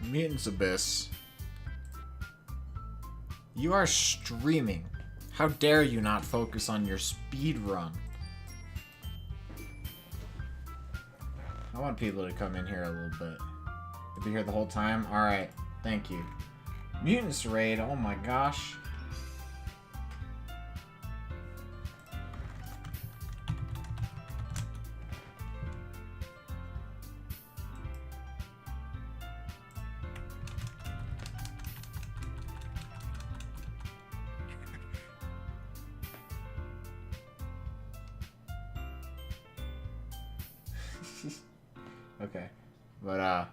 Mutants Abyss. You are streaming. How dare you not focus on your speed run? I want people to come in here a little bit. They'll be here the whole time? Alright, thank you. Mutants Raid, oh my gosh. Okay, but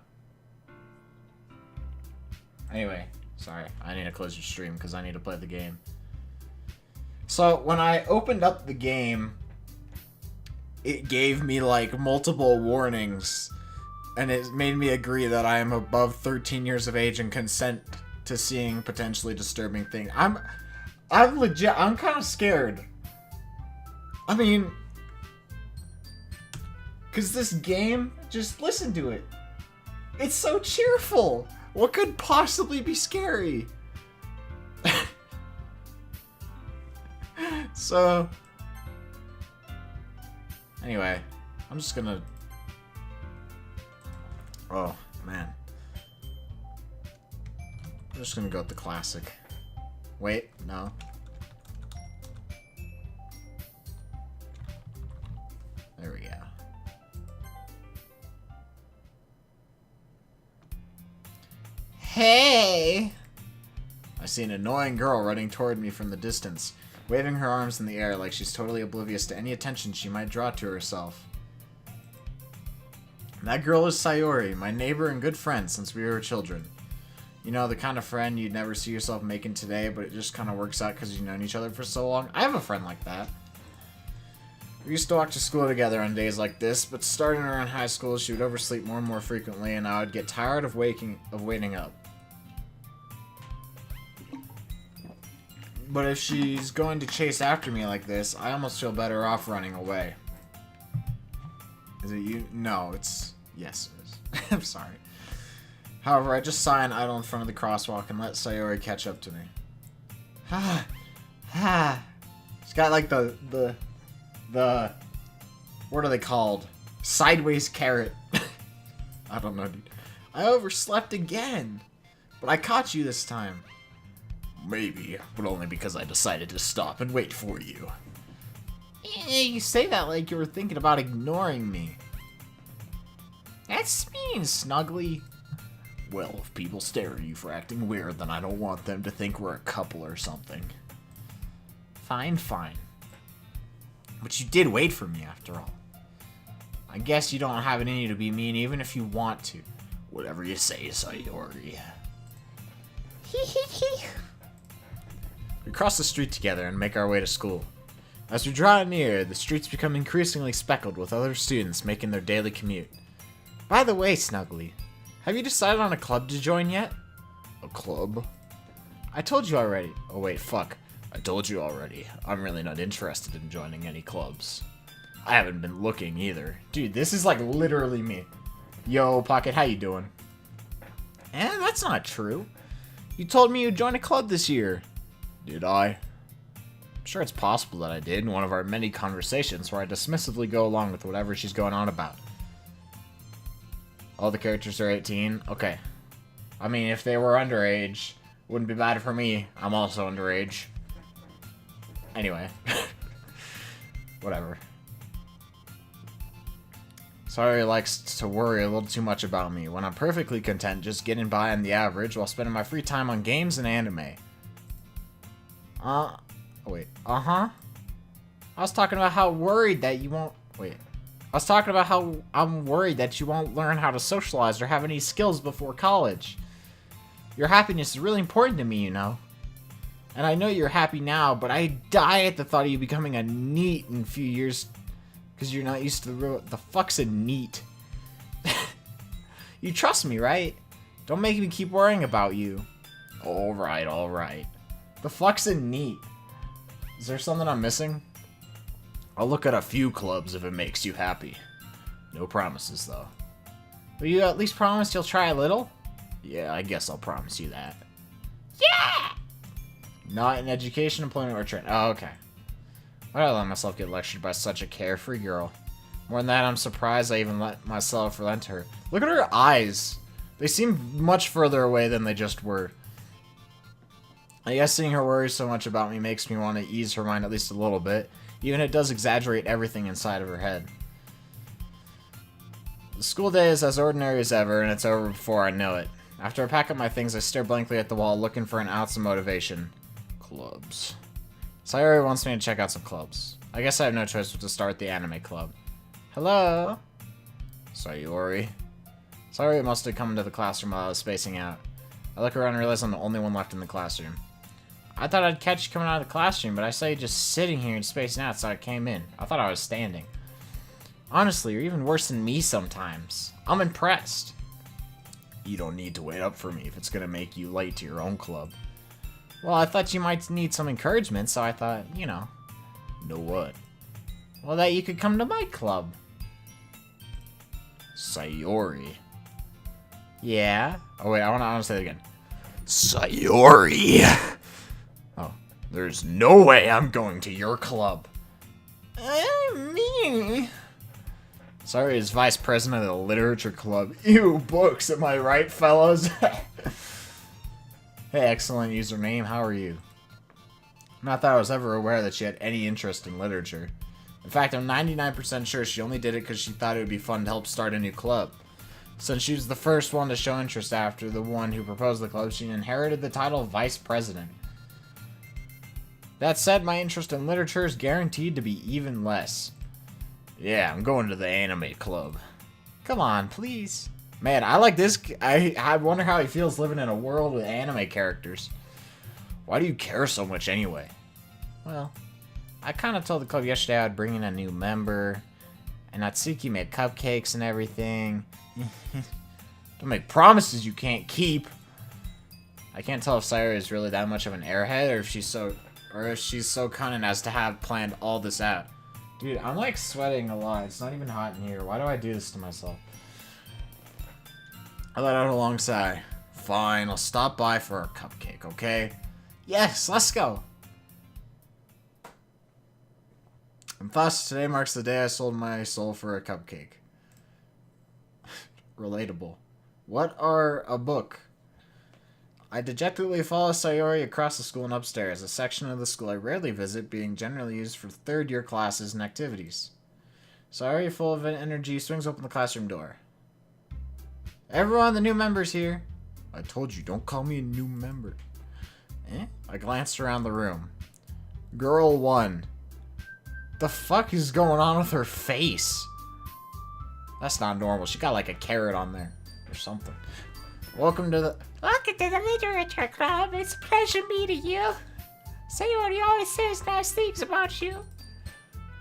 anyway, sorry, I need to close your stream because I need to play the game. So when I opened up the game, it gave me like multiple warnings, and it made me agree that I am above 13 years of age and consent to seeing potentially disturbing things. I'm legit, I'm kind of scared. I mean, because this game, just listen to it. It's so cheerful. What could possibly be scary? So, anyway, I'm just gonna... Oh, man. I'm just gonna go with the classic. Wait, no. There we go. Hey! I see an annoying girl running toward me from the distance, waving her arms in the air like she's totally oblivious to any attention she might draw to herself. That girl is Sayori, my neighbor and good friend since we were children. You know, the kind of friend you'd never see yourself making today, but it just kind of works out because you've known each other for so long. I have a friend like that. We used to walk to school together on days like this, but starting around high school, she would oversleep more and more frequently, and I would get tired of waiting up. But if she's going to chase after me like this, I almost feel better off running away. Is it you? No, it's... Yes, it is. I'm sorry. However, I just sigh and idle in front of the crosswalk and let Sayori catch up to me. Ha! Ha! She's got like the... What are they called? Sideways carrot. I don't know, dude. I overslept again. But I caught you this time. Maybe, but only because I decided to stop and wait for you. You say that like you were thinking about ignoring me. That's mean, Snuggly. Well, if people stare at you for acting weird, then I don't want them to think we're a couple or something. Fine, fine. But you did wait for me, after all. I guess you don't have it in you to be mean even if you want to. Whatever you say, Sayori. We cross the street together and make our way to school. As we draw near, the streets become increasingly speckled with other students making their daily commute. By the way, Snuggly, have you decided on a club to join yet? A club? I told you already. Oh wait, fuck. I told you already. I'm really not interested in joining any clubs. I haven't been looking either. Dude, this is like literally me. Yo, Pocket, how you doing? That's not true. You told me you'd join a club this year. Did I? I'm sure it's possible that I did in one of our many conversations where I dismissively go along with whatever she's going on about. All the characters are 18? Okay. I mean, if they were underage, wouldn't be bad for me. I'm also underage. Anyway. Whatever. Sorry likes to worry a little too much about me, when I'm perfectly content just getting by on the average while spending my free time on games and anime. Wait. I was talking about how worried that you won't... Wait. I was talking about how I'm worried that you won't learn how to socialize or have any skills before college. Your happiness is really important to me, you know. And I know you're happy now, but I die at the thought of you becoming a NEET in a few years... Because you're not used to the fuck's a NEET. You trust me, right? Don't make me keep worrying about you. Alright, alright. The fuck's a NEET? Is there something I'm missing? I'll look at a few clubs if it makes you happy. No promises, though. Will you at least promise you'll try a little? Yeah, I guess I'll promise you that. Yeah! Not in education, employment, or training. Oh, okay. Why did I let myself get lectured by such a carefree girl? More than that, I'm surprised I even let myself relent to her. Look at her eyes. They seem much further away than they just were. I guess seeing her worry so much about me makes me want to ease her mind at least a little bit. Even it does exaggerate everything inside of her head. The school day is as ordinary as ever, and it's over before I know it. After I pack up my things, I stare blankly at the wall, looking for an ounce of motivation. Clubs. Sayori wants me to check out some clubs. I guess I have no choice but to start the anime club. Hello? Sayori. Sayori must have come into the classroom while I was spacing out. I look around and realize I'm the only one left in the classroom. I thought I'd catch you coming out of the classroom, but I saw you just sitting here and spacing out, so I came in. I thought I was standing. Honestly, you're even worse than me sometimes. I'm impressed. You don't need to wait up for me if it's gonna make you late to your own club. Well, I thought you might need some encouragement, so I thought, you know. Know what? Well, that you could come to my club. Sayori. Yeah? Oh, wait, I want to say it again. Sayori! Oh, there's no way I'm going to your club. Me. Sayori is vice president of the literature club. Ew, books, am I right, fellas? Hey, excellent username, how are you? Not that I was ever aware that she had any interest in literature. In fact, I'm 99% sure she only did it because she thought it would be fun to help start a new club. Since she was the first one to show interest after the one who proposed the club, she inherited the title of vice president. That said, my interest in literature is guaranteed to be even less. Yeah, I'm going to the anime club. Come on, please. Man, I like this. I wonder how he feels living in a world with anime characters. Why do you care so much anyway? Well, I kind of told the club yesterday I'd bring in a new member. And Natsuki made cupcakes and everything. Don't make promises you can't keep. I can't tell if Sayori is really that much of an airhead or if she's so cunning as to have planned all this out. Dude, I'm like sweating a lot. It's not even hot in here. Why do I do this to myself? I let out a long sigh. Fine, I'll stop by for a cupcake, okay? Yes, let's go. And thus, today marks the day I sold my soul for a cupcake. Relatable. What are a book? I dejectedly follow Sayori across the school and upstairs, a section of the school I rarely visit, being generally used for third-year classes and activities. Sayori, full of energy, swings open the classroom door. Everyone, the new member's here. I told you, don't call me a new member. I glanced around the room. Girl 1. The fuck is going on with her face? That's not normal. She got like a carrot on there. Or something. Welcome to the literature club. It's a pleasure meeting you. Sayori always says nice things about you.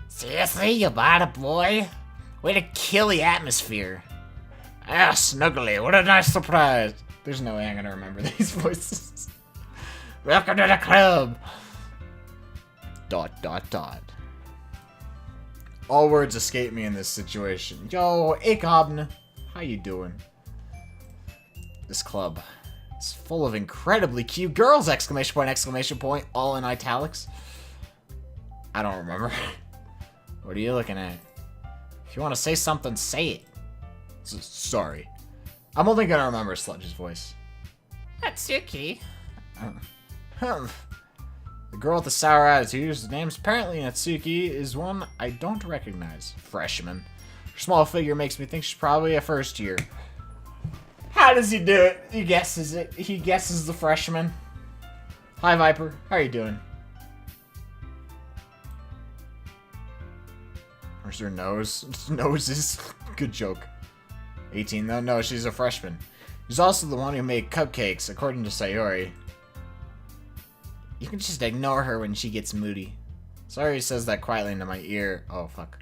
Seriously, you bought it, boy? Way to kill the atmosphere. Ah, Snuggly, what a nice surprise. There's no way I'm gonna remember these voices. Welcome to the club. ... All words escape me in this situation. Yo, Ikobn, how you doing? This club is full of incredibly cute girls! Exclamation point, all in italics. I don't remember. What are you looking at? If you want to say something, say it. Sorry. I'm only gonna remember Sludge's voice. Natsuki. The girl with the sour attitude, whose name's apparently Natsuki, is one I don't recognize. Freshman. Her small figure makes me think she's probably a first year. How does he do it? He guesses it. He guesses the freshman. Hi, Viper. How are you doing? Where's her nose? Noses. Good joke. 18 though? No, she's a freshman. She's also the one who made cupcakes, according to Sayori. You can just ignore her when she gets moody. Sayori says that quietly into my ear. Oh, fuck.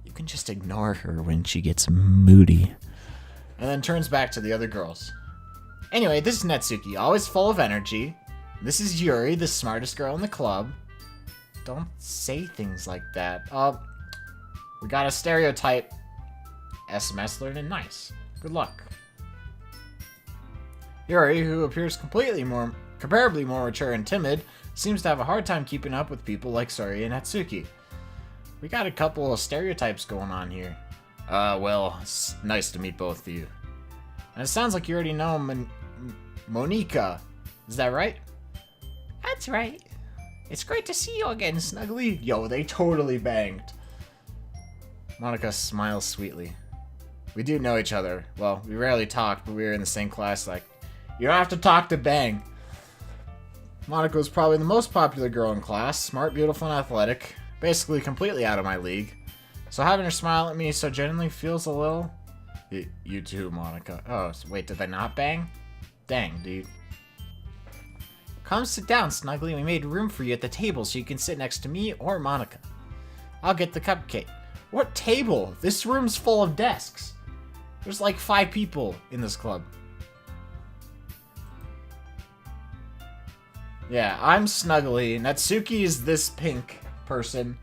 You can just ignore her when she gets moody. And then turns back to the other girls. Anyway, this is Natsuki, always full of energy. This is Yuri, the smartest girl in the club. Don't say things like that. We got a stereotype SMS learning. Nice. Good luck. Yuri, who appears comparably more mature and timid, seems to have a hard time keeping up with people like Sori and Natsuki. We got a couple of stereotypes going on here. Well, it's nice to meet both of you. And it sounds like you already know Monika. Is that right? That's right. It's great to see you again, Snuggly. Yo, they totally banged. Monika smiles sweetly. We do know each other. Well, we rarely talked, but we were in the same class. Like, you don't have to talk to bang. Monika was probably the most popular girl in class. Smart, beautiful, and athletic. Basically completely out of my league. So having her smile at me so genuinely feels a little... You too, Monika. Oh, so wait, did they not bang? Dang, dude. Come sit down, Snuggly. We made room for you at the table so you can sit next to me or Monika. I'll get the cupcake. What table? This room's full of desks. There's like 5 people in this club. Yeah, I'm Snuggly. Natsuki is this pink person.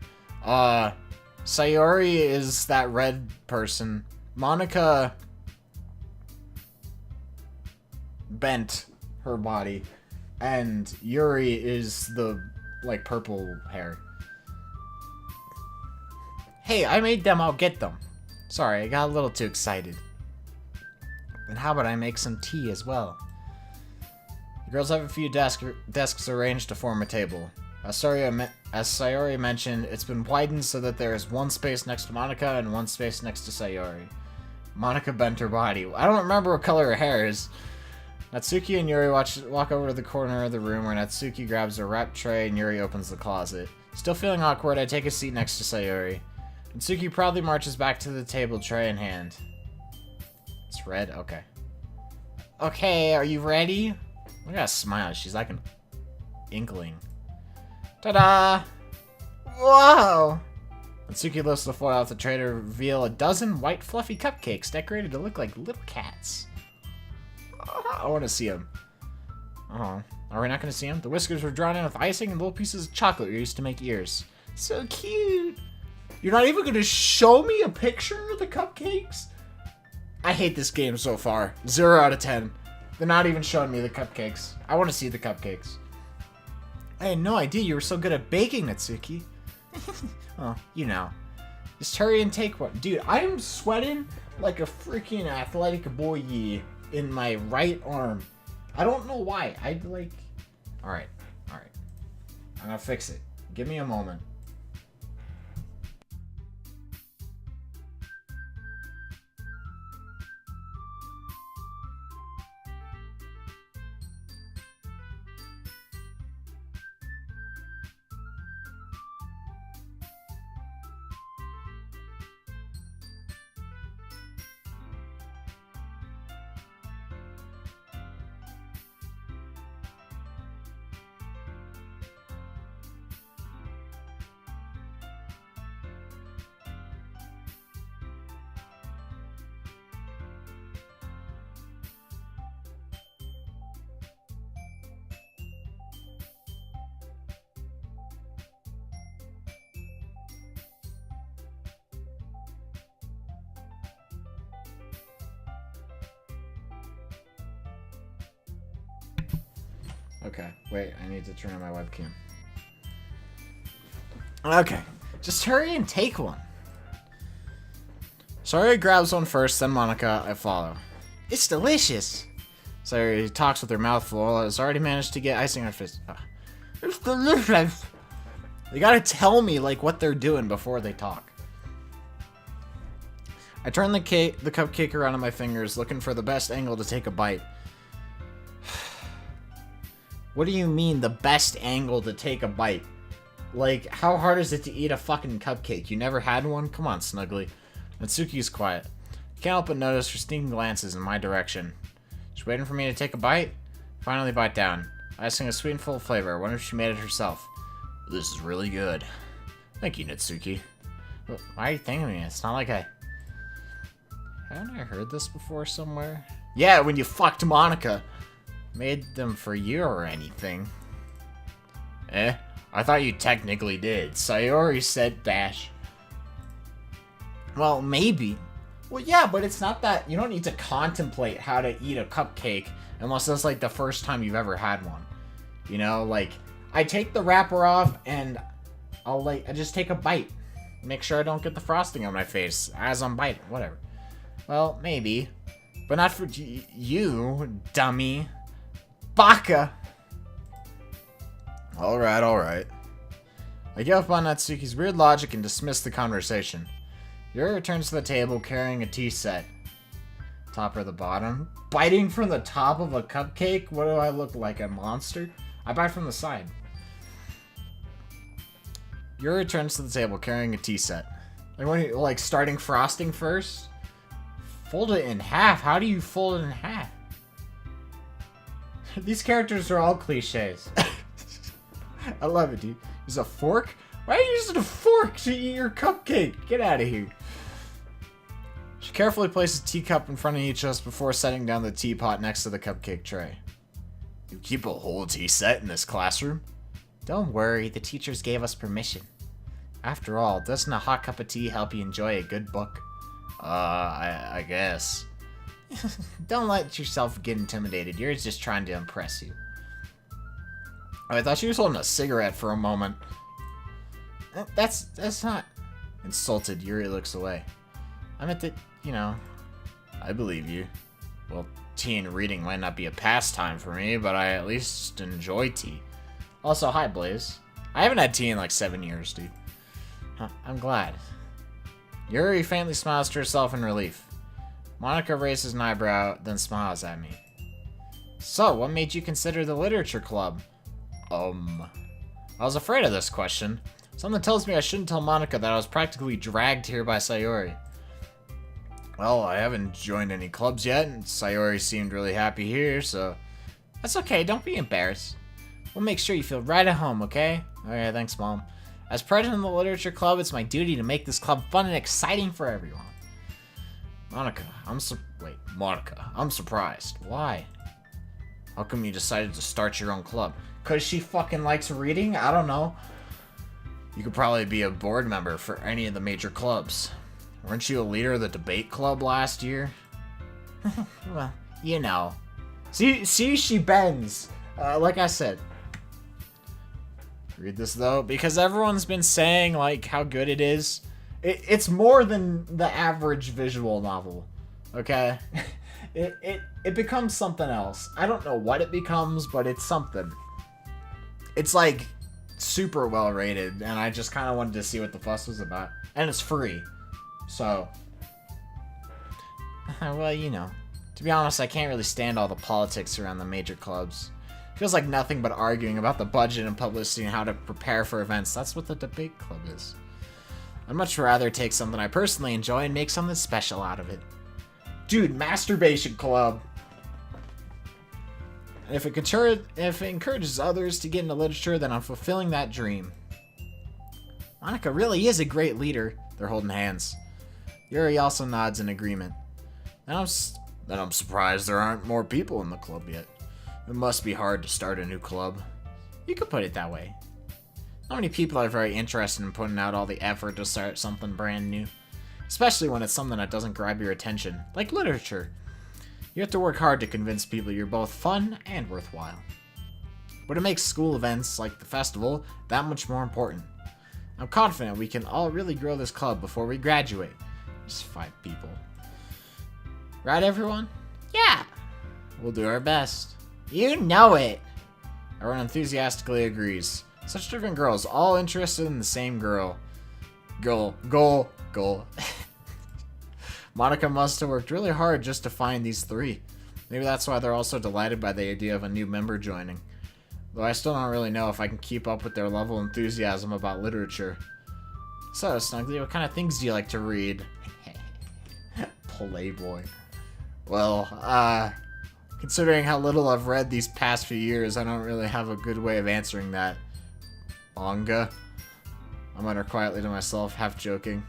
Sayori is that red person. Monika bent her body. And Yuri is the, like, purple hair. Hey, I made them, I'll get them. Sorry, I got a little too excited. Then how about I make some tea as well? The girls have a few desks arranged to form a table. As Sayori mentioned, it's been widened so that there is one space next to Monika and one space next to Sayori. Monika bent her body. I don't remember what color her hair is. Natsuki and Yuri walk over to the corner of the room where Natsuki grabs a wrap tray and Yuri opens the closet. Still feeling awkward, I take a seat next to Sayori. Natsuki proudly marches back to the table, tray in hand. It's red? Okay. Okay, are you ready? Look at that smile. She's like an inkling. Ta-da! Whoa! Natsuki lifts the foil off the tray to reveal a dozen white fluffy cupcakes decorated to look like little cats. I want to see them. Oh, are we not going to see them? The whiskers were drawn in with icing and little pieces of chocolate we used to make ears. So cute! You're not even going to show me a picture of the cupcakes? I hate this game so far. 0 out of 10. They're not even showing me the cupcakes. I want to see the cupcakes. I had no idea you were so good at baking, Natsuki. Oh, you know. Just hurry and take one. Dude, I am sweating like a freaking athletic boy in my right arm. I don't know why. Alright. I'm gonna fix it. Give me a moment. Okay, wait, I need to turn on my webcam. Okay, just hurry and take one. Sayori grabs one first, then Monika, I follow. It's delicious. Sayori talks with her mouth full, has already managed to get icing on her fist. It's delicious. They gotta tell me, like, what they're doing before they talk. I turn the cupcake around on my fingers, looking for the best angle to take a bite. What do you mean, the best angle to take a bite? Like, how hard is it to eat a fucking cupcake? You never had one? Come on, Snuggly. Natsuki's quiet. I can't help but notice her sneaking glances in my direction. She's waiting for me to take a bite? Finally bite down. Icing is sweet and full of flavor. I wonder if she made it herself. This is really good. Thank you, Natsuki. Why are you thanking me? It's not like I... Haven't I heard this before somewhere? Yeah, when you fucked Monika. Made them for you or anything. Eh? I thought you technically did. Sayori said dash. Well, maybe. Well, yeah, but it's not that... You don't need to contemplate how to eat a cupcake Unless that's like the first time you've ever had one. You know, like, I take the wrapper off and I just take a bite. Make sure I don't get the frosting on my face as I'm biting, whatever. Well, maybe. But not for you, dummy. Baka! Alright. I give up on Natsuki's weird logic and dismiss the conversation. Yuri returns to the table carrying a tea set. Top or the bottom? Biting from the top of a cupcake? What do I look like, a monster? I bite from the side. Yuri returns to the table carrying a tea set. Like starting frosting first? Fold it in half? How do you fold it in half? These characters are all cliches. I love it, dude. Use a fork? Why are you using a fork to eat your cupcake? Get out of here. She carefully places a teacup in front of each of us before setting down the teapot next to the cupcake tray. You keep a whole tea set in this classroom? Don't worry, the teachers gave us permission. After all, doesn't a hot cup of tea help you enjoy a good book? I guess. Don't let yourself get intimidated. You're just trying to impress you. Oh, I thought she was holding a cigarette for a moment. That's not... Insulted, Yuri looks away. I meant that, you know, I believe you. Well, tea and reading might not be a pastime for me, but I at least enjoy tea. Also, hi, Blaze. I haven't had tea in like 7 years, dude. Huh, I'm glad. Yuri faintly smiles to herself in relief. Monica raises an eyebrow, then smiles at me. So, what made you consider the literature club? I was afraid of this question. Something tells me I shouldn't tell Monica that I was practically dragged here by Sayori. Well, I haven't joined any clubs yet, and Sayori seemed really happy here, so... That's okay, don't be embarrassed. We'll make sure you feel right at home, okay? Okay, thanks, Mom. As president of the literature club, it's my duty to make this club fun and exciting for everyone. Monica, I'm surprised. Why? How come you decided to start your own club? 'Cause she fucking likes reading? I don't know. You could probably be a board member for any of the major clubs. Weren't you a leader of the debate club last year? Well, you know. See, she bends. Like I said. Read this, though, because everyone's been saying, like, how good it is. It's more than the average visual novel, okay? It becomes something else. I don't know what it becomes, but it's something. It's, like, super well rated, and I just kind of wanted to see what the fuss was about. And it's free, so... Well, you know. To be honest, I can't really stand all the politics around the major clubs. Feels like nothing but arguing about the budget and publicity and how to prepare for events. That's what the debate club is. I'd much rather take something I personally enjoy and make something special out of it. Dude, masturbation club. If it encourages others to get into literature, then I'm fulfilling that dream. Monica really is a great leader. They're holding hands. Yuri also nods in agreement. Then I'm surprised there aren't more people in the club yet. It must be hard to start a new club. You could put it that way. Not many people are very interested in putting out all the effort to start something brand new. Especially when it's something that doesn't grab your attention, like literature. You have to work hard to convince people you're both fun and worthwhile. But it makes school events, like the festival, that much more important. I'm confident we can all really grow this club before we graduate. Just 5 people. Right, everyone? Yeah. We'll do our best. You know it. Everyone enthusiastically agrees. Such different girls, all interested in the same goal. Monica must have worked really hard just to find these 3. Maybe that's why they're also delighted by the idea of a new member joining. Though I still don't really know if I can keep up with their level of enthusiasm about literature. So, Snuggly, what kind of things do you like to read? Playboy. Well, considering how little I've read these past few years, I don't really have a good way of answering that. Manga? I mutter quietly to myself, half joking.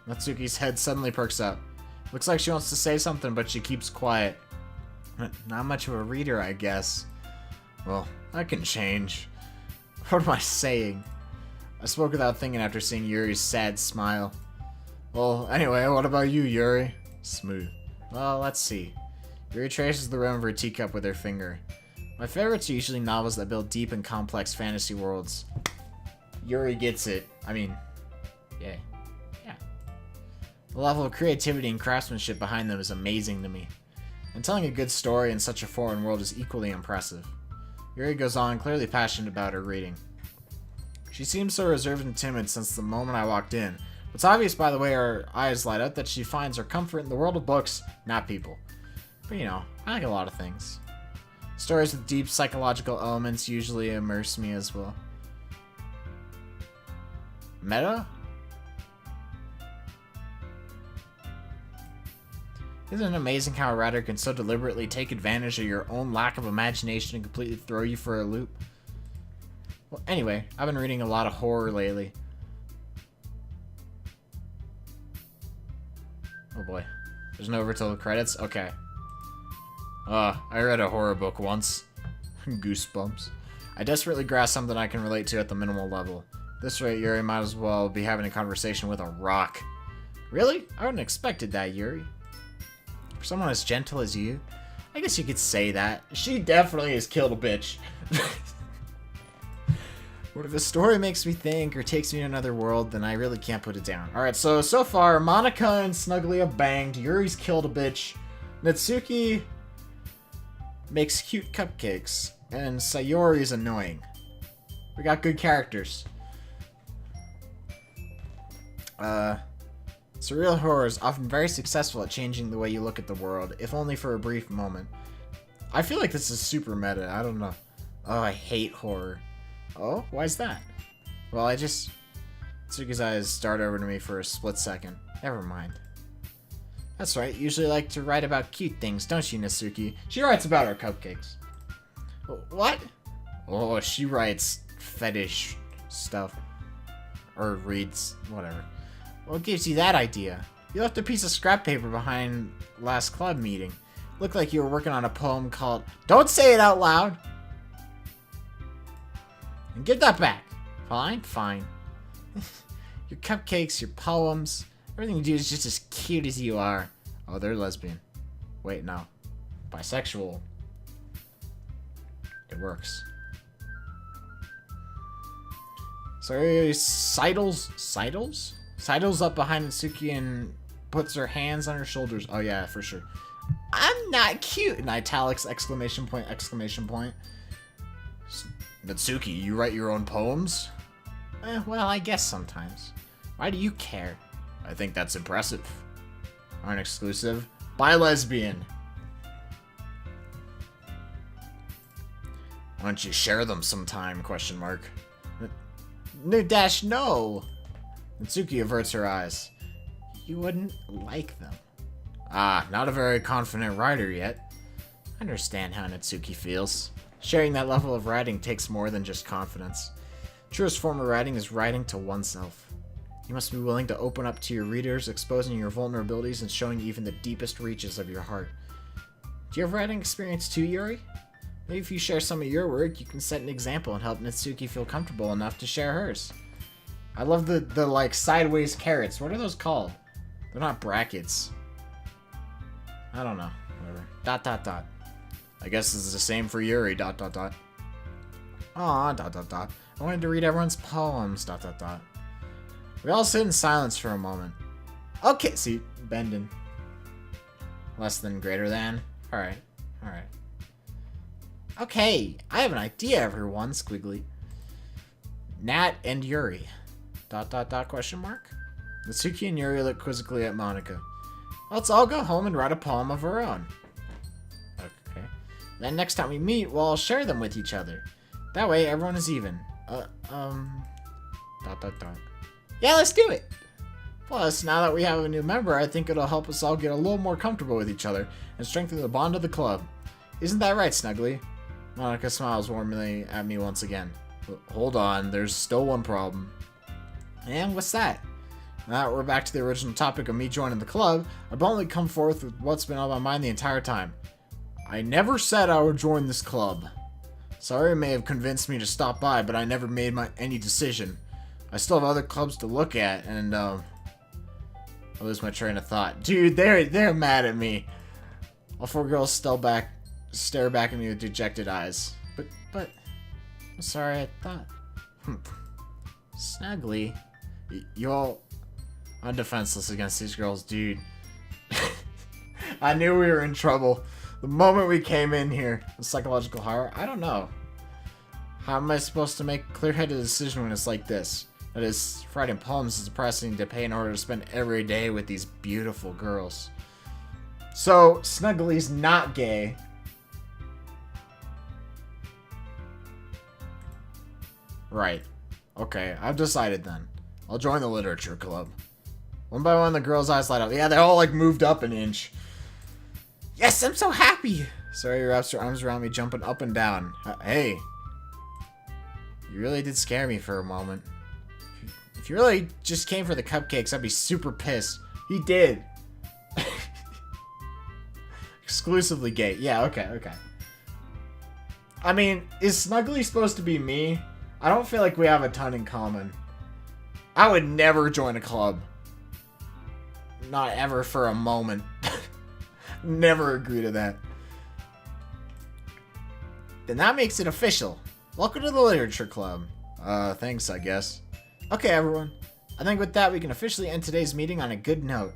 Natsuki's head suddenly perks up. Looks like she wants to say something, but she keeps quiet. Not much of a reader, I guess. Well, that can change. What am I saying? I spoke without thinking after seeing Yuri's sad smile. Well, anyway, what about you, Yuri? Smooth. Well, let's see. Yuri traces the rim of her teacup with her finger. My favorites are usually novels that build deep and complex fantasy worlds. Yuri gets it. I mean, yeah. The level of creativity and craftsmanship behind them is amazing to me. And telling a good story in such a foreign world is equally impressive. Yuri goes on, clearly passionate about her reading. She seems so reserved and timid since the moment I walked in. It's obvious by the way her eyes light up that she finds her comfort in the world of books, not people. But you know, I like a lot of things. Stories with deep psychological elements usually immerse me as well. Meta? Isn't it amazing how a writer can so deliberately take advantage of your own lack of imagination and completely throw you for a loop? Well, anyway, I've been reading a lot of horror lately. Oh boy. There's no over till the credits? Okay. I read a horror book once. Goosebumps. I desperately grasp something I can relate to at the minimal level. At this rate, Yuri might as well be having a conversation with a rock. Really? I wouldn't have expected that, Yuri. For someone as gentle as you, I guess you could say that. She definitely has killed a bitch. What if a story makes me think or takes me to another world, then I really can't put it down. Alright, so far, Monica and Snuggly have banged, Yuri's killed a bitch, Natsuki makes cute cupcakes, and Sayori's annoying. We got good characters. Surreal horror is often very successful at changing the way you look at the world, if only for a brief moment. I feel like this is super meta, I don't know. Oh, I hate horror. Oh, why's that? Well, Natsuki's eyes start over to me for a split second. Never mind. That's right, you usually like to write about cute things, don't you, Natsuki? She writes about her cupcakes. What? Oh, she writes fetish stuff. Or reads, whatever. What gives you that idea? You left a piece of scrap paper behind last club meeting. Looked like you were working on a poem called... Don't say it out loud! And give that back. Fine. Your cupcakes, your poems, everything you do is just as cute as you are. Oh, they're lesbian. Wait, no. Bisexual. It works. Sorry, Sidles up behind Natsuki and puts her hands on her shoulders. Oh yeah, for sure. I'm not cute! In italics, exclamation point. Natsuki, you write your own poems? Well, I guess sometimes. Why do you care? I think that's impressive. Aren't exclusive. Bi-lesbian. Why don't you share them sometime? Question mark. No. Natsuki averts her eyes. You wouldn't like them. Ah, not a very confident writer yet. I understand how Natsuki feels. Sharing that level of writing takes more than just confidence. Truest form of writing is writing to oneself. You must be willing to open up to your readers, exposing your vulnerabilities and showing even the deepest reaches of your heart. Do you have writing experience too, Yuri? Maybe if you share some of your work, you can set an example and help Natsuki feel comfortable enough to share hers. I love the like sideways carrots. What are those called? They're not brackets. I don't know. Whatever. ... I guess this is the same for Yuri. ... Aw, ... I wanted to read everyone's poems. ... We all sit in silence for a moment. Okay, see, bending. Less than, greater than. Alright. Okay, I have an idea, everyone. Squiggly. Nat and Yuri. ... Question mark? Natsuki and Yuri look quizzically at Monica. Let's all go home and write a poem of our own. Okay. Then next time we meet, we'll all share them with each other. That way, everyone is even. ... Yeah, let's do it! Plus, now that we have a new member, I think it'll help us all get a little more comfortable with each other and strengthen the bond of the club. Isn't that right, Snuggly? Monica smiles warmly at me once again. Hold on, there's still one problem. And what's that? Now that we're back to the original topic of me joining the club, I've only come forth with what's been on my mind the entire time. I never said I would join this club. Sorry may have convinced me to stop by, but I never made any decision. I still have other clubs to look at, and I lose my train of thought. Dude, they're mad at me. All four girls stare back at me with dejected eyes. But, I'm sorry, I thought. Snuggly. You all... I'm defenseless against these girls, dude. I knew we were in trouble. The moment we came in here. The psychological horror? I don't know. How am I supposed to make a clear-headed decision when it's like this? That is, writing poems is depressing to pay in order to spend every day with these beautiful girls. So, Snuggly's not gay. Right. Okay, I've decided then. I'll join the literature club. One by one, the girls' eyes light up. Yeah, they all, like, moved up an inch. Yes, I'm so happy! Sorry, wraps her arms around me, jumping up and down. Hey. You really did scare me for a moment. If you really just came for the cupcakes, I'd be super pissed. He did. Exclusively gay. Yeah, okay. I mean, is Snuggly supposed to be me? I don't feel like we have a ton in common. I would never join a club. Not ever for a moment. Never agree to that. Then that makes it official. Welcome to the literature club. Thanks, I guess. Okay, everyone. I think with that, we can officially end today's meeting on a good note.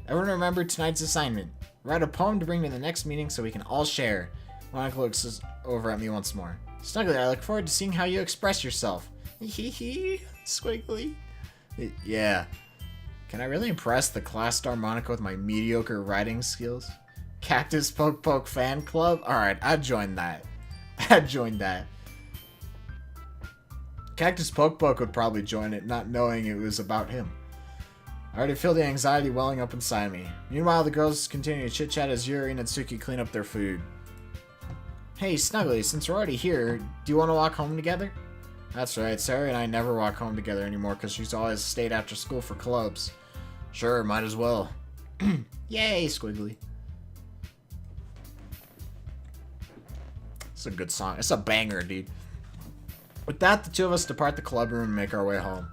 Everyone remember tonight's assignment. Write a poem to bring to the next meeting so we can all share. Monica looks over at me once more. Snuggly, I look forward to seeing how you express yourself. Hee squiggly. Yeah. Can I really impress the class star Monica with my mediocre writing skills? Cactus Poke Poke fan club? Alright, I'd join that. Cactus Poke Poke would probably join it, not knowing it was about him. I already feel the anxiety welling up inside me. Meanwhile, the girls continue to chit-chat as Yuri and Natsuki clean up their food. Hey, Snuggly, since we're already here, do you want to walk home together? That's right, Sarah and I never walk home together anymore because she's always stayed after school for clubs. Sure, might as well. Yay, Squiggly. It's a good song. It's a banger, dude. With that, the two of us depart the club room and make our way home.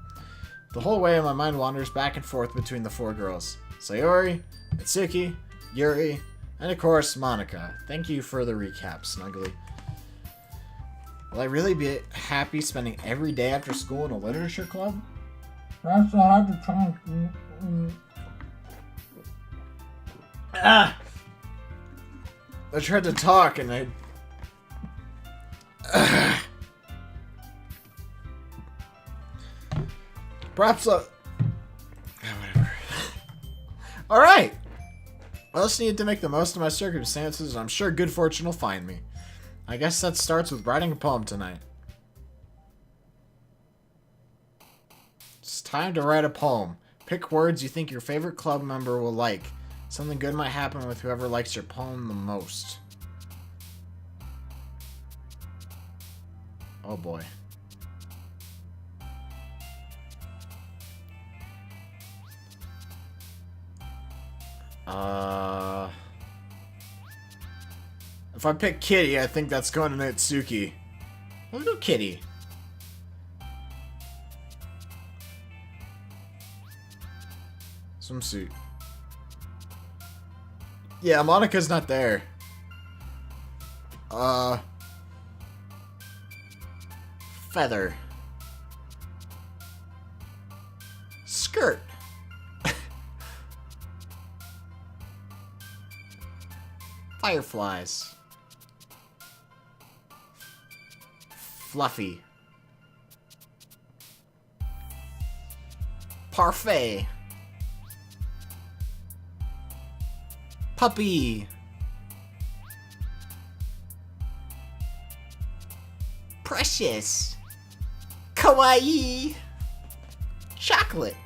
The whole way, my mind wanders back and forth between the four girls. Sayori, Natsuki, Yuri, and of course, Monica. Thank you for the recap, Snuggly. Will I really be happy spending every day after school in a literature club? That's so hard to try. I tried to talk and I... Perhaps whatever. Alright! I just needed to make the most of my circumstances, and I'm sure good fortune will find me. I guess that starts with writing a poem tonight. It's time to write a poem. Pick words you think your favorite club member will like. Something good might happen with whoever likes your poem the most. Oh boy. If I pick Kitty, I think that's going to Natsuki. Let's go Kitty. Swimsuit. Yeah, Monica's not there. Feather. Skirt. Fireflies. Fluffy. Parfait. Puppy. Precious. Kawaii. Chocolate.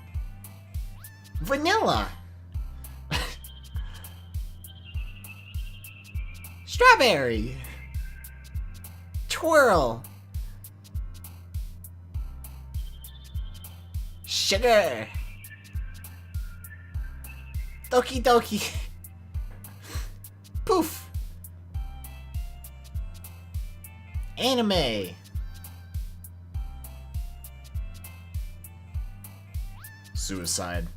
Vanilla. Strawberry. Twirl. Sugar. Doki Doki. Poof. Anime. Suicide.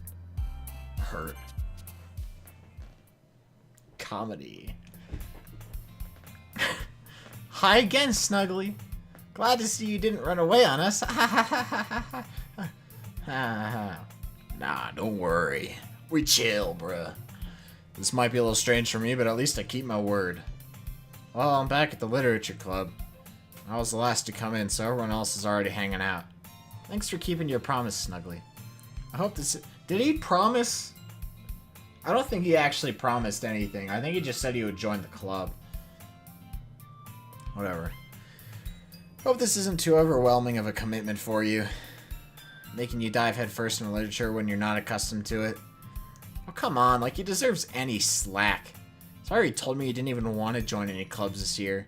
Hurt. comedy. Hi again, Snuggly. Glad to see you didn't run away on us. Nah, don't worry. We chill, bruh. This might be a little strange for me, but at least I keep my word. Well, I'm back at the literature club. I was the last to come in, so everyone else is already hanging out. Thanks for keeping your promise, Snuggly. I hope this... Did he promise? I don't think he actually promised anything. I think he just said he would join the club. Whatever. Hope this isn't too overwhelming of a commitment for you. Making you dive headfirst in literature when you're not accustomed to it. Oh, come on. Like, he deserves any slack. Sorry he told me he didn't even want to join any clubs this year.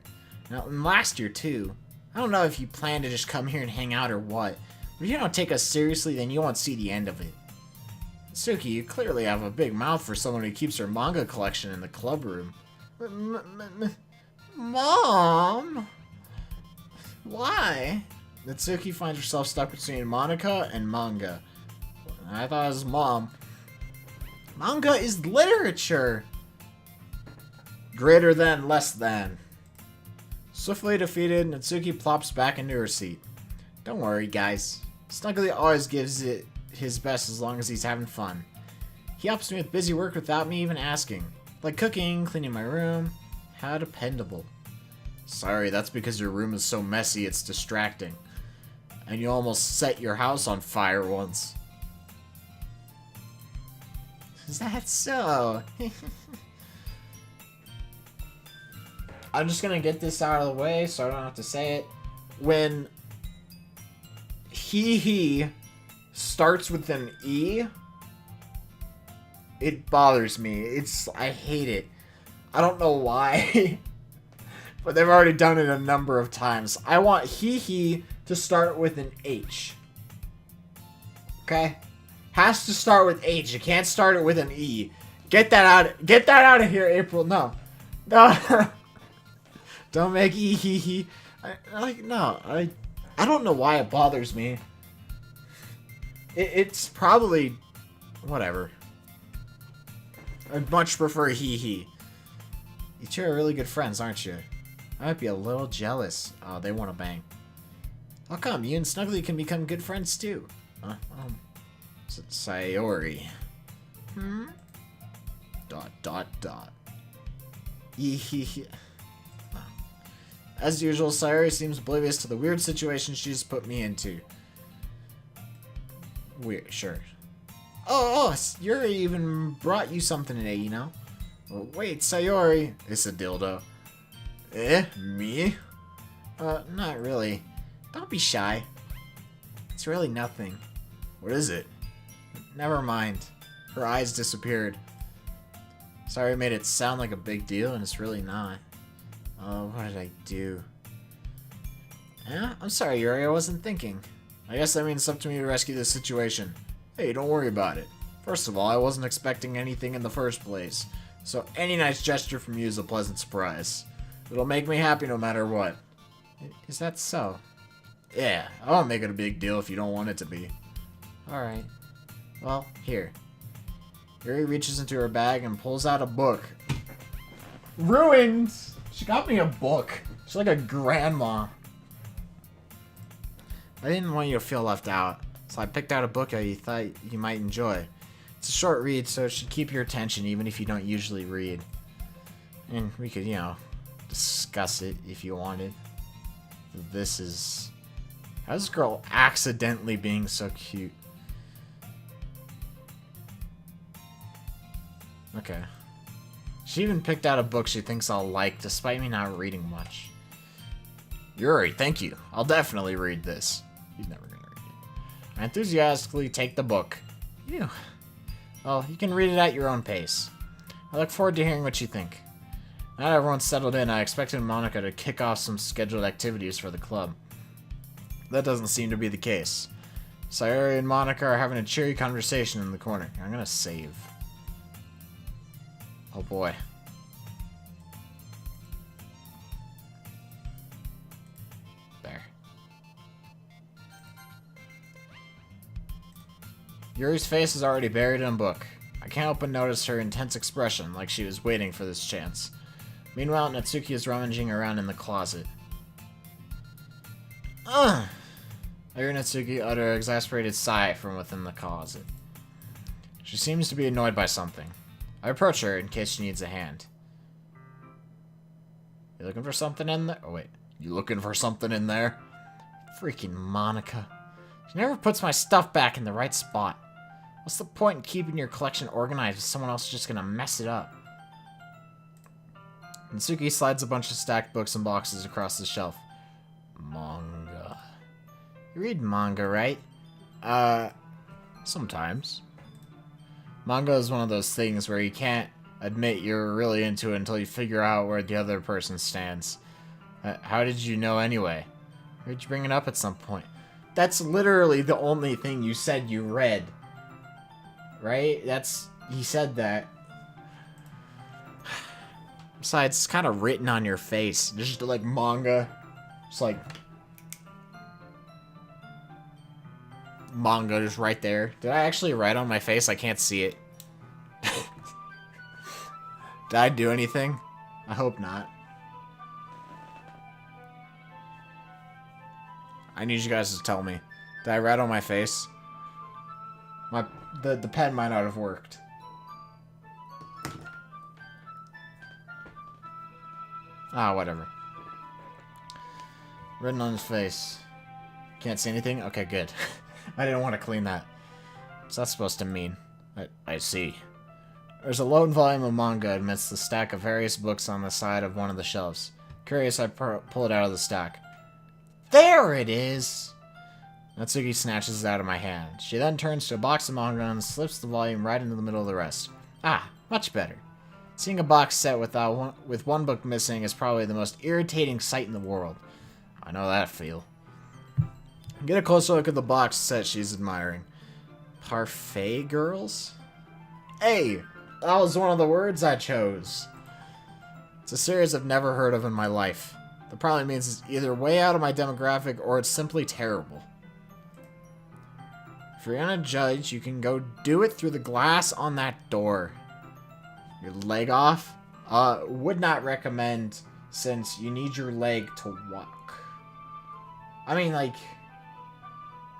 And last year, too. I don't know if you plan to just come here and hang out or what. But if you don't take us seriously, then you won't see the end of it. Suki, you clearly have a big mouth for someone who keeps her manga collection in the club room. Mom? Why? Natsuki finds herself stuck between Monica and manga. I thought it was mom. Manga is literature! Greater than, less than. Swiftly defeated, Natsuki plops back into her seat. Don't worry, guys. Snuggly always gives it his best as long as he's having fun. He helps me with busy work without me even asking. Like cooking, cleaning my room. How dependable. Sorry, that's because your room is so messy it's distracting. And you almost set your house on fire once. Is that so? I'm just gonna get this out of the way so I don't have to say it. When he starts with an E, it bothers me. I hate it. I don't know why. But they've already done it a number of times. I want he to start with an H. Okay? Has to start with H. You can't start it with an E. Get that out of here, April. No. No. Don't make he. I don't know why it bothers me. It's probably whatever. I'd much prefer he. You two are really good friends, aren't you? I might be a little jealous. Oh, they want to bang. How come? You and Snuggly can become good friends too. Sayori. Hmm? ... As usual, Sayori seems oblivious to the weird situation she's put me into. Weird, sure. Oh, Yuri even brought you something today, you know? Well, wait, Sayori. It's a dildo. Me? Not really. Don't be shy. It's really nothing. What is it? Never mind. Her eyes disappeared. Sorry, made it sound like a big deal, and it's really not. Oh, what did I do? I'm sorry, Yuri, I wasn't thinking. I guess that means it's up to me to rescue this situation. Hey, don't worry about it. First of all, I wasn't expecting anything in the first place, so any nice gesture from you is a pleasant surprise. It'll make me happy no matter what. Is that so? Yeah, I won't make it a big deal if you don't want it to be. Alright. Well, here. Yuri reaches into her bag and pulls out a book. Ruined! She got me a book. She's like a grandma. I didn't want you to feel left out, so I picked out a book that you thought you might enjoy. It's a short read, so it should keep your attention even if you don't usually read. And we could, discuss it if you wanted. This is... How's this girl accidentally being so cute? Okay. She even picked out a book she thinks I'll like, despite me not reading much. Yuri, thank you. I'll definitely read this. He's never gonna read it. I enthusiastically take the book. Ew. Well, you can read it at your own pace. I look forward to hearing what you think. Now that everyone's settled in, I expected Monica to kick off some scheduled activities for the club. That doesn't seem to be the case. Sayori and Monica are having a cheery conversation in the corner. I'm gonna save. Oh boy. There. Yuri's face is already buried in a book. I can't help but notice her intense expression, like she was waiting for this chance. Meanwhile, Natsuki is rummaging around in the closet. Ugh! I hear Natsuki utter an exasperated sigh from within the closet. She seems to be annoyed by something. I approach her in case she needs a hand. You looking for something in there? Oh, wait. You looking for something in there? Freaking Monica. She never puts my stuff back in the right spot. What's the point in keeping your collection organized if someone else is just gonna mess it up? Natsuki slides a bunch of stacked books and boxes across the shelf. Manga. You read manga, right? Sometimes. Manga is one of those things where you can't admit you're really into it until you figure out where the other person stands. How did you know anyway? Where'd you bring it up at some point? That's literally the only thing you said you read. Right? He said that. Besides, it's kind of written on your face. Just like manga. Just like manga just right there. Did I actually write on my face? I can't see it. Did I do anything? I hope not. I need you guys to tell me. Did I write on my face? The pen might not have worked. Ah, whatever. Written on his face. Can't see anything? Okay, good. I didn't want to clean that. What's that supposed to mean? I see. There's a lone volume of manga amidst the stack of various books on the side of one of the shelves. Curious, I pull it out of the stack. There it is! Natsuki snatches it out of my hand. She then turns to a box of manga and slips the volume right into the middle of the rest. Ah, much better. Seeing a box set with one book missing is probably the most irritating sight in the world. I know that feel. Get a closer look at the box set she's admiring. Parfait girls? Hey, that was one of the words I chose. It's a series I've never heard of in my life. That probably means it's either way out of my demographic or it's simply terrible. If you're gonna judge, you can go do it through the glass on that door. Your leg off? Would not recommend, since you need your leg to walk. I mean, like,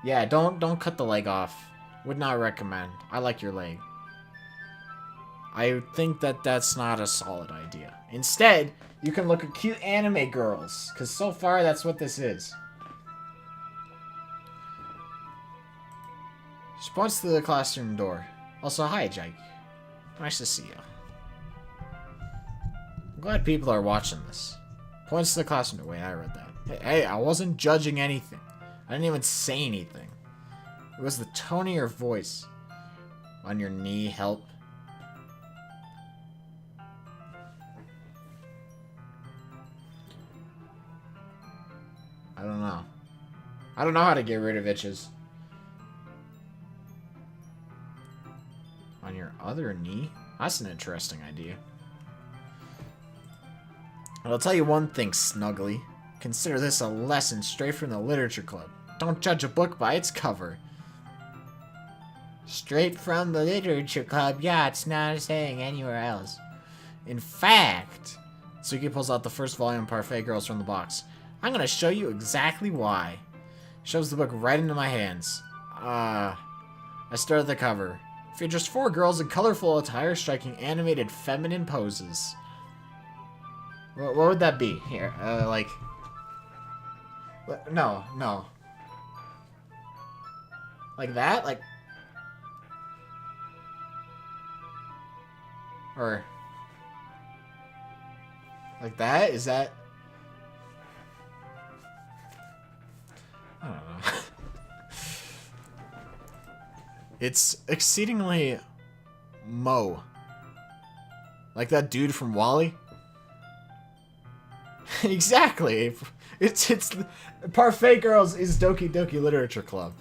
yeah, don't cut the leg off. Would not recommend. I like your leg. I think that's not a solid idea. Instead, you can look at cute anime girls, because so far that's what this is. She points to the classroom door. Also, hi, Jake. Nice to see you. I'm glad people are watching this. Points to the classroom door. Wait, I read that. Hey, I wasn't judging anything. I didn't even say anything. It was the tone of your voice. On your knee, help. I don't know. I don't know how to get rid of itches. On your other knee? That's an interesting idea. But I'll tell you one thing, Snuggly. Consider this a lesson straight from the literature club. Don't judge a book by its cover. Straight from the literature club? Yeah, it's not saying anywhere else. In fact, Suki pulls out the first volume of Parfait Girls from the box. I'm gonna show you exactly why. Shoves the book right into my hands. I stare at the cover. Features 4 girls in colorful attire striking animated feminine poses. What would that be? Here, like... No. Like that? Like... Or... Like that? Is that... I don't know. It's exceedingly Mo. Like that dude from WALL-E? Exactly. It's Parfait Girls is Doki Doki Literature Club.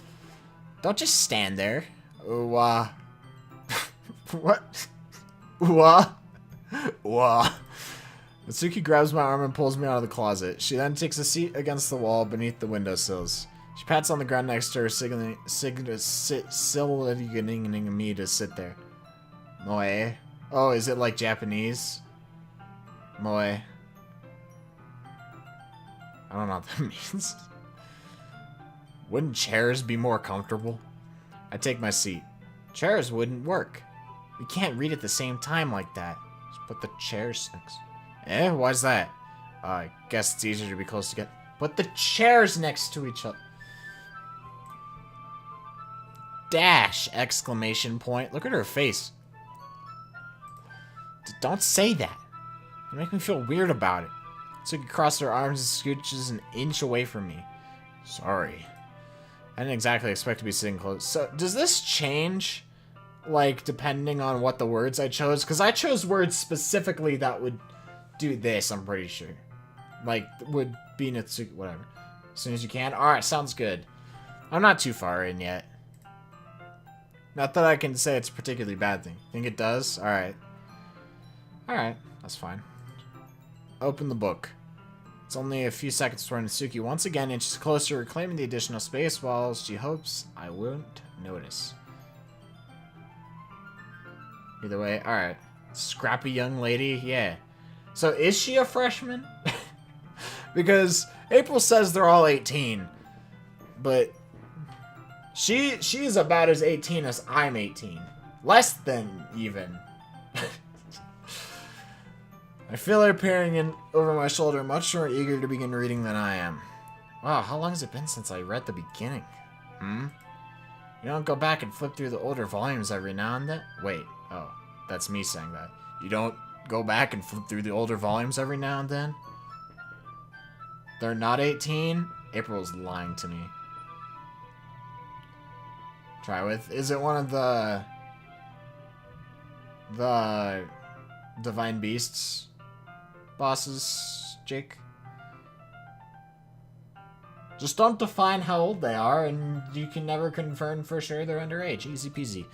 Don't just stand there. What? Natsuki grabs my arm and pulls me out of the closet. She then takes a seat against the wall beneath the windowsills. She pats on the ground next to her, signaling me to sit there. Moe. Oh, is it like Japanese? Moe. I don't know what that means. Wouldn't chairs be more comfortable? I take my seat. Chairs wouldn't work. We can't read at the same time like that. Just put the chairs next. Eh? Why's that? I guess it's easier to be close together. Put the chairs next to each other. Dash! Exclamation point. Look at her face. Don't say that. You make me feel weird about it. So she crossed her arms and scooches an inch away from me. Sorry. I didn't exactly expect to be sitting close. So, does this change, like, depending on what the words I chose? Because I chose words specifically that would do this, I'm pretty sure. Like, would be Natsuki, whatever. As soon as you can. Alright, sounds good. I'm not too far in yet. Not that I can say it's a particularly bad thing. Think it does? Alright. Alright, that's fine. Open the book. It's only a few seconds before Natsuki once again inches closer, reclaiming the additional space while she hopes I won't notice. Either way, alright. Scrappy young lady, yeah. So is she a freshman? Because April says they're all 18. But she is about as 18 as I'm 18. Less than even. I feel her peering in over my shoulder, much more eager to begin reading than I am. Wow, how long has it been since I read the beginning? You don't go back and flip through the older volumes every now and then? Wait, oh, that's me saying that. You don't go back and flip through the older volumes every now and then? They're not 18? April's lying to me. Try with. Is it one of the Divine Beasts bosses, Jake? Just don't define how old they are, and you can never confirm for sure they're underage. Easy peasy.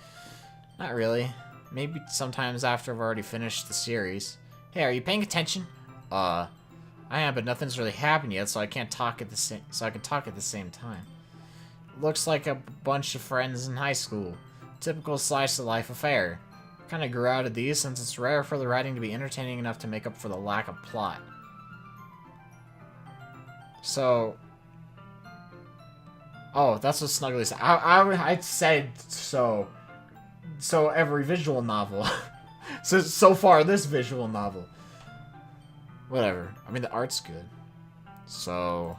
Not really. Maybe sometimes after I've already finished the series. Hey, are you paying attention? I am, but nothing's really happened yet, so I can't talk at the same. So I can talk at the same time. Looks like a bunch of friends in high school. Typical slice of life affair. Kind of grew out of these since it's rare for the writing to be entertaining enough to make up for the lack of plot. So, oh, that's what Snuggly said. I said so. So every visual novel. so far this visual novel. Whatever. I mean, the art's good. So,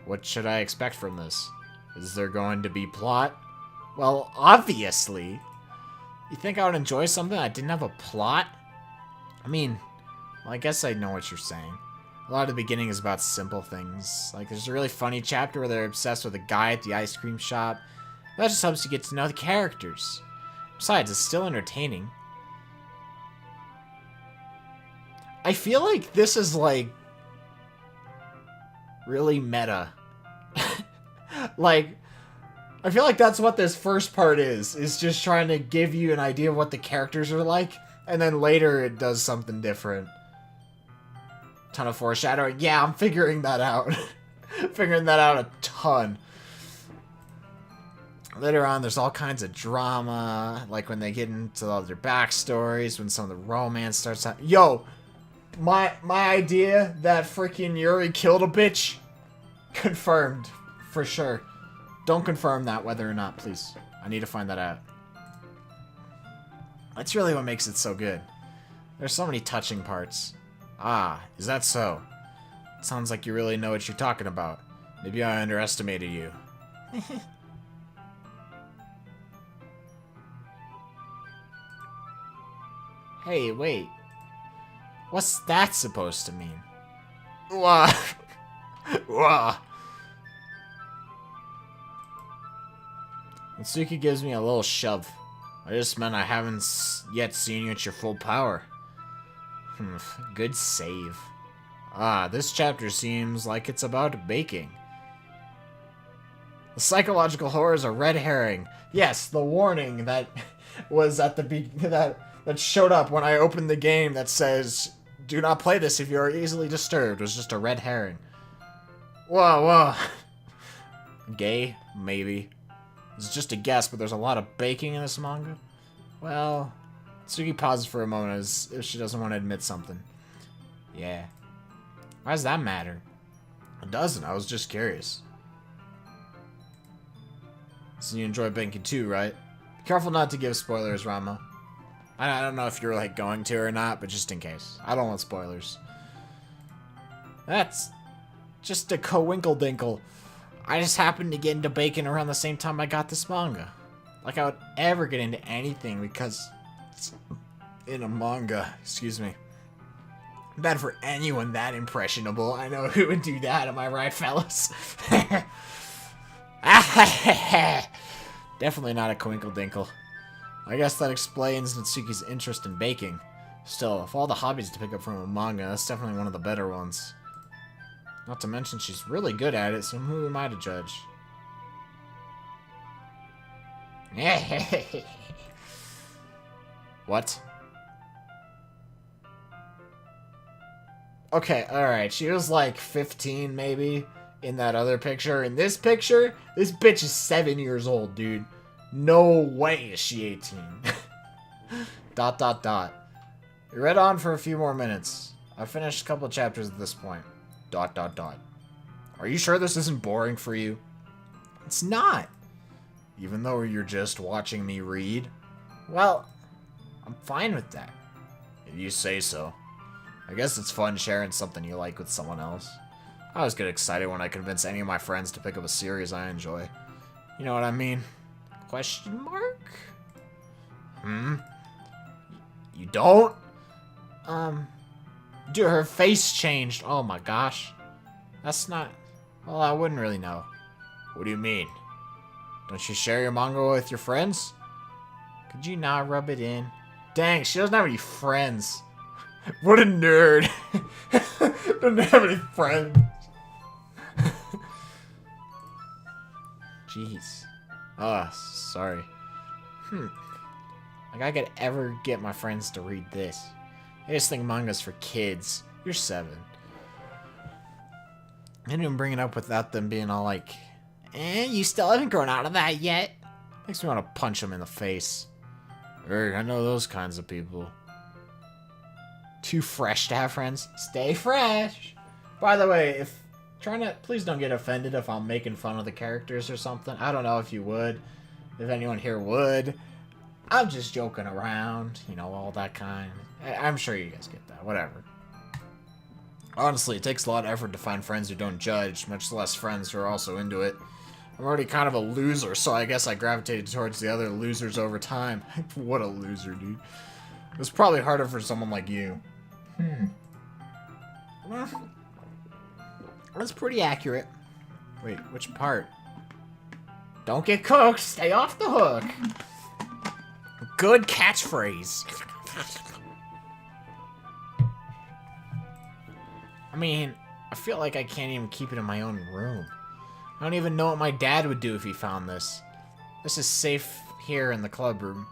what should I expect from this? Is there going to be plot? Well, obviously. You think I would enjoy something that didn't have a plot? I mean, well, I guess I know what you're saying. A lot of the beginning is about simple things. Like, there's a really funny chapter where they're obsessed with a guy at the ice cream shop. That just helps you get to know the characters. Besides, it's still entertaining. I feel like this is, like, really meta. Like, I feel like that's what this first part is just trying to give you an idea of what the characters are like, and then later it does something different. Ton of foreshadowing. Yeah, I'm figuring that out. Figuring that out a ton. Later on, there's all kinds of drama, like when they get into all their backstories, when some of the romance starts happening. Yo, my idea that freaking Yuri killed a bitch, confirmed, for sure. Don't confirm that whether or not, please. I need to find that out. That's really what makes it so good. There's so many touching parts. Ah, is that so? Sounds like you really know what you're talking about. Maybe I underestimated you. Hey, wait. What's that supposed to mean? Wah. Wah. Natsuki gives me a little shove. I just meant I haven't yet seen you at your full power. Good save. Ah, this chapter seems like it's about baking. The psychological horror is a red herring. Yes, the warning that was at the that showed up when I opened the game that says, "Do not play this if you are easily disturbed," was just a red herring. Whoa, whoa. Gay? Maybe. It's just a guess, but there's a lot of baking in this manga. Well, Tsuki pauses for a moment as if she doesn't want to admit something. Yeah. Why does that matter? It doesn't. I was just curious. So you enjoy banking too, right? Be careful not to give spoilers, Rama. I don't know if you're like going to or not, but just in case. I don't want spoilers. That's just a coinkle-dinkle. I just happened to get into baking around the same time I got this manga. Like I would ever get into anything because it's in a manga. Excuse me. Bad for anyone that impressionable. I know who would do that, am I right, fellas? Definitely not a coinkle-dinkle. I guess that explains Natsuki's interest in baking. Still, of all the hobbies to pick up from a manga, that's definitely one of the better ones. Not to mention she's really good at it, so who am I to judge? What? Okay, alright, she was like 15 maybe in that other picture. In this picture, this bitch is 7 years old, dude. No way is she 18. ... We read on for a few more minutes. I've finished a couple chapters at this point. ... Are you sure this isn't boring for you? It's not. Even though you're just watching me read? Well, I'm fine with that. If you say so. I guess it's fun sharing something you like with someone else. I always get excited when I convince any of my friends to pick up a series I enjoy. You know what I mean? Question mark? You don't? Dude, her face changed. Oh my gosh. That's not... Well, I wouldn't really know. What do you mean? Don't you share your manga with your friends? Could you not rub it in? Dang, she doesn't have any friends. What a nerd. Doesn't have any friends. Jeez. Oh, sorry. Like I could ever get my friends to read this. I just think manga's for kids. You're 7. I didn't even bring it up without them being all like, you still haven't grown out of that yet. Makes me want to punch them in the face. I know those kinds of people. Too fresh to have friends. Stay fresh. By the way, please don't get offended if I'm making fun of the characters or something. I don't know if you would. If anyone here would. I'm just joking around. You know, all that kind. I'm sure you guys get that. Whatever. Honestly, it takes a lot of effort to find friends who don't judge, much less friends who are also into it. I'm already kind of a loser, so I guess I gravitated towards the other losers over time. What a loser, dude. It was probably harder for someone like you. That's pretty accurate. Wait, which part? Don't get cooked. Stay off the hook. Good catchphrase. I mean, I feel like I can't even keep it in my own room. I don't even know what my dad would do if he found this. This is safe here in the club room.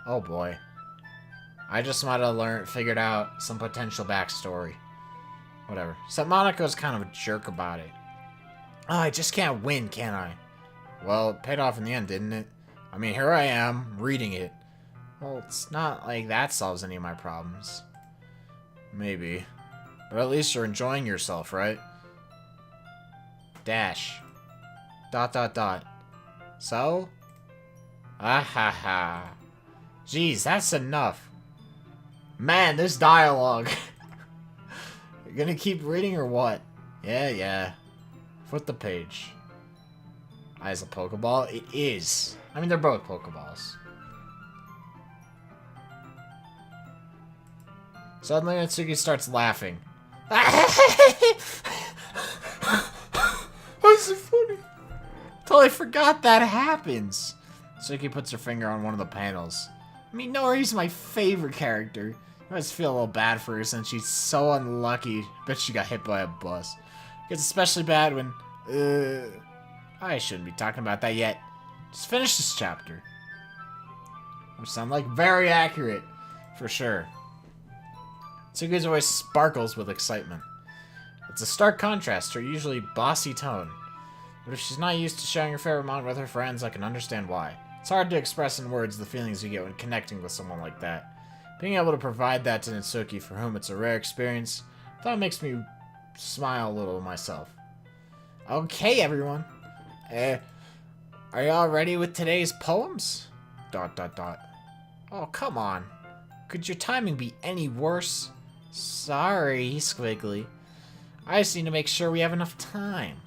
Oh boy. I just might have figured out some potential backstory. Whatever. Except Monaco's kind of a jerk about it. Oh, I just can't win, can I? Well, it paid off in the end, didn't it? I mean, here I am, reading it. Well, it's not like that solves any of my problems. Maybe. But at least you're enjoying yourself, right? Dash. ... So? Ah. Jeez, that's enough. Man, this dialogue. You're gonna keep reading or what? Yeah. Flip the page. Is a Pokeball? It is. I mean, they're both Pokeballs. Suddenly, Natsuki starts laughing. That's so funny. Totally forgot that happens. Natsuki puts her finger on one of the panels. I mean, Nori's my favorite character. I always feel a little bad for her since she's so unlucky. Bet she got hit by a bus. It's especially bad when... I shouldn't be talking about that yet. Just finish this chapter. Which sound like very accurate. For sure. Tsuki's voice sparkles with excitement. It's a stark contrast to her usually bossy tone. But if she's not used to sharing her favorite manga with her friends, I can understand why. It's hard to express in words the feelings you get when connecting with someone like that. Being able to provide that to Natsuki, for whom it's a rare experience, that makes me smile a little myself. Okay, everyone. Are y'all ready with today's poems? ... Oh, come on. Could your timing be any worse? Sorry, Squiggly. I just need to make sure we have enough time.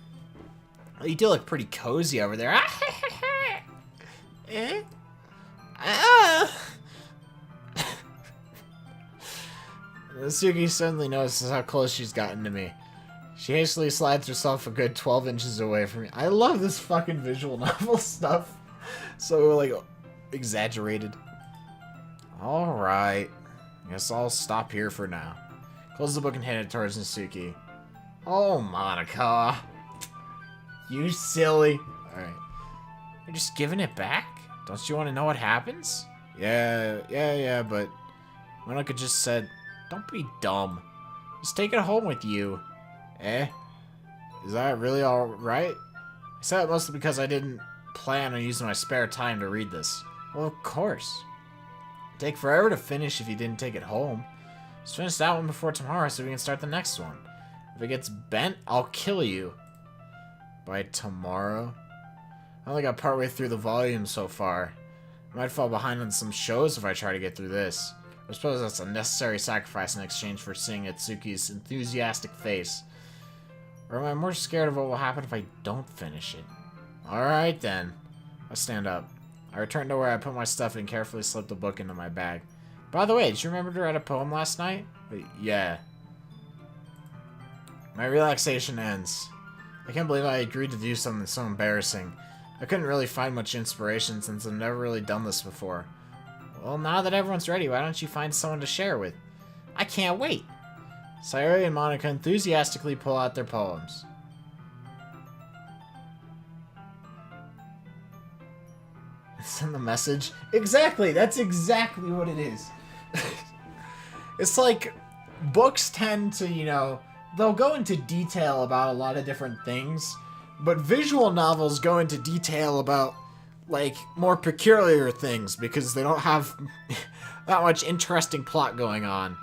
Well, you do look pretty cozy over there. Eh? Natsuki suddenly notices how close she's gotten to me. She hastily slides herself a good 12 inches away from me. I love this fucking visual novel stuff. So, like, exaggerated. Alright. Guess I'll stop here for now. Close the book and hand it towards Natsuki. Oh, Monica. You silly. Alright. You're just giving it back? Don't you want to know what happens? Yeah, but Monica just said, don't be dumb. Just take it home with you. Eh? Is that really alright? I said it mostly because I didn't plan on using my spare time to read this. Well, of course. It'd take forever to finish if you didn't take it home. Just finish that one before tomorrow so we can start the next one. If it gets bent, I'll kill you. By tomorrow? I only got partway through the volume so far. I might fall behind on some shows if I try to get through this. I suppose that's a necessary sacrifice in exchange for seeing Atsuki's enthusiastic face. Or am I more scared of what will happen if I don't finish it? Alright then. I stand up. I return to where I put my stuff and carefully slip the book into my bag. By the way, did you remember to write a poem last night? Yeah. My relaxation ends. I can't believe I agreed to do something so embarrassing. I couldn't really find much inspiration since I've never really done this before. Well, now that everyone's ready, why don't you find someone to share with? I can't wait! Sayori and Monica enthusiastically pull out their poems. Send the message. Exactly! That's exactly what it is. It's like, books tend to, you know, they'll go into detail about a lot of different things, but visual novels go into detail about, like, more peculiar things because they don't have that much interesting plot going on.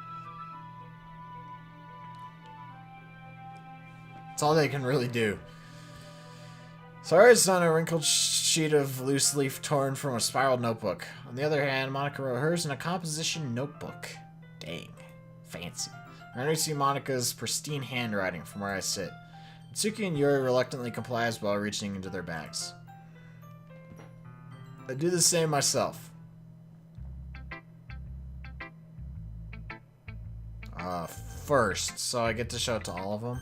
That's all they can really do. Sayori's on a wrinkled sheet of loose leaf torn from a spiraled notebook. On the other hand, Monica wrote hers in a composition notebook. Dang. Fancy. I only see Monica's pristine handwriting from where I sit. Natsuki and Yuri reluctantly comply as well, reaching into their bags. I do the same myself. First, so I get to show it to all of them.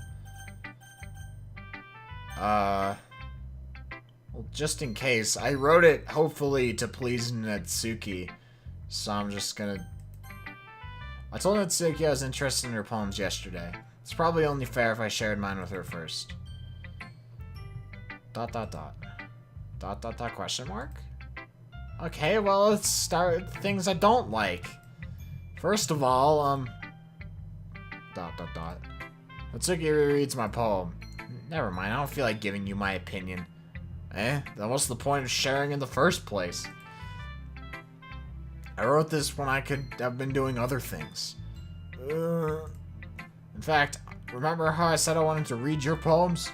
Well, just in case, I wrote it hopefully to please Natsuki, so I'm just gonna... I told Natsuki I was interested in her poems yesterday. It's probably only fair if I shared mine with her first. ... question mark? Okay, well, let's start with things I don't like. First of all, ... Natsuki rereads my poem. Never mind, I don't feel like giving you my opinion. Then what's the point of sharing in the first place? I wrote this when I could have been doing other things. In fact, remember how I said I wanted to read your poems?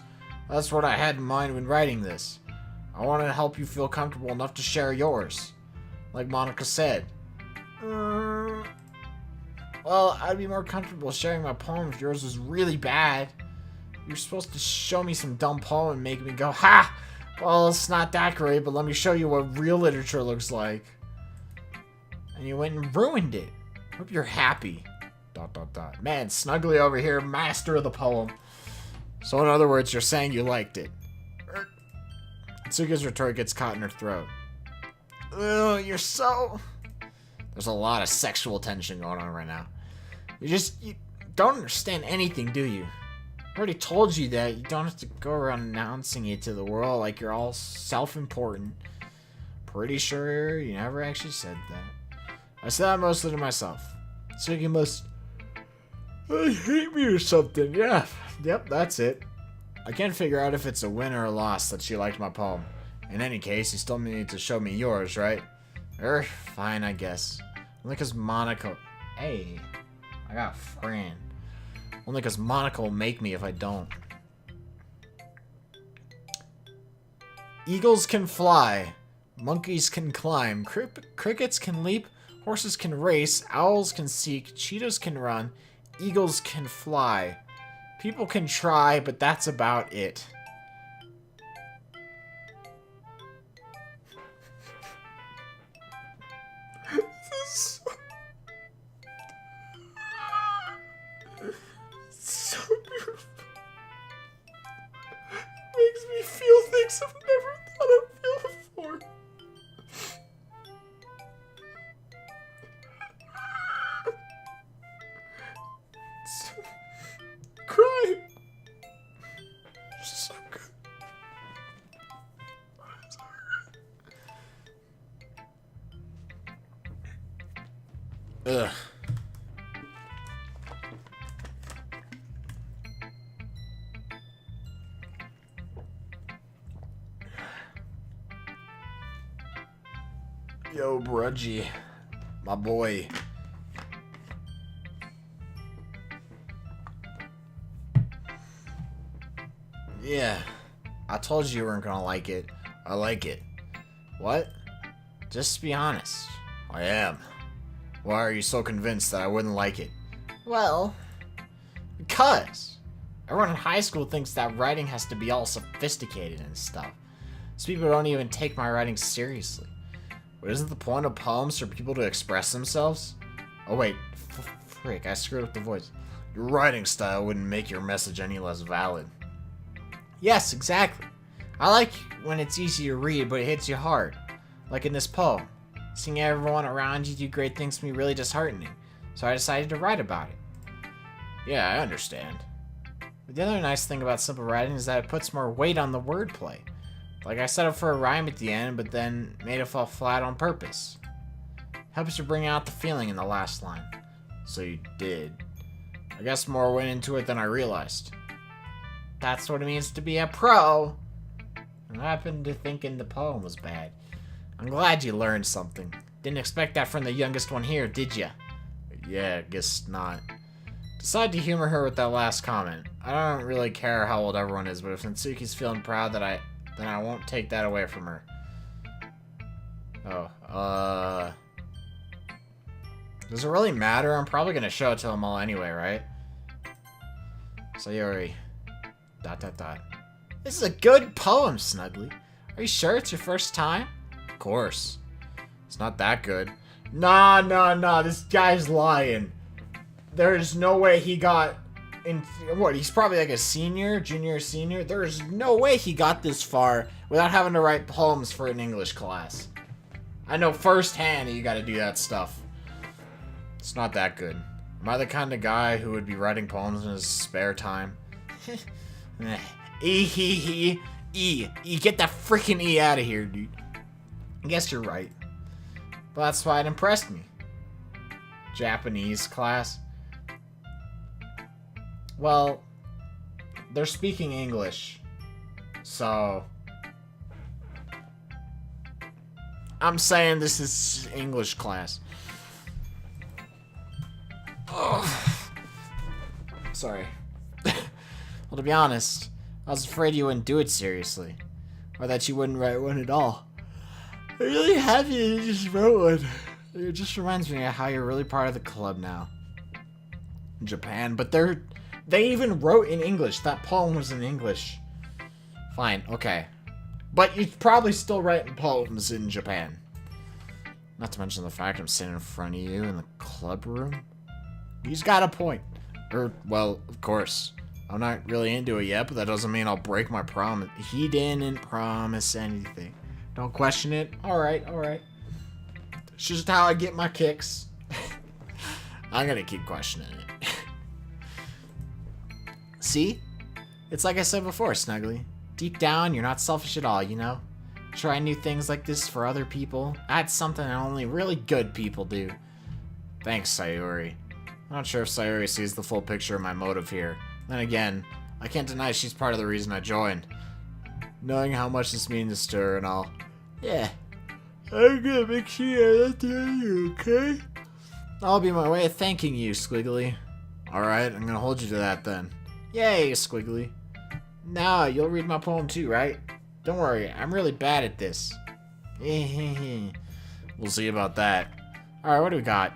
That's what I had in mind when writing this. I wanted to help you feel comfortable enough to share yours. Like Monica said. Well, I'd be more comfortable sharing my poem if yours was really bad. You're supposed to show me some dumb poem and make me go, ha! Well, it's not that great, but let me show you what real literature looks like. And you went and ruined it. Hope you're happy. ... Man, Snuggly over here, master of the poem. So in other words, you're saying you liked it. Tsuki's retort gets caught in her throat. Ugh, you're so... There's a lot of sexual tension going on right now. You don't understand anything, do you? I already told you that. You don't have to go around announcing it to the world like you're all self-important. Pretty sure you never actually said that. I said that mostly to myself. Tsuki must hate me or something. Yeah, yep, that's it. I can't figure out if it's a win or a loss that she liked my poem. In any case, you still need to show me yours, right? Fine, I guess. Only because Monica... Hey, I got a friend. Only because Monica will make me if I don't. Eagles can fly. Monkeys can climb. Crickets can leap. Horses can race. Owls can seek. Cheetahs can run. Eagles can fly. People can try, but that's about it. This is so beautiful. Makes me feel things I've never thought I'd feel before. Crying. So good. Ugh. Yo, Brudgy. My boy. Yeah. I told you weren't gonna like it. I like it. What? Just be honest. I am. Why are you so convinced that I wouldn't like it? Well, because everyone in high school thinks that writing has to be all sophisticated and stuff. So people don't even take my writing seriously. But isn't the point of poems for people to express themselves? Oh wait, frick, I screwed up the voice. Your writing style wouldn't make your message any less valid. Yes, exactly. I like when it's easy to read, but it hits you hard. Like in this poem. Seeing everyone around you do great things can be really disheartening. So I decided to write about it. Yeah, I understand. But the other nice thing about simple writing is that it puts more weight on the wordplay. Like I set up for a rhyme at the end, but then made it fall flat on purpose. Helps you bring out the feeling in the last line. So you did. I guess more went into it than I realized. That's what it means to be a pro. I happened to thinking the poem was bad. I'm glad you learned something. Didn't expect that from the youngest one here, did ya? Yeah, guess not. Decided to humor her with that last comment. I don't really care how old everyone is, but if Natsuki's feeling proud then I won't take that away from her. Oh, does it really matter? I'm probably gonna show it to them all anyway, right? Sayori. ... This is a good poem, Snuggly. Are you sure it's your first time? Of course. It's not that good. Nah, this guy's lying. There's no way he got in what, he's probably like a senior, junior, senior. There's no way he got this far without having to write poems for an English class. I know firsthand that you gotta do that stuff. It's not that good. Am I the kind of guy who would be writing poems in his spare time? E. Get that freaking E out of here, dude. I guess you're right. But that's why it impressed me. Japanese class. Well, they're speaking English. So I'm saying this is English class. Ugh. Sorry. Well, to be honest, I was afraid you wouldn't do it seriously. Or that you wouldn't write one at all. I'm really happy you just wrote one. It just reminds me of how you're really part of the club now. In Japan, but they even wrote in English. That poem was in English. Fine, okay. But you're probably still writing poems in Japan. Not to mention the fact I'm sitting in front of you in the club room. He's got a point. Well, of course. I'm not really into it yet, but that doesn't mean I'll break my promise. He didn't promise anything. Don't question it. Alright. It's just how I get my kicks. I'm gonna keep questioning it. See? It's like I said before, Snuggly. Deep down, you're not selfish at all, you know? Try new things like this for other people. That's something that only really good people do. Thanks, Sayori. I'm not sure if Sayori sees the full picture of my motive here. Then again, I can't deny she's part of the reason I joined. Knowing how much this means to her and all. Yeah. I'm gonna make sure you're not doing you, okay? That'll be my way of thanking you, Squiggly. Alright, I'm gonna hold you to that then. Yay, Squiggly. Now, you'll read my poem too, right? Don't worry, I'm really bad at this. We'll see about that. Alright, what do we got?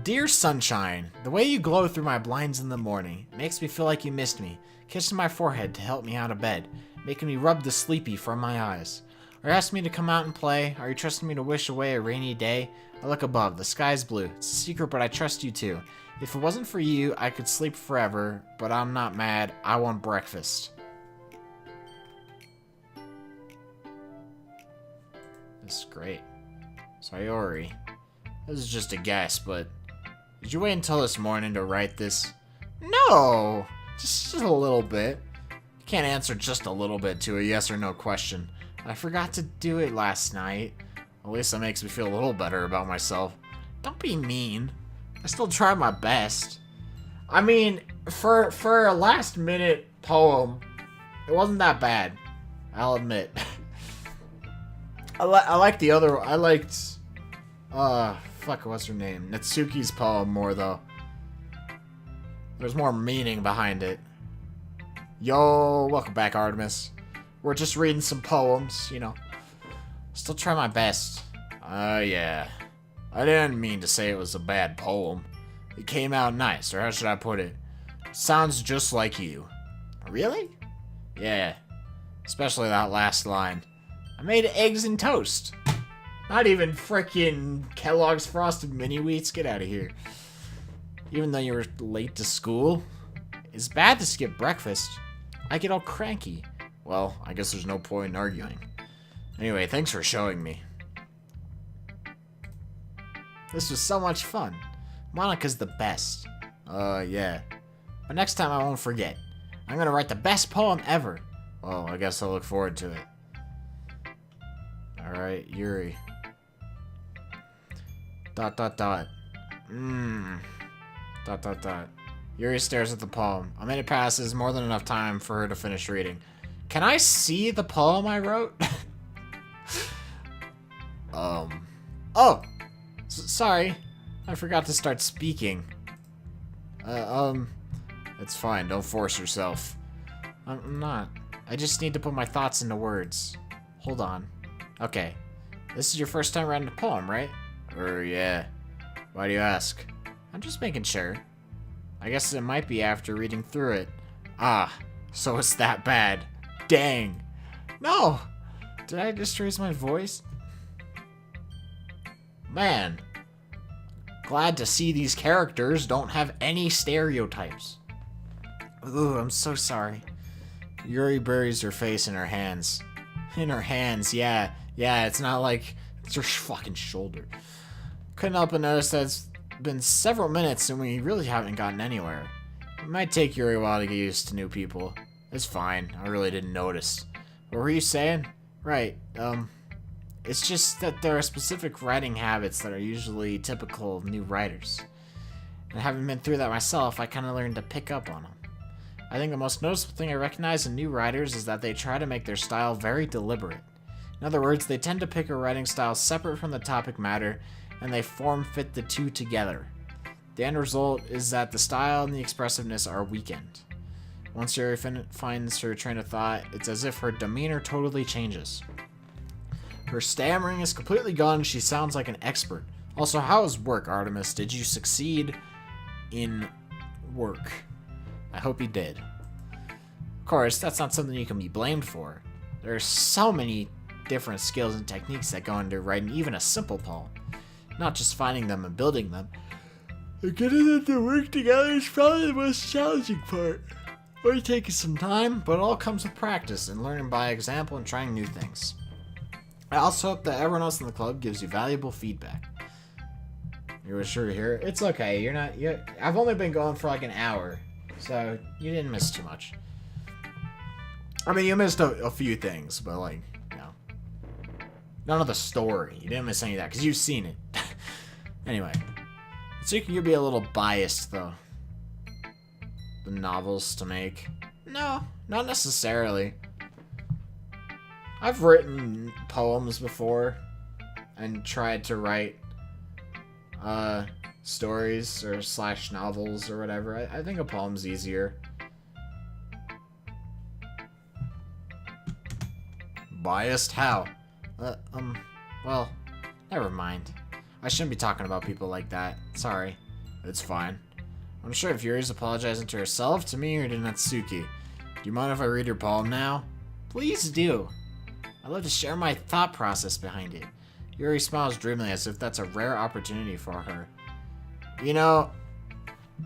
Dear Sunshine, the way you glow through my blinds in the morning makes me feel like you missed me, kissing my forehead to help me out of bed, making me rub the sleepy from my eyes. Or ask me to come out and play? Are you trusting me to wish away a rainy day? I look above, the sky's blue. It's a secret, but I trust you too. If it wasn't for you, I could sleep forever, but I'm not mad. I want breakfast. This is great. Sayori. This is just a guess, but did you wait until this morning to write this? No! Just a little bit. You can't answer just a little bit to a yes or no question. I forgot to do it last night. At least that makes me feel a little better about myself. Don't be mean. I still try my best. I mean, for a last minute poem, it wasn't that bad. I'll admit. I liked the other. I liked, what's her name? Natsuki's poem more though. There's more meaning behind it. Yo, welcome back, Artemis. We're just reading some poems, you know. Still try my best. Yeah. I didn't mean to say it was a bad poem. It came out nice, or how should I put it? Sounds just like you. Really? Yeah. Especially that last line. I made eggs and toast. Not even frickin' Kellogg's Frosted Mini Wheats. Get out of here. Even though you were late to school? It's bad to skip breakfast. I get all cranky. Well, I guess there's no point in arguing. Anyway, thanks for showing me. This was so much fun. Monica's the best. Yeah. But next time I won't forget. I'm gonna write the best poem ever. Well, I guess I'll look forward to it. Alright, Yuri. ... Yuri stares at the poem. A minute passes, more than enough time for her to finish reading. Can I see the poem I wrote? Oh! Sorry. I forgot to start speaking. It's fine. Don't force yourself. I'm not. I just need to put my thoughts into words. Hold on. Okay. This is your first time writing a poem, right? Yeah. Why do you ask? I'm just making sure. I guess it might be after reading through it. Ah, so it's that bad. Dang. No! Did I just raise my voice? Man. Glad to see these characters don't have any stereotypes. Ooh, I'm so sorry. Yuri buries her face in her hands. In her hands, yeah. Yeah, it's not like it's her fucking shoulder. Couldn't help but notice that it's been several minutes and we really haven't gotten anywhere. It might take Yuri a while to get used to new people. It's fine. I really didn't notice. What were you saying? Right, it's just that there are specific writing habits that are usually typical of new writers. And having been through that myself, I kind of learned to pick up on them. I think the most noticeable thing I recognize in new writers is that they try to make their style very deliberate. In other words, they tend to pick a writing style separate from the topic matter, and they form-fit the two together. The end result is that the style and the expressiveness are weakened. Once Yuri finds her train of thought, it's as if her demeanor totally changes. Her stammering is completely gone. She sounds like an expert. Also, how was work, Artemis? Did you succeed in work? I hope you did. Of course, that's not something you can be blamed for. There are so many different skills and techniques that go into writing even a simple poem. Not just finding them and building them. Getting them to work together is probably the most challenging part. Only taking some time, but it all comes with practice and learning by example and trying new things. I also hope that everyone else in the club gives you valuable feedback. You were sure to hear it? It's okay. I've only been going for like an hour, so you didn't miss too much. I mean, you missed a few things, but like, you know, none of the story. You didn't miss any of that because you've seen it. Anyway, so you can be a little biased though. The novels to make? No, not necessarily. I've written poems before and tried to write stories or slash novels or whatever. I think a poem's easier. Biased? How? Well, never mind. I shouldn't be talking about people like that. Sorry. It's fine. I'm sure if Yuri's apologizing to herself, to me, or to Natsuki. Do you mind if I read your poem now? Please do. I'd love to share my thought process behind it. Yuri smiles dreamily as if that's a rare opportunity for her. You know,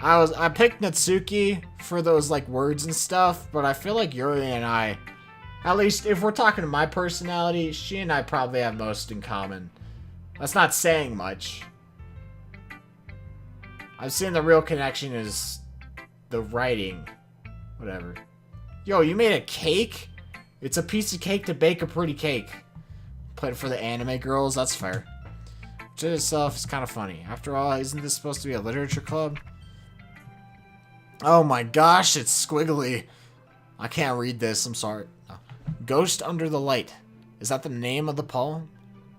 I picked Natsuki for those like words and stuff, but I feel like Yuri and I, at least if we're talking to my personality, she and I probably have most in common. That's not saying much. I've seen the real connection is the writing. Whatever. Yo, you made a cake? It's a piece of cake to bake a pretty cake. Played for the anime girls, that's fair. Which in itself is kind of funny. After all, isn't this supposed to be a literature club? Oh my gosh, it's squiggly. I can't read this, I'm sorry. No. Ghost Under the Light. Is that the name of the poem?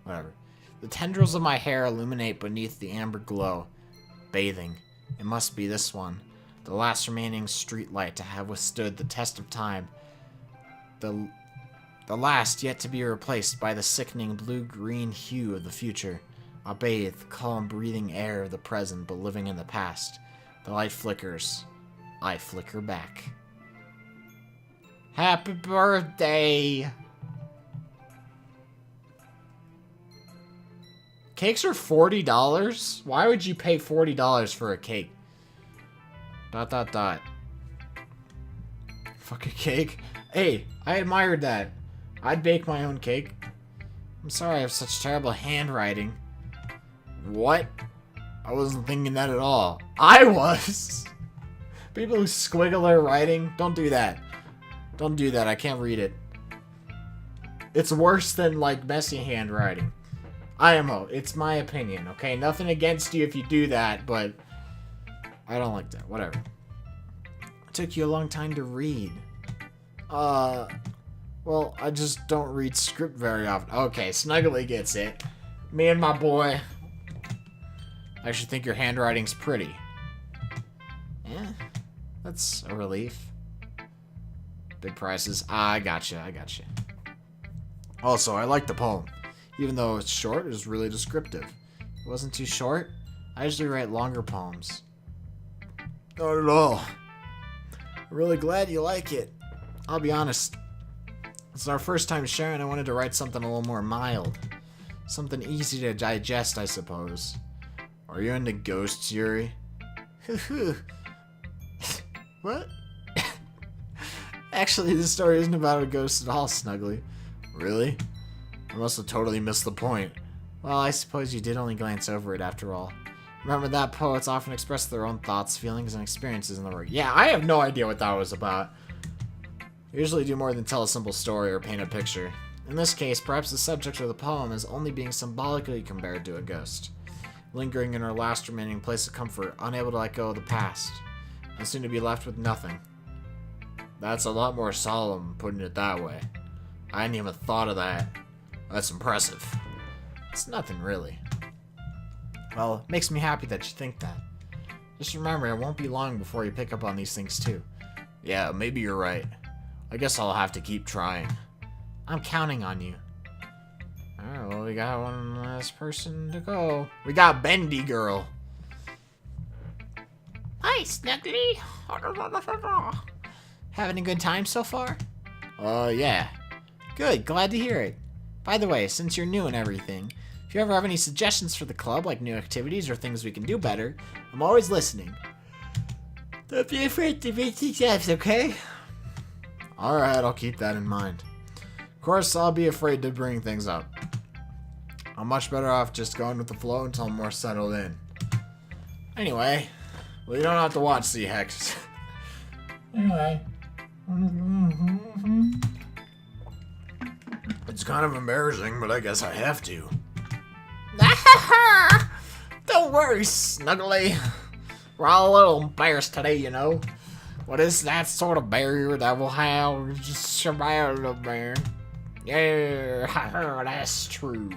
Whatever. The tendrils of my hair illuminate beneath the amber glow. Bathing. It must be this one. The last remaining street light to have withstood the test of time. The last yet to be replaced by the sickening blue-green hue of the future. I bathe, calm breathing air of the present, but living in the past. The light flickers. I flicker back. Happy birthday! Cakes are $40? Why would you pay $40 for a cake? ... Fuck a cake? Hey, I admired that. I'd bake my own cake. I'm sorry I have such terrible handwriting. What? I wasn't thinking that at all. I was! People who squiggle their writing, don't do that. Don't do that, I can't read it. It's worse than, like, messy handwriting. IMO, it's my opinion, okay? Nothing against you if you do that, but I don't like that. Whatever. It took you a long time to read. Well, I just don't read script very often. Okay, Snuggly gets it. Me and my boy. I actually think your handwriting's pretty. Yeah, that's a relief. Big prices. I gotcha. Also, I like the poem. Even though it's short, it was really descriptive. It wasn't too short. I usually write longer poems. Not at all. I'm really glad you like it. I'll be honest. It's our first time sharing. I wanted to write something a little more mild. Something easy to digest, I suppose. Are you into ghosts, Yuri? What? Actually, this story isn't about a ghost at all, Snuggly. Really? I must have totally missed the point. Well, I suppose you did only glance over it after all. Remember that poets often express their own thoughts, feelings, and experiences in the work. Yeah, I have no idea what that was about. I usually do more than tell a simple story or paint a picture. In this case, perhaps the subject of the poem is only being symbolically compared to a ghost. Lingering in her last remaining place of comfort, unable to let go of the past, and soon to be left with nothing. That's a lot more solemn, putting it that way. I hadn't even thought of that. That's impressive. It's nothing, really. Well, it makes me happy that you think that. Just remember, it won't be long before you pick up on these things, too. Yeah, maybe you're right. I guess I'll have to keep trying. I'm counting on you. Alright, well, we got one last person to go. We got Bendy Girl. Hi, Snuggly. Having a good time so far? Yeah. Good, glad to hear it. By the way, since you're new and everything, if you ever have any suggestions for the club, like new activities or things we can do better, I'm always listening. Don't be afraid to make suggestions, okay? Alright, I'll keep that in mind. Of course, I'll be afraid to bring things up. I'm much better off just going with the flow until I'm more settled in. Anyway, well, you don't have to watch C-Hex. Anyway. It's kind of embarrassing, but I guess I have to. Don't worry, Snuggly. We're all a little embarrassed today, you know. What is that sort of barrier that will have just survive the bear? Yeah, that's true.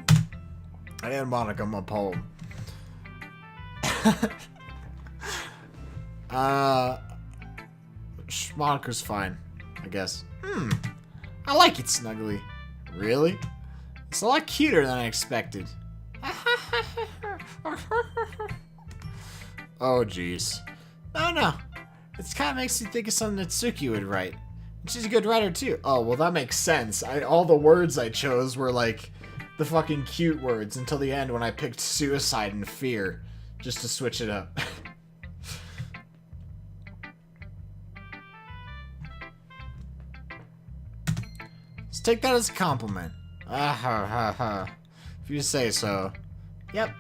I didn't want to come a poem. Monica's fine, I guess. I like it, Snuggly. Really? It's a lot cuter than I expected. Oh, jeez. No. It kind of makes you think of something that Suki would write. She's a good writer, too. Oh, well, that makes sense. All the words I chose were, like, the fucking cute words until the end when I picked suicide and fear, just to switch it up. Let's take that as a compliment. If you say so. Yep.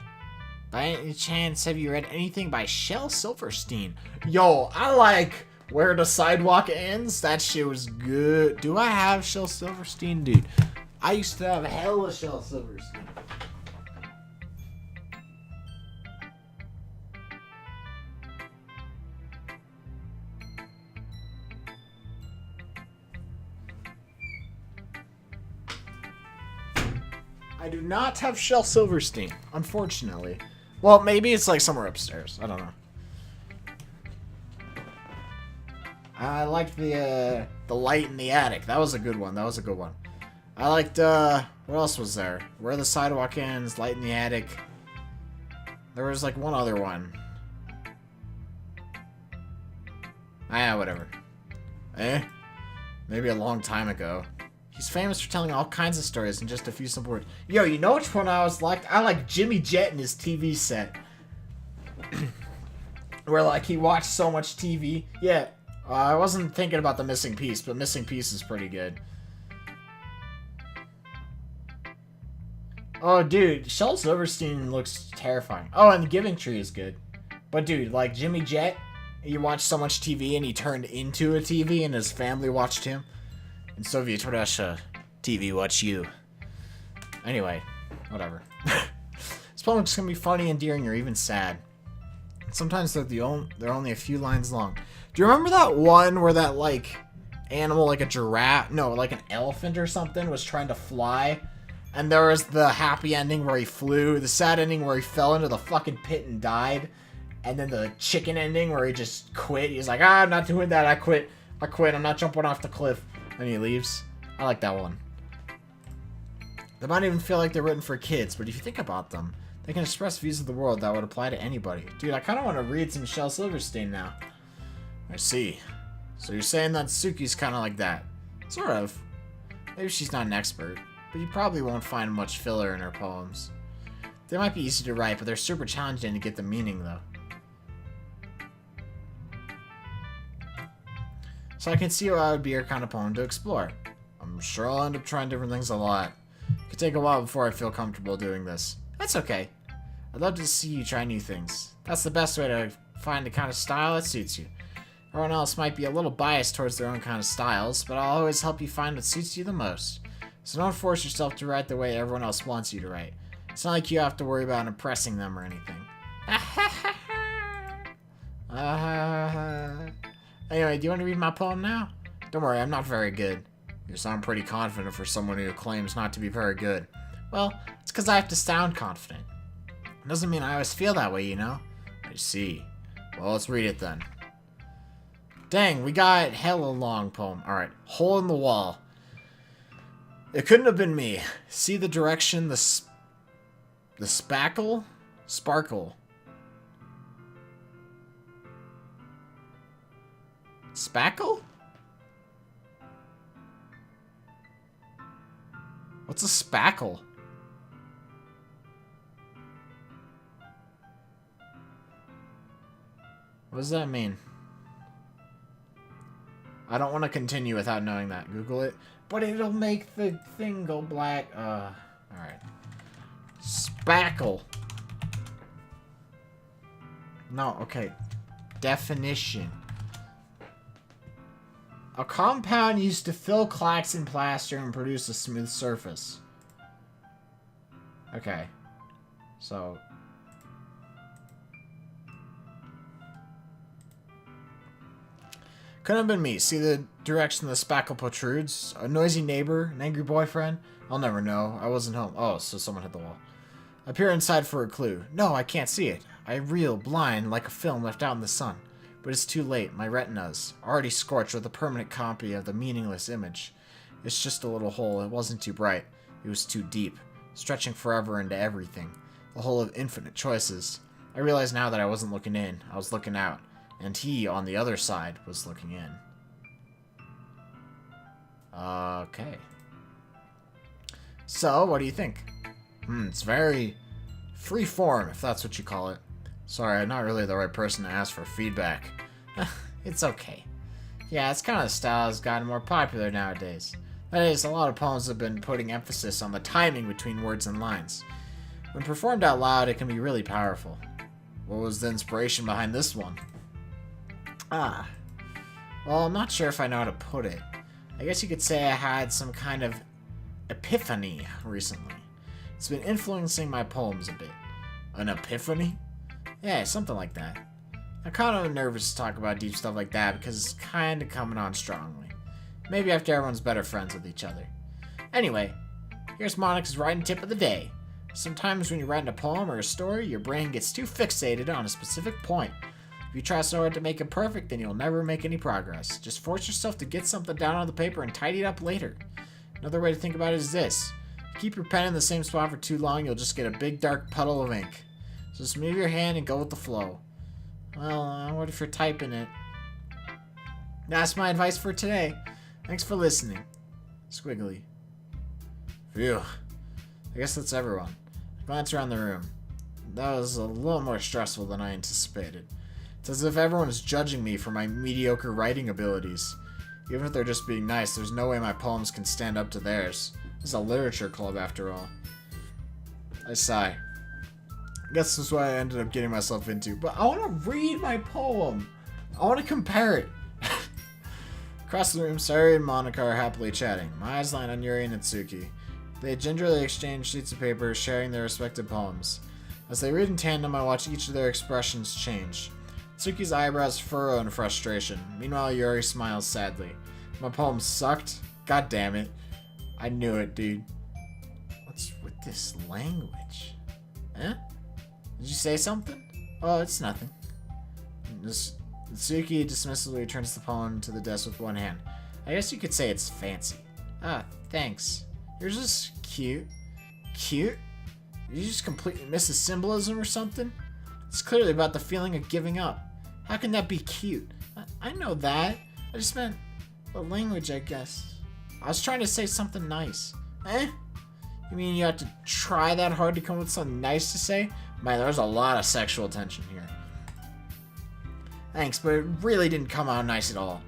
By any chance, have you read anything by Shel Silverstein? Yo, I like Where the Sidewalk Ends. That shit was good. Do I have Shel Silverstein? Dude, I used to have hella Shel Silverstein. I do not have Shel Silverstein, unfortunately. Well, maybe it's like somewhere upstairs. I don't know. I liked the light in the attic. That was a good one. I liked, what else was there? Where the Sidewalk Ends, Light in the Attic. There was like one other one. Whatever. Maybe a long time ago. He's famous for telling all kinds of stories in just a few simple words. Yo, you know which one I like Jimmy Jet and his TV set. Where, like, he watched so much TV. Yeah, I wasn't thinking about the Missing Piece, but Missing Piece is pretty good. Oh, dude, Shel Silverstein looks terrifying. Oh, and The Giving Tree is good. But, dude, like, Jimmy Jet, he watched so much TV and he turned into a TV and his family watched him. In Soviet Russia, TV watch you. Anyway, whatever. This poem is gonna be funny, endearing, or even sad. Sometimes they're only a few lines long. Do you remember that one where that, like, animal, like a giraffe, no, like an elephant or something, was trying to fly? And there was the happy ending where he flew, the sad ending where he fell into the fucking pit and died, and then the chicken ending where he just quit. He's like, I'm not doing that, I quit, I'm not jumping off the cliff. And he leaves. I like that one. They might even feel like they're written for kids, but if you think about them, they can express views of the world that would apply to anybody. Dude, I kind of want to read some Shel Silverstein now. I see. So you're saying that Suki's kind of like that? Sort of. Maybe she's not an expert, but you probably won't find much filler in her poems. They might be easy to write, but they're super challenging to get the meaning, though. So I can see why it would be your kind of poem to explore. I'm sure I'll end up trying different things a lot. It could take a while before I feel comfortable doing this. That's okay. I'd love to see you try new things. That's the best way to find the kind of style that suits you. Everyone else might be a little biased towards their own kind of styles, but I'll always help you find what suits you the most. So don't force yourself to write the way everyone else wants you to write. It's not like you have to worry about impressing them or anything. Anyway, do you want to read my poem now? Don't worry, I'm not very good. You sound pretty confident for someone who claims not to be very good. Well, it's because I have to sound confident. It doesn't mean I always feel that way, you know? I see. Well, let's read it then. Dang, we got hella long poem. Alright, hole in the wall. It couldn't have been me. See the direction, the spackle? Sparkle. Spackle? What's a spackle? What does that mean? I don't want to continue without knowing that. Google it. But it'll make the thing go black. Alright. Spackle. No, okay. Definition. A compound used to fill cracks in plaster and produce a smooth surface. Okay. So. Couldn't have been me. See the direction the spackle protrudes? A noisy neighbor? An angry boyfriend? I'll never know. I wasn't home. Oh, so someone hit the wall. I peer inside for a clue. No, I can't see it. I reel, blind, like a film left out in the sun. But it's too late. My retina's already scorched with a permanent copy of the meaningless image. It's just a little hole. It wasn't too bright. It was too deep, stretching forever into everything. The hole of infinite choices. I realize now that I wasn't looking in. I was looking out. And he, on the other side, was looking in. Okay. So, what do you think? It's very free form, if that's what you call it. Sorry, I'm not really the right person to ask for feedback. It's okay. Yeah, it's kind of the style that's gotten more popular nowadays. That is, a lot of poems have been putting emphasis on the timing between words and lines. When performed out loud, it can be really powerful. What was the inspiration behind this one? Well, I'm not sure if I know how to put it. I guess you could say I had some kind of epiphany recently. It's been influencing my poems a bit. An epiphany? Yeah, something like that. I'm kind of nervous to talk about deep stuff like that because it's kind of coming on strongly. Maybe after everyone's better friends with each other. Anyway, here's Monica's writing tip of the day. Sometimes when you're writing a poem or a story, your brain gets too fixated on a specific point. If you try so hard to make it perfect, then you'll never make any progress. Just force yourself to get something down on the paper and tidy it up later. Another way to think about it is this. If you keep your pen in the same spot for too long, you'll just get a big dark puddle of ink. So just move your hand and go with the flow. Well, what if you're typing it? That's my advice for today. Thanks for listening. Squiggly. Phew. I guess that's everyone. Glance around the room. That was a little more stressful than I anticipated. It's as if everyone is judging me for my mediocre writing abilities. Even if they're just being nice, there's no way my poems can stand up to theirs. This is a literature club after all. I sigh. I guess that's what I ended up getting myself into. But I want to read my poem. I want to compare it. Across the room, Sayori and Monica are happily chatting. My eyes line on Yuri and Natsuki. They gingerly exchange sheets of paper, sharing their respective poems. As they read in tandem, I watch each of their expressions change. Natsuki's eyebrows furrow in frustration. Meanwhile, Yuri smiles sadly. My poem sucked? God damn it. I knew it, dude. What's with this language? Eh? Did you say something? Oh, it's nothing. Natsuki dismissively returns the poem to the desk with one hand. I guess you could say it's fancy. Ah, thanks. Yours is cute. Cute? Did you just completely miss the symbolism or something? It's clearly about the feeling of giving up. How can that be cute? I know that. I just meant the language, I guess. I was trying to say something nice. Eh? You mean you have to try that hard to come up with something nice to say? Man, there's a lot of sexual tension here. Thanks, but it really didn't come out nice at all.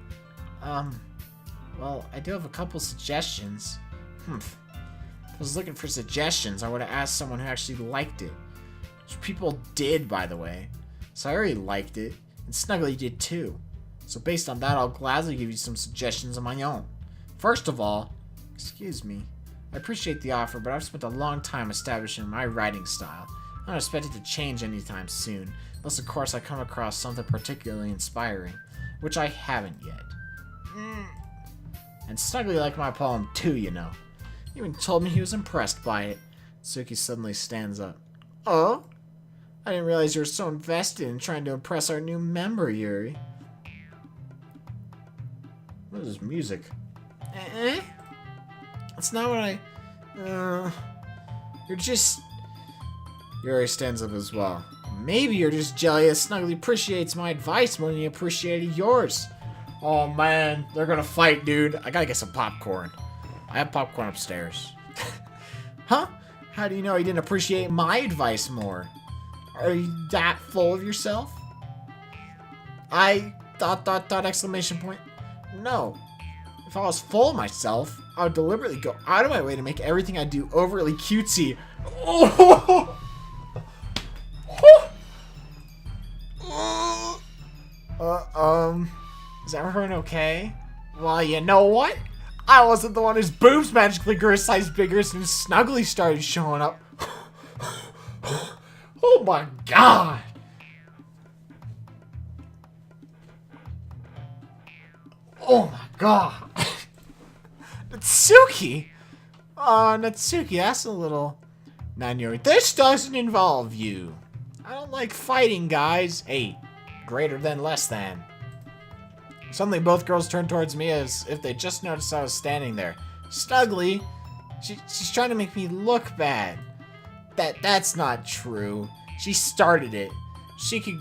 Well, I do have a couple suggestions. If I was looking for suggestions, I would have asked someone who actually liked it. Which people did, by the way. Sayori liked it, and Snuggly did too. So based on that, I'll gladly give you some suggestions of my own. First of all, excuse me, I appreciate the offer, but I've spent a long time establishing my writing style. I don't expect it to change anytime soon, unless of course I come across something particularly inspiring, which I haven't yet. And Snuggly liked my poem too, you know. He even told me he was impressed by it. Suki suddenly stands up. Oh? I didn't realize you were so invested in trying to impress our new member, Yuri. What is this music? Eh? That's not what I... You're just... Yuri stands up as well. Maybe you're just jealous Snuggly appreciates my advice more than he appreciated yours. Oh man, they're gonna fight, dude. I gotta get some popcorn. I have popcorn upstairs. Huh? How do you know he didn't appreciate my advice more? Are you that full of yourself? I... ... exclamation point. No. If I was full of myself, I would deliberately go out of my way to make everything I do overly cutesy. Oh! Is everyone okay? Well, you know what? I wasn't the one whose boobs magically grew a size bigger as soon as Snuggly started showing up. Oh my god! Oh my god! Natsuki! Natsuki, that's a little... Nanyori, this doesn't involve you. I don't like fighting, guys. Hey, greater than, less than. Suddenly, both girls turned towards me as if they just noticed I was standing there. Snuggly, she's trying to make me look bad. That's not true. She started it. She could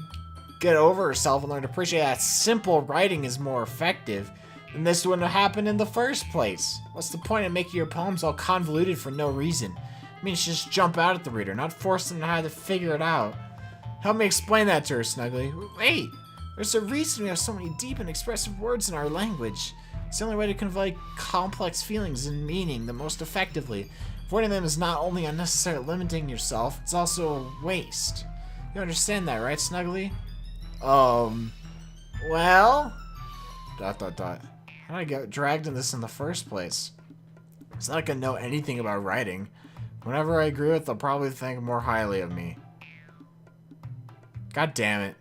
get over herself and learn to appreciate that simple writing is more effective, then this wouldn't have happened in the first place. What's the point of making your poems all convoluted for no reason? I mean, you should just jump out at the reader, not force them to have to figure it out. Help me explain that to her, Snuggly. Wait! There's a reason we have so many deep and expressive words in our language. It's the only way to convey complex feelings and meaning the most effectively. Avoiding them is not only unnecessary limiting yourself, it's also a waste. You understand that, right, Snuggly? Well? ... How did I get dragged in this in the first place? It's not like I know anything about writing. Whenever I agree with, they'll probably think more highly of me. God damn it.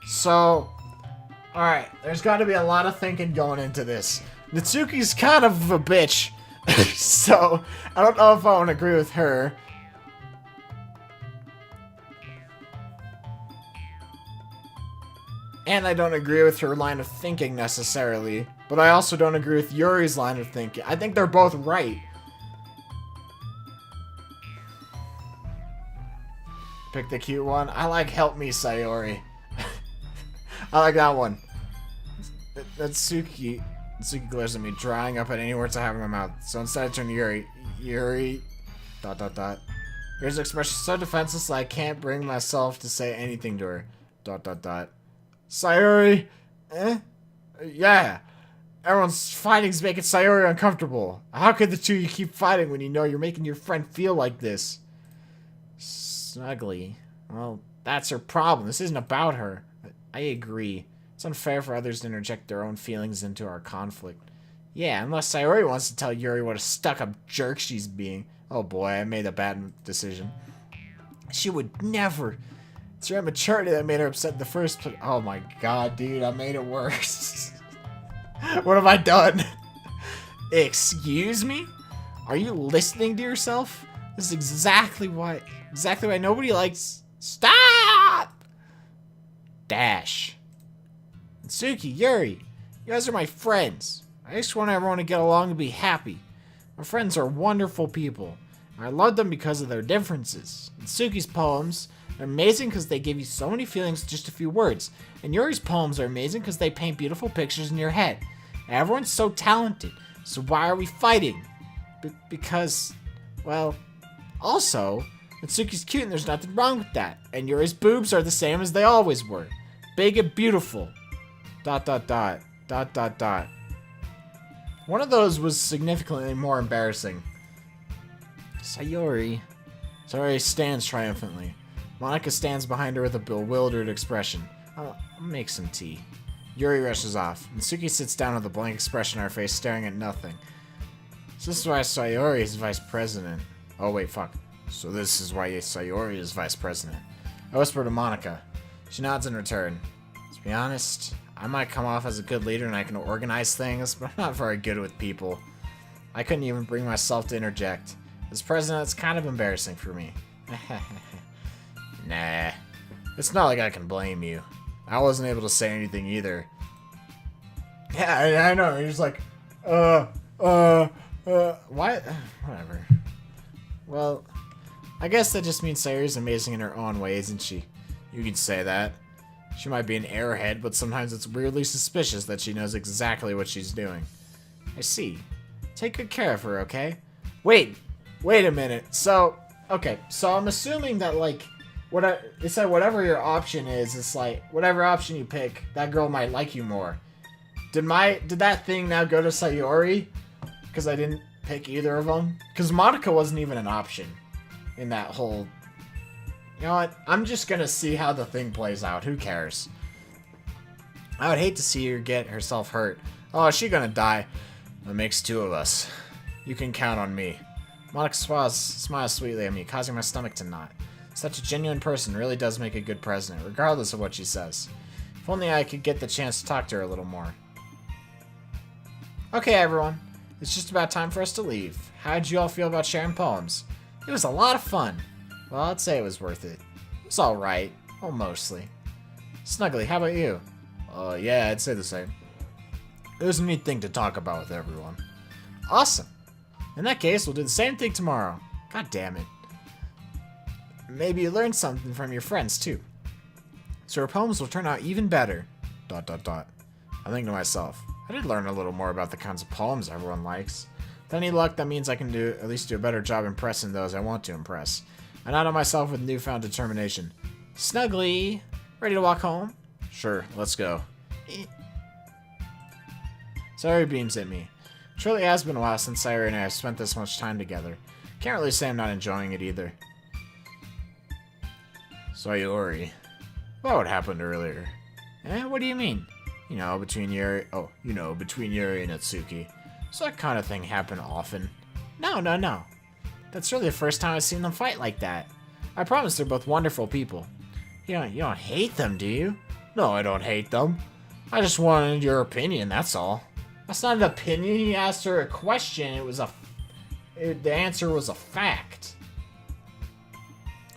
So, alright, there's got to be a lot of thinking going into this. Natsuki's kind of a bitch, so I don't know if I want to agree with her. And I don't agree with her line of thinking necessarily, but I also don't agree with Yuri's line of thinking. I think they're both right. Pick the cute one. I like Help Me, Sayori. I like that one. Natsuki glares at me, drying up at any words I have in my mouth. So instead I turn to Yuri. Yuri... ... Yuri's expression is so defenseless that I can't bring myself to say anything to her. ... Sayori... Yeah. Everyone's fighting's making Sayori uncomfortable. How could the two of you keep fighting when you know you're making your friend feel like this? Snuggly. Well, that's her problem. This isn't about her. I agree. It's unfair for others to interject their own feelings into our conflict. Yeah, unless Sayori wants to tell Yuri what a stuck-up jerk she's being. Oh boy, I made a bad decision. She would never. It's her immaturity that made her upset in the first place. Oh my god, dude, I made it worse. What have I done? Excuse me? Are you listening to yourself? This is exactly why nobody likes... Stop! Dash. Natsuki, Yuri, you guys are my friends. I just want everyone to get along and be happy. My friends are wonderful people. I love them because of their differences. Natsuki's poems are amazing because they give you so many feelings in just a few words. And Yuri's poems are amazing because they paint beautiful pictures in your head. And everyone's so talented. So why are we fighting? Because, well, also, Natsuki's cute and there's nothing wrong with that. And Yuri's boobs are the same as they always were. Big and beautiful. ... One of those was significantly more embarrassing. Sayori stands triumphantly. Monika stands behind her with a bewildered expression. I'll make some tea. Yuri rushes off. Natsuki sits down with a blank expression on her face, staring at nothing. So this is why Sayori is vice president. Oh wait, fuck. So this is why Sayori is vice president. I whisper to Monika. She nods in return. To be honest, I might come off as a good leader and I can organize things, but I'm not very good with people. I couldn't even bring myself to interject. As president, it's kind of embarrassing for me. Nah. It's not like I can blame you. I wasn't able to say anything either. Yeah, I know. You're just like, why? Whatever. Well, I guess that just means Sayori's amazing in her own way, isn't she? You could say that. She might be an airhead, but sometimes it's weirdly suspicious that she knows exactly what she's doing. I see. Take good care of her, okay? Wait a minute. So, okay, so I'm assuming that, like, it said whatever your option is, it's like, whatever option you pick, that girl might like you more. Did that thing now go to Sayori? Because I didn't pick either of them? Because Monika wasn't even an option in that whole... You know what? I'm just gonna see how the thing plays out. Who cares? I would hate to see her get herself hurt. Oh, is she gonna die? That makes two of us. You can count on me. Monika smiles sweetly at me, causing my stomach to knot. Such a genuine person really does make a good president, regardless of what she says. If only I could get the chance to talk to her a little more. Okay, everyone. It's just about time for us to leave. How did you all feel about sharing poems? It was a lot of fun. Well, I'd say it was worth it. It was alright. Well, mostly. Snuggly, how about you? Yeah, I'd say the same. It was a neat thing to talk about with everyone. Awesome. In that case, we'll do the same thing tomorrow. God damn it. Maybe you learned something from your friends, too. So our poems will turn out even better. ... I think to myself, I did learn a little more about the kinds of poems everyone likes. With any luck, that means I can at least do a better job impressing those I want to impress. I nod on myself with newfound determination. Snuggly, ready to walk home? Sure, let's go. Sayori beams at me. It truly has been a while since Sayori and I have spent this much time together. Can't really say I'm not enjoying it either. Sayori. What happened earlier? What do you mean? Between Yuri... Oh, between Yuri and Natsuki. So that kind of thing happen often. No. That's really the first time I've seen them fight like that. I promise they're both wonderful people. You don't hate them, do you? No, I don't hate them. I just wanted your opinion, that's all. That's not an opinion. He asked her a question. The answer was a fact.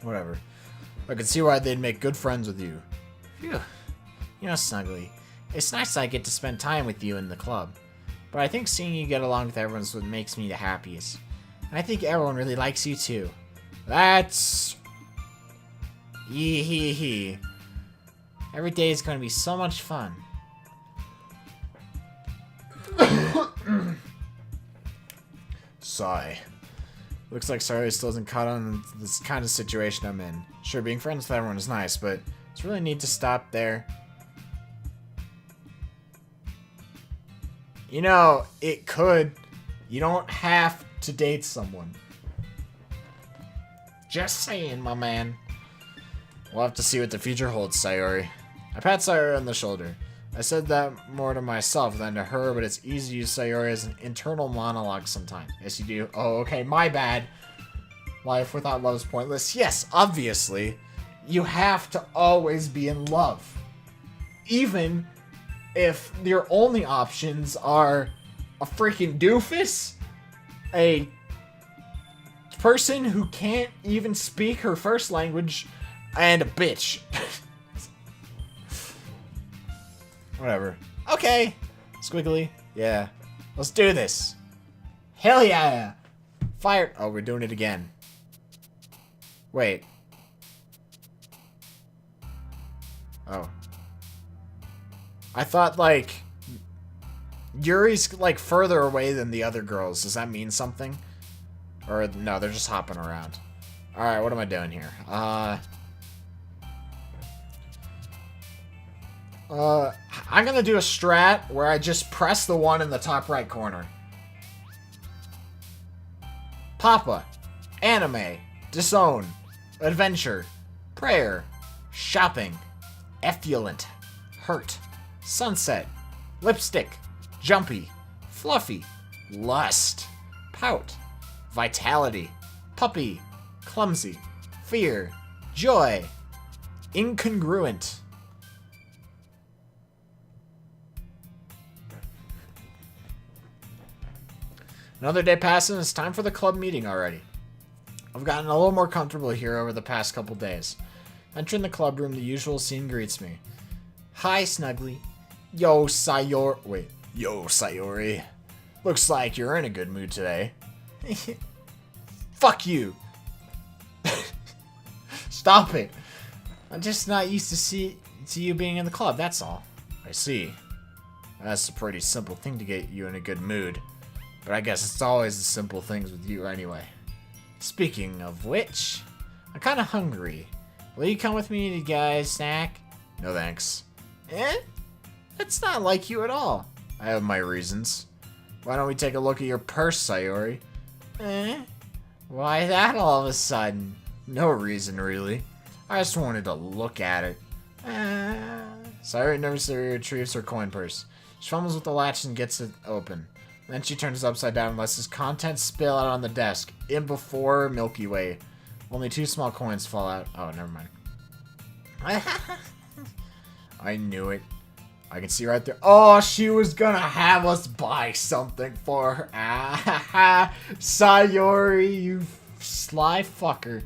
Whatever. I could see why they'd make good friends with you. Phew. Snuggly, it's nice I get to spend time with you in the club. But I think seeing you get along with everyone is what makes me the happiest. And I think everyone really likes you too. That's... Yee. Every day is going to be so much fun. Sigh. Looks like Sayori still hasn't caught on to this kind of situation I'm in. Sure, being friends with everyone is nice, but it's really neat to stop there. It could. You don't have to date someone. Just saying, my man. We'll have to see what the future holds, Sayori. I pat Sayori on the shoulder. I said that more to myself than to her, but it's easy to use Sayori as an internal monologue sometimes. Yes, you do. Oh, okay, my bad. Life without love is pointless. Yes, obviously. You have to always be in love. Even if your only options are a freaking doofus, a person who can't even speak her first language, and a bitch. Whatever. Okay. Squiggly. Yeah. Let's do this. Hell yeah. Fire. Oh, we're doing it again. Wait. Oh. I thought, Yuri's, further away than the other girls. Does that mean something? Or, no, they're just hopping around. Alright, what am I doing here? I'm gonna do a strat where I just press the one in the top right corner. Papa, anime, disown, adventure, prayer, shopping, effluent, hurt, sunset, lipstick, jumpy, fluffy, lust, pout, vitality, puppy, clumsy, fear, joy, incongruent. Another day passes and it's time for the club meeting already. I've gotten a little more comfortable here over the past couple days. Entering the club room, the usual scene greets me. Hi, Snuggly. Yo, Sayori. Wait. Yo, Sayori. Looks like you're in a good mood today. Fuck you. Stop it. I'm just not used to you being in the club, that's all. I see. That's a pretty simple thing to get you in a good mood. But I guess it's always the simple things with you anyway. Speaking of which, I'm kind of hungry. Will you come with me to get a snack? No thanks. That's not like you at all. I have my reasons. Why don't we take a look at your purse, Sayori? Why that all of a sudden? No reason, really. I just wanted to look at it. Sayori nervously retrieves her coin purse. She fumbles with the latch and gets it open. Then she turns it upside down and lets its contents spill out on the desk, in before Milky Way. Only 2 small coins fall out. Oh, never mind. I knew it. I can see right there. Oh, she was gonna have us buy something for her. Ah, Sayori, you sly fucker.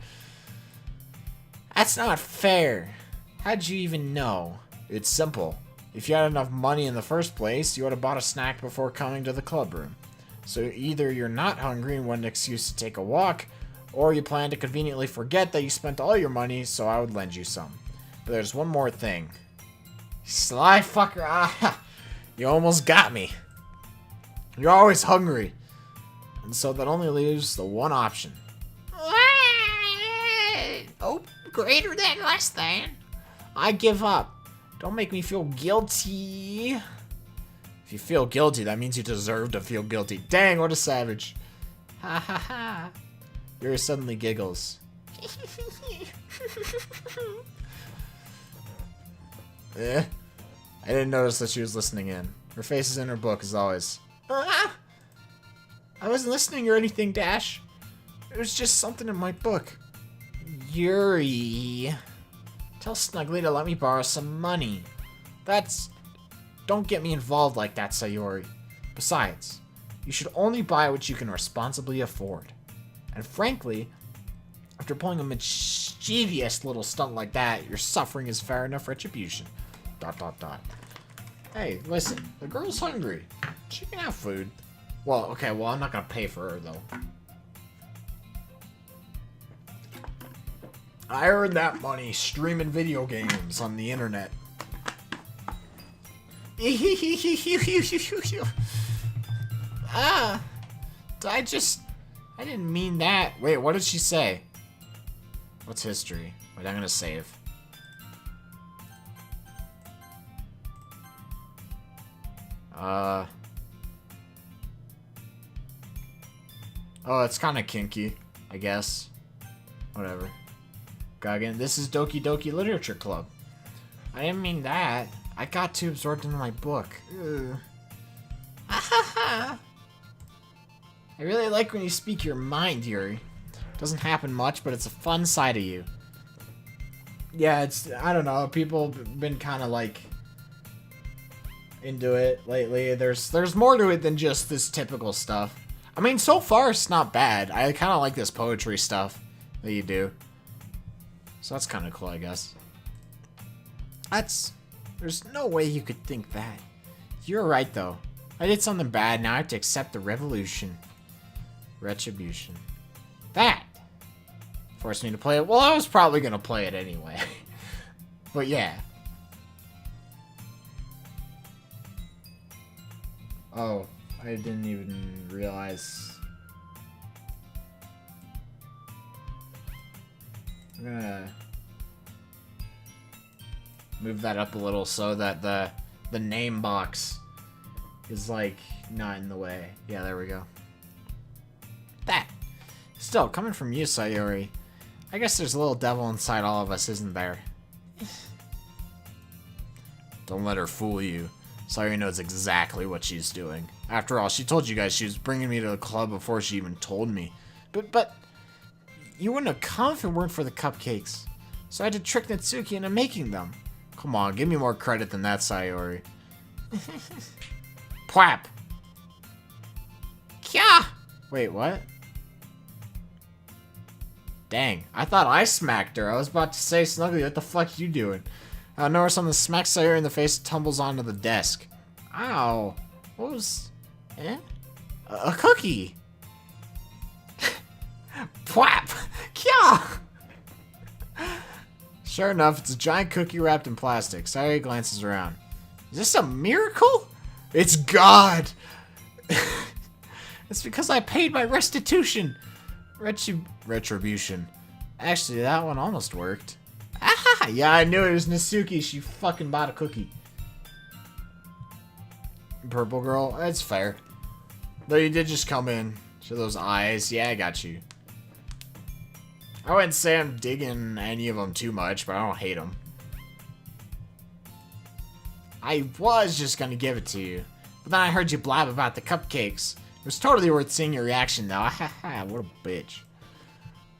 That's not fair. How'd you even know? It's simple. If you had enough money in the first place, you would have bought a snack before coming to the club room. So either you're not hungry and want an excuse to take a walk, or you plan to conveniently forget that you spent all your money, so I would lend you some. But there's one more thing. Sly fucker. Ah, you almost got me. You're always hungry. And so that only leaves the one option. Oh, greater than, less than. I give up. Don't make me feel guilty. If you feel guilty, that means you deserve to feel guilty. Dang, what a savage. Ha ha ha. Yuri suddenly giggles. Eh? I didn't notice that she was listening in. Her face is in her book, as always. I wasn't listening or anything, Dash. It was just something in my book. Yuri. Tell Snuggly to let me borrow some money. Don't get me involved like that, Sayori. Besides, you should only buy what you can responsibly afford. And frankly, after pulling a mischievous little stunt like that, your suffering is fair enough retribution. ... Hey, listen, the girl's hungry. She can have food. Well, okay, well, I'm not gonna pay for her, though. I earned that money streaming video games on the internet. Ah, I didn't mean that. Wait, what did she say? What's history? Wait, I'm gonna save. Oh, it's kind of kinky, I guess. Whatever. Gagan, this is Doki Doki Literature Club. I didn't mean that. I got too absorbed into my book. I really like when you speak your mind, Yuri. Doesn't happen much, but it's a fun side of you. Yeah, I don't know, people have been kind of like into it lately. There's more to it than just this typical stuff. I mean, so far it's not bad. I kind of like this poetry stuff that you do. So that's kind of cool, I guess. There's no way you could think that. You're right, though. I did something bad, now I have to accept the revolution. Retribution. That forced me to play it. Well, I was probably going to play it anyway. But yeah. Oh, I didn't even realize. I'm gonna move that up a little so that the name box is like not in the way. Yeah, there we go. That. Still, coming from you, Sayori, I guess there's a little devil inside all of us, isn't there? Don't let her fool you. Sayori knows exactly what she's doing. After all, she told you guys she was bringing me to the club before she even told me. But you wouldn't have come if it weren't for the cupcakes. So I had to trick Natsuki into making them. Come on, give me more credit than that, Sayori. Pwap! Kya! Wait, what? Dang, I thought I smacked her. I was about to say, Snuggly, what the fuck you doing? Out of nowhere, something smacks Sayori in the face and tumbles onto the desk. Ow. What was... Eh? A cookie! Pwap! Kya! Sure enough, it's a giant cookie wrapped in plastic. Sayori glances around. Is this a miracle? It's God! It's because I paid my restitution. Retribution. Actually, that one almost worked. Ah, yeah, I knew it was Natsuki. She fucking bought a cookie. Purple girl, that's fair. Though you did just come in. Show those eyes. Yeah, I got you. I wouldn't say I'm digging any of them too much, but I don't hate them. I was just gonna give it to you, but then I heard you blab about the cupcakes. It was totally worth seeing your reaction, though. What a bitch.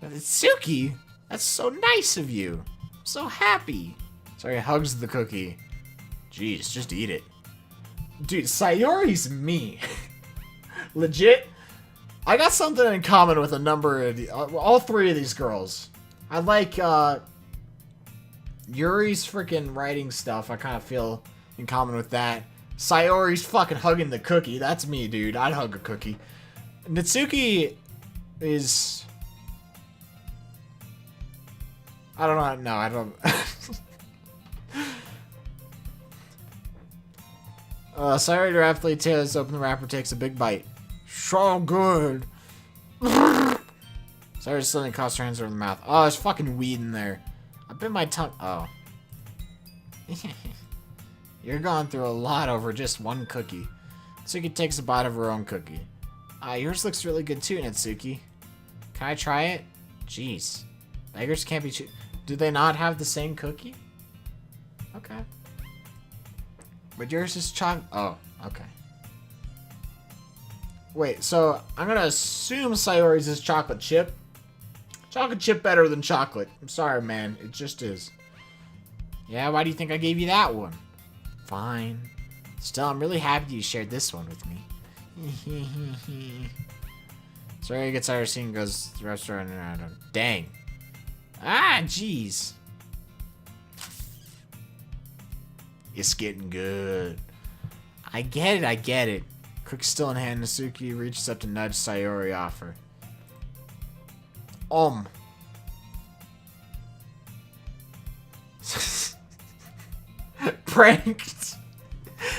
Suki, that's so nice of you. I'm so happy. Sorry, hugs the cookie. Jeez, just eat it. Dude, Sayori's me. Legit. I got something in common with a number of all three of these girls. I like Yuri's freaking writing stuff. I kind of feel in common with that. Sayori's fucking hugging the cookie. That's me, dude. I'd hug a cookie. Natsuki is... I don't know. No, I don't... Sayori rapidly tears open the wrapper, takes a big bite. So good. Sayori suddenly crossed her hands over the mouth. Oh, there's fucking weed in there. I bit my tongue. Oh. You're going through a lot over just one cookie. Natsuki takes a bite of her own cookie. Yours looks really good too, Natsuki. Can I try it? Jeez. Beggars can't be do they not have the same cookie? Okay. But yours is chocolate. Oh, okay. Wait, so I'm gonna assume Sayori's is chocolate chip. Chocolate chip better than chocolate. I'm sorry, man. It just is. Yeah, why do you think I gave you that one? Fine. Still, I'm really happy you shared this one with me. Sayori gets out of her seat and goes to the restaurant and I don't... Dang. Ah, jeez. It's getting good. I get it. Cook's still in hand. Natsuki reaches up to nudge Sayori off her. Pranked.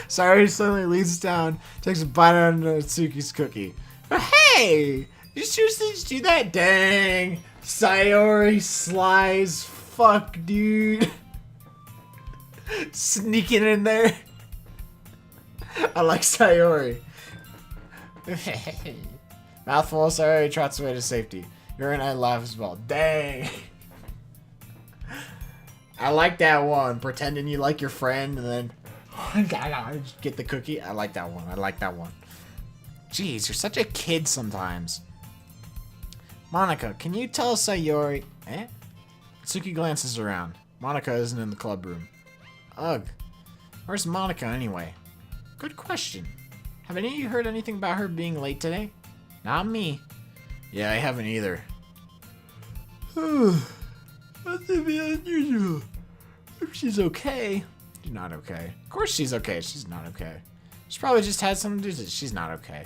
Sayori suddenly leans down, takes a bite out of Natsuki's cookie. But hey! You seriously just do that? Dang. Sayori slice. Fuck, dude. Sneaking in there. I like Sayori. Mouthful, Sayori trots away to safety. Yuri and I laugh as well. Dang. I like that one. Pretending you like your friend and then get the cookie. I like that one. I like that one. Jeez, you're such a kid sometimes. Monica, can you tell Sayori... Eh? Tsuki glances around. Monica isn't in the club room. Ugh. Where's Monica anyway? Good question. Have any of you heard anything about her being late today? Not me. Yeah, I haven't either. Nothing unusual. If she's okay. She's not okay. Of course she's okay. She's not okay. She's probably just had something to do with it. She's not okay.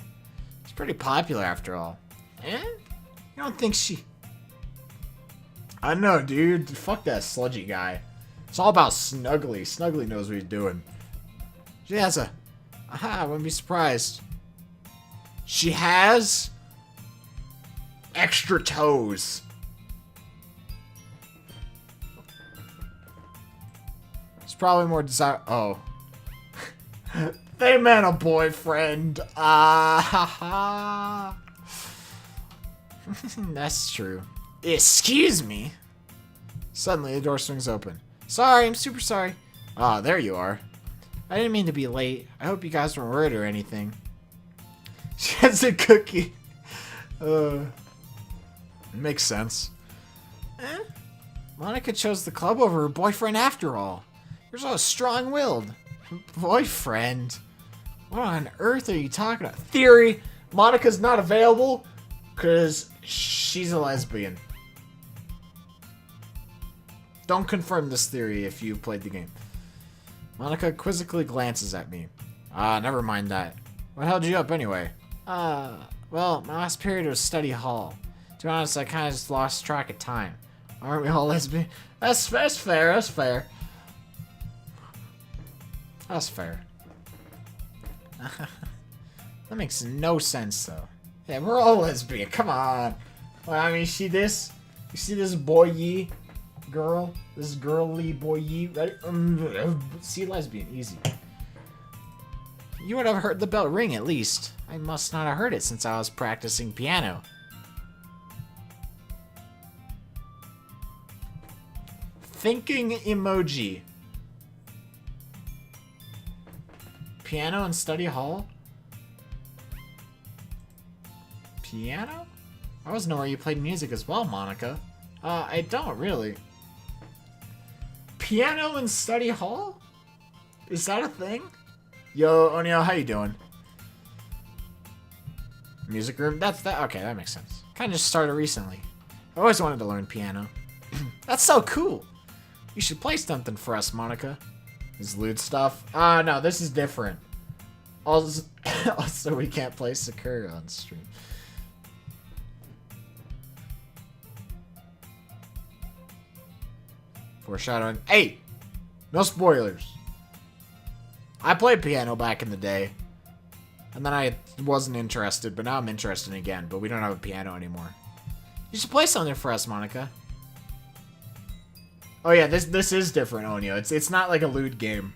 She's pretty popular after all. Eh? You don't think she... I know, dude. Fuck that sludgy guy. It's all about Snuggly. Snuggly knows what he's doing. She has a... Aha, I wouldn't be surprised. She has... extra toes. It's probably more desire... Oh. They meant a boyfriend. Ah, ha, ha. That's true. Excuse me. Suddenly, the door swings open. Sorry, I'm super sorry. Ah, there you are. I didn't mean to be late. I hope you guys weren't worried or anything. She has a cookie. Makes sense. Eh? Monica chose the club over her boyfriend after all. You're so strong-willed. Boyfriend? What on earth are you talking about? Theory, Monica's not available because she's a lesbian. Don't confirm this theory if you played the game. Monica quizzically glances at me. Never mind that. What held you up anyway? Well, my last period was study hall. To be honest, I kind of just lost track of time. Aren't we all lesbian? That's fair, that's fair. That's fair. That makes no sense, though. Yeah, we're all lesbian. Come on. Well, I mean, you see this boy-y girl? This girly boy-y, right? See lesbian, easy. You would have heard the bell ring, at least. I must not have heard it since I was practicing piano. Thinking emoji. Piano in study hall? Piano? I was know where you played music as well, Monica. I don't really. Piano in study hall? Is that a thing? Yo, Onio, how you doing? Music room? Okay, that makes sense. Kinda just started recently. I always wanted to learn piano. That's so cool! You should play something for us, Monica. Is lewd stuff? No, this is different. Also, we can't play Sakura on stream. Foreshadowing. Hey! No spoilers. I played piano back in the day. And then I wasn't interested, but now I'm interested again. But we don't have a piano anymore. You should play something for us, Monica. Oh yeah, this is different, Onio. It's not like a lewd game.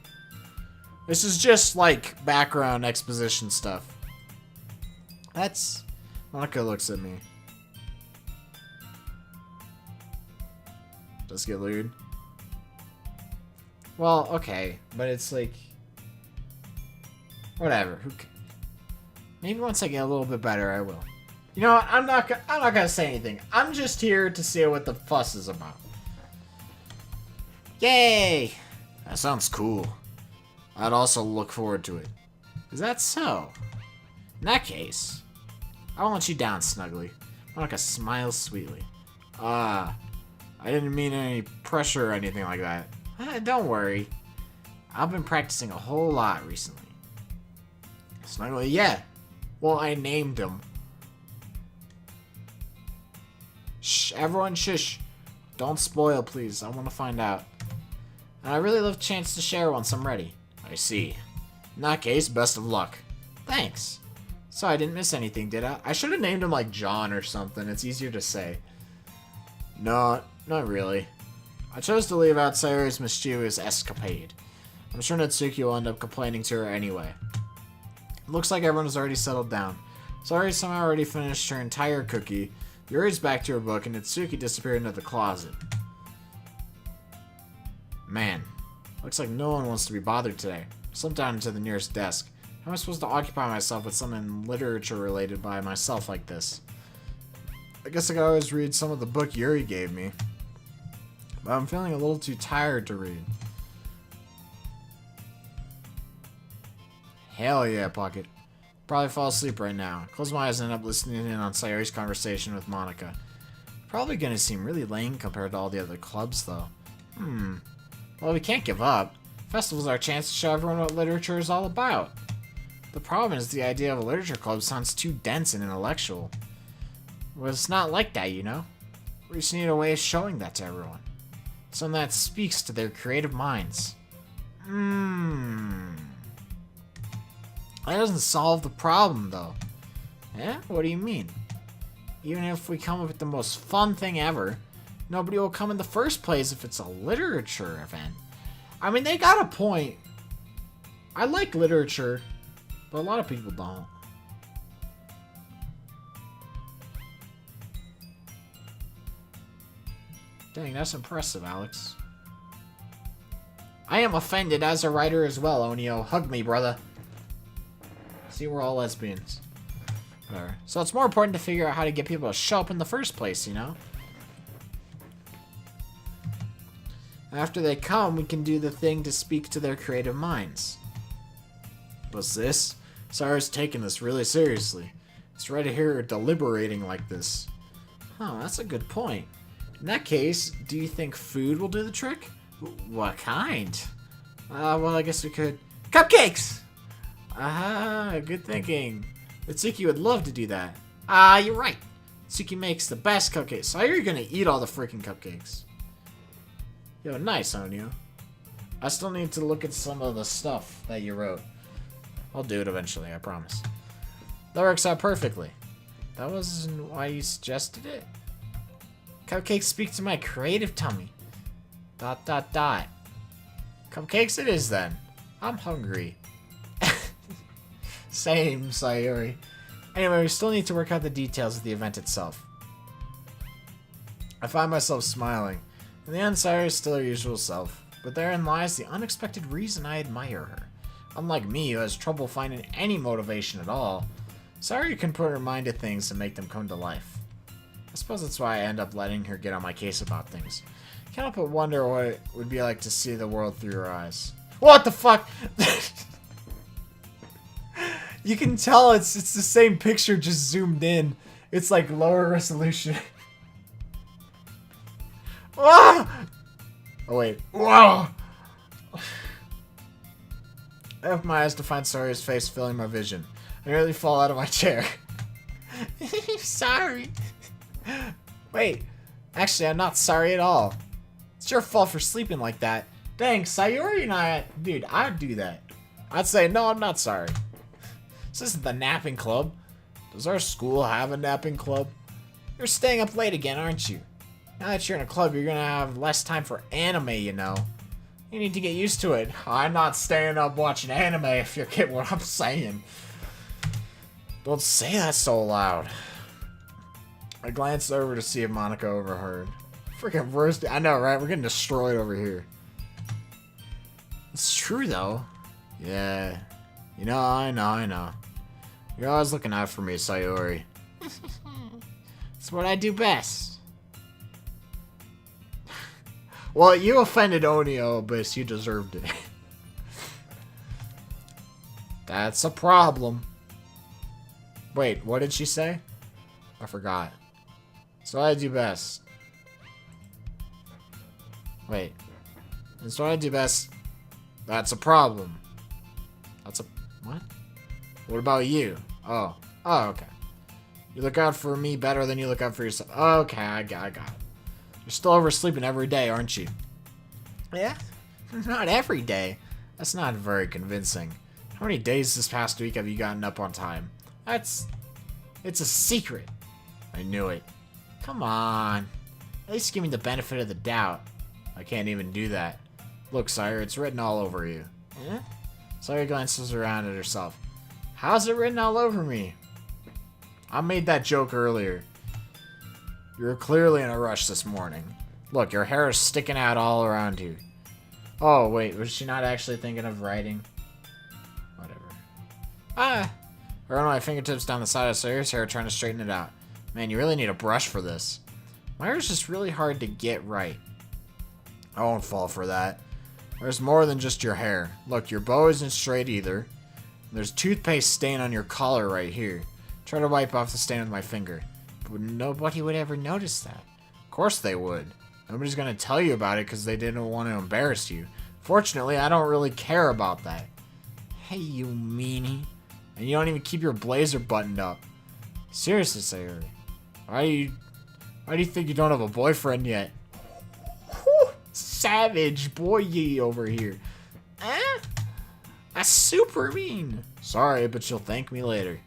This is just like background exposition stuff. Monica looks at me. Does get lewd? Well, okay, but it's like whatever. Maybe once I get a little bit better, I will. You know what? I'm not gonna say anything. I'm just here to see what the fuss is about. Yay! That sounds cool. I'd also look forward to it. Is that so? In that case, I won't let you down, Snuggly. Monica smiles sweetly. I didn't mean any pressure or anything like that. Don't worry. I've been practicing a whole lot recently. Snuggly, yeah. Well, I named him. Shh, everyone shush. Don't spoil, please. I want to find out. And I really love a chance to share once I'm ready. I see. In that case, best of luck. Thanks. So I didn't miss anything, did I? I should have named him like John or something. It's easier to say. No, not really. I chose to leave out Sayori's mischievous escapade. I'm sure Natsuki will end up complaining to her anyway. Looks like everyone has already settled down. Sayori somehow already finished her entire cookie. Yuri's back to her book, and Natsuki disappeared into the closet. Man, looks like no one wants to be bothered today. Slip down into the nearest desk. How am I supposed to occupy myself with something literature related by myself like this? I guess I could always read some of the book Yuri gave me. But I'm feeling a little too tired to read. Hell yeah, Pocket. Probably fall asleep right now. Close my eyes and end up listening in on Sayori's conversation with Monica. Probably gonna seem really lame compared to all the other clubs, though. Well, we can't give up. Festivals are a chance to show everyone what literature is all about. The problem is the idea of a literature club sounds too dense and intellectual. Well, it's not like that, you know? We just need a way of showing that to everyone. Something that speaks to their creative minds. That doesn't solve the problem, though. Eh? What do you mean? Even if we come up with the most fun thing ever, nobody will come in the first place if it's a literature event. I mean, they got a point. I like literature, but a lot of people don't. Dang, that's impressive, Alex. I am offended as a writer as well, Onio. Hug me, brother. See, we're all lesbians. Whatever. So it's more important to figure out how to get people to show up in the first place, you know? After they come, we can do the thing to speak to their creative minds. What's this? Sarah's taking this really seriously. It's right here deliberating like this. Oh, that's a good point. In that case, do you think food will do the trick? What kind? Well, I guess we could... Cupcakes! Good thinking. Natsuki would love to do that. You're right. Natsuki makes the best cupcakes, so you're gonna eat all the freaking cupcakes. Yo, nice, Onio. I still need to look at some of the stuff that you wrote. I'll do it eventually, I promise. That works out perfectly. That wasn't why you suggested it. Cupcakes speak to my creative tummy. ... Cupcakes it is then. I'm hungry. Same, Sayori. Anyway, we still need to work out the details of the event itself. I find myself smiling. In the end, Sayori is still her usual self, but therein lies the unexpected reason I admire her. Unlike me, who has trouble finding any motivation at all, Sayori can put her mind to things and make them come to life. suppose that's why I end up letting her get on my case about things. Can't help but wonder what it would be like to see the world through her eyes. What the fuck? You can tell it's the same picture, just zoomed in. It's like lower resolution. Ah! Oh wait. Whoa! I open my eyes to find Sary's face filling my vision. I nearly fall out of my chair. Sorry. Wait. Actually, I'm not sorry at all. It's your fault for sleeping like that. Dang, Sayori and I... Dude, I'd do that. I'd say, no, I'm not sorry. This isn't the napping club. Does our school have a napping club? You're staying up late again, aren't you? Now that you're in a club, you're gonna have less time for anime, you know. You need to get used to it. I'm not staying up watching anime, if you get what I'm saying. Don't say that so loud. I glanced over to see if Monica overheard. Freaking worst. I know, right? We're getting destroyed over here. It's true, though. Yeah. You know, I know. You're always looking out for me, Sayori. It's what I do best. Well, you offended Onio, but you deserved it. That's a problem. Wait, what did she say? I forgot. So I do best. Wait. That's what I do best. That's a problem. That's a... What? What about you? Oh. Oh, okay. You look out for me better than you look out for yourself. Okay, I got it. You're still oversleeping every day, aren't you? Yeah? Not every day. That's not very convincing. How many days this past week have you gotten up on time? It's a secret. I knew it. Come on. At least give me the benefit of the doubt. I can't even do that. Look, Sire, it's written all over you. Eh? Sire glances around at herself. How's it written all over me? I made that joke earlier. You're clearly in a rush this morning. Look, your hair is sticking out all around you. Oh, wait, was she not actually thinking of writing? Whatever. I run my fingertips down the side of Sawyer's hair, trying to straighten it out. Man, you really need a brush for this. My hair's just really hard to get right. I won't fall for that. There's more than just your hair. Look, your bow isn't straight either. There's toothpaste stain on your collar right here. Try to wipe off the stain with my finger. But nobody would ever notice that. Of course they would. Nobody's gonna tell you about it because they didn't want to embarrass you. Fortunately, I don't really care about that. Hey, you meanie. And you don't even keep your blazer buttoned up. Seriously, Sayori. Why do you think you don't have a boyfriend yet? Whew, savage boy over here. That's super mean. Sorry, but you'll thank me later.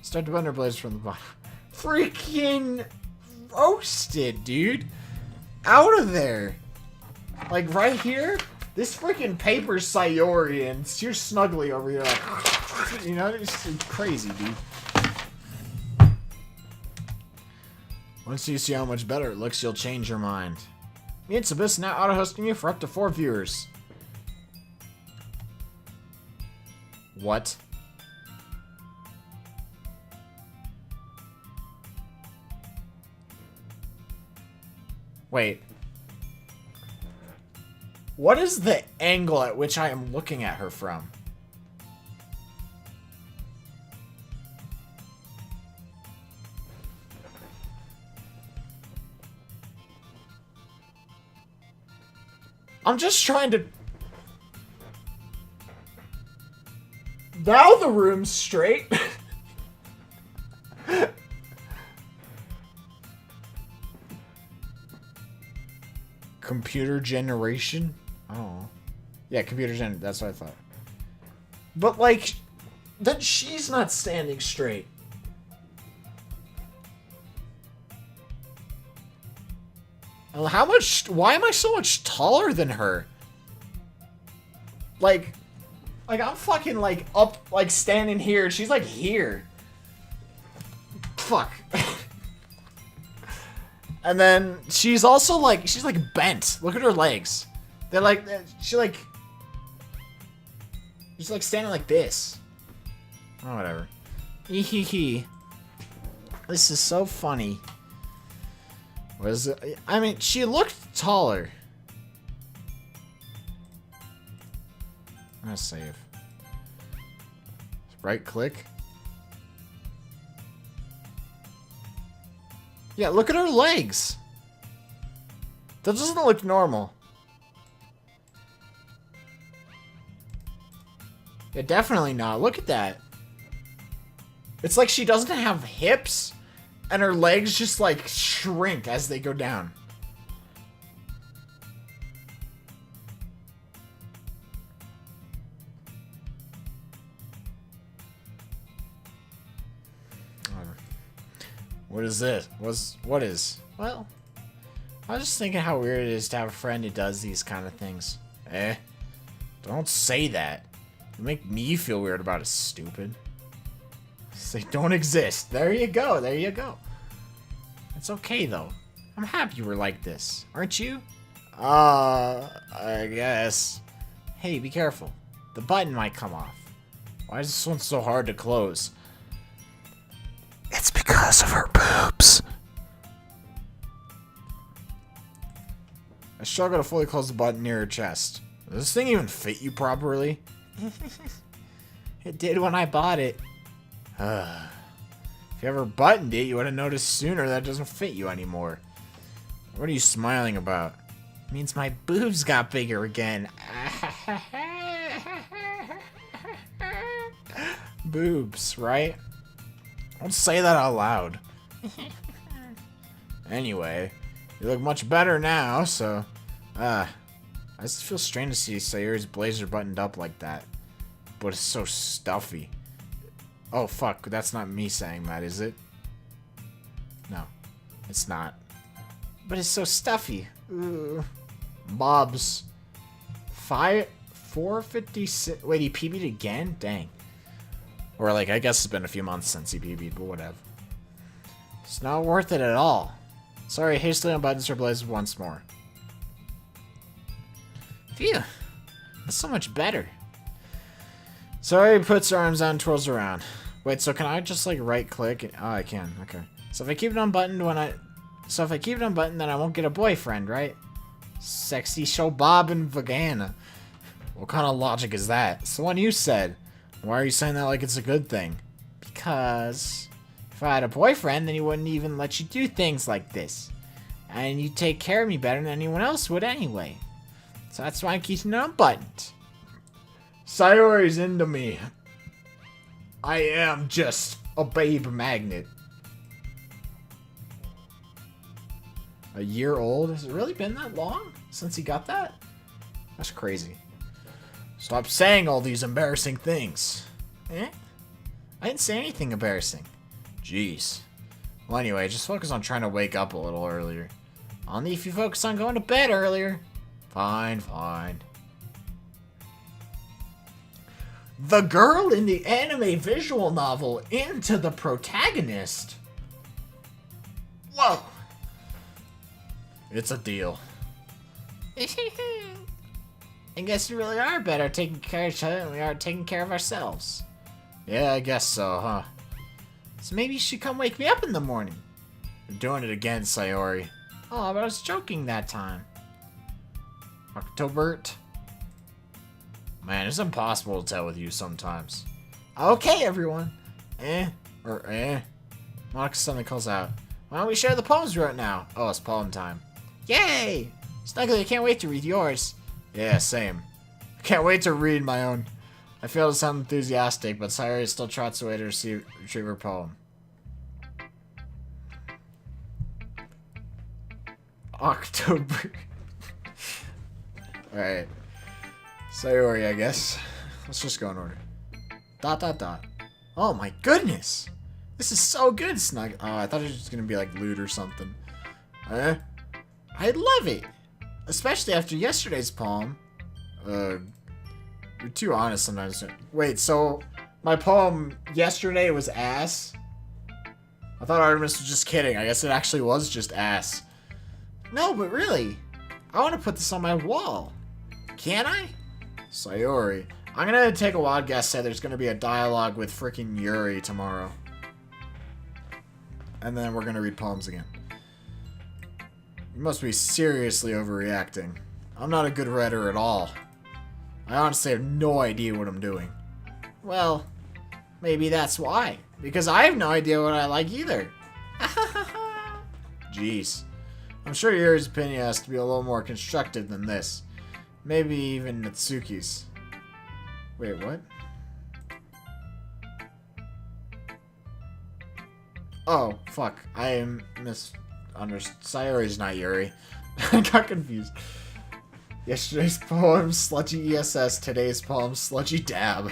Start to button her blazer from the bottom. Freaking roasted, dude. Out of there. Like right here, this freaking paper's Sayori and you're snuggly over here like, you know, it's crazy, dude. Once you see how much better it looks, you'll change your mind. Me and Sabis now auto-hosting you for up to 4 viewers. What? Wait. What is the angle at which I am looking at her from? I'm just trying to... Now the room's straight. Computer generation? Oh. Yeah, computer gen... That's what I thought. But, like, then she's not standing straight. How much... Why am I so much taller than her? Like, I'm fucking, like, up, like, standing here. She's, like, here. Fuck. And then she's also, like, she's, like, bent. Look at her legs. They're, like, she's, like, standing like this. Oh, whatever. Hee. This is so funny. What is it? I mean, she looked taller. I'm gonna save. Right click. Yeah, look at her legs. That doesn't look normal. Yeah, definitely not. Look at that. It's like she doesn't have hips, and her legs just like shrink as they go down. What is this? What is? Well, I was just thinking how weird it is to have a friend who does these kind of things. Eh? Don't say that. You make me feel weird about it, stupid. They don't exist. There you go. There you go. It's okay, though. I'm happy you were like this. Aren't you? I guess. Hey, be careful. The button might come off. Why is this one so hard to close? It's because of her boobs. I struggle to fully close the button near her chest. Does this thing even fit you properly? It did when I bought it. If you ever buttoned it, you would have noticed sooner that it doesn't fit you anymore. What are you smiling about? It means my boobs got bigger again. Boobs, right? Don't say that out loud. Anyway, you look much better now, so... I just feel strange to see Sayuri's blazer buttoned up like that. But it's so stuffy. Oh, fuck. That's not me saying that, is it? No. It's not. But it's so stuffy. Ooh. Bobs. 456. Wait, he PB'd again? Dang. Or, like, I guess it's been a few months since he PB'd, but whatever. It's not worth it at all. Sorry, hastily unbuttons her blazer once more. Phew. That's so much better. Sorry, puts her arms out and twirls around. Wait, so can I just, like, right-click? Oh, I can. Okay. So if I keep it unbuttoned then I won't get a boyfriend, right? Sexy show Bob and Vagana. What kind of logic is that? It's the one you said. Why are you saying that like it's a good thing? Because if I had a boyfriend, then he wouldn't even let you do things like this. And you'd take care of me better than anyone else would anyway. So that's why I'm keeping it unbuttoned. Sayori's into me. I am just a babe magnet. A year old? Has it really been that long since he got that? That's crazy. Stop saying all these embarrassing things. Eh? I didn't say anything embarrassing. Jeez. Well, anyway, just focus on trying to wake up a little earlier. Only if you focus on going to bed earlier. Fine, fine. The girl in the anime visual novel into the protagonist? Whoa! It's a deal. I guess we really are better taking care of each other than we are taking care of ourselves. Yeah, I guess so, huh? So maybe you should come wake me up in the morning. You're doing it again, Sayori. Oh, but I was joking that time. Octobert? Man, it's impossible to tell with you sometimes. Okay, everyone. Monica suddenly calls out. Why don't we share the poems we wrote now? Oh, it's poem time. Yay! Snuggly, I can't wait to read yours. Yeah, same. I can't wait to read my own. I fail to sound enthusiastic, but Sayori still trots away to retrieve her poem. October. Alright. Sayori, I guess. Let's just go in order. ... Oh my goodness! This is so good, Snug. Oh, I thought it was just gonna be like loot or something. I love it! Especially after yesterday's poem. You're too honest sometimes. Wait, so my poem yesterday was ass? I thought Artemis was just kidding. I guess it actually was just ass. No, but really. I want to put this on my wall. Can I? Sayori. I'm gonna take a wild guess, say there's gonna be a dialogue with freaking Yuri tomorrow. And then we're gonna read poems again. You must be seriously overreacting. I'm not a good writer at all. I honestly have no idea what I'm doing. Well, maybe that's why. Because I have no idea what I like either. Jeez. I'm sure Yuri's opinion has to be a little more constructive than this. Maybe even Natsuki's. Wait, what? Oh, fuck. I am Sayori's not Yuri. I got confused. Yesterday's poem, Sludgy ESS. Today's poem, Sludgy Dab.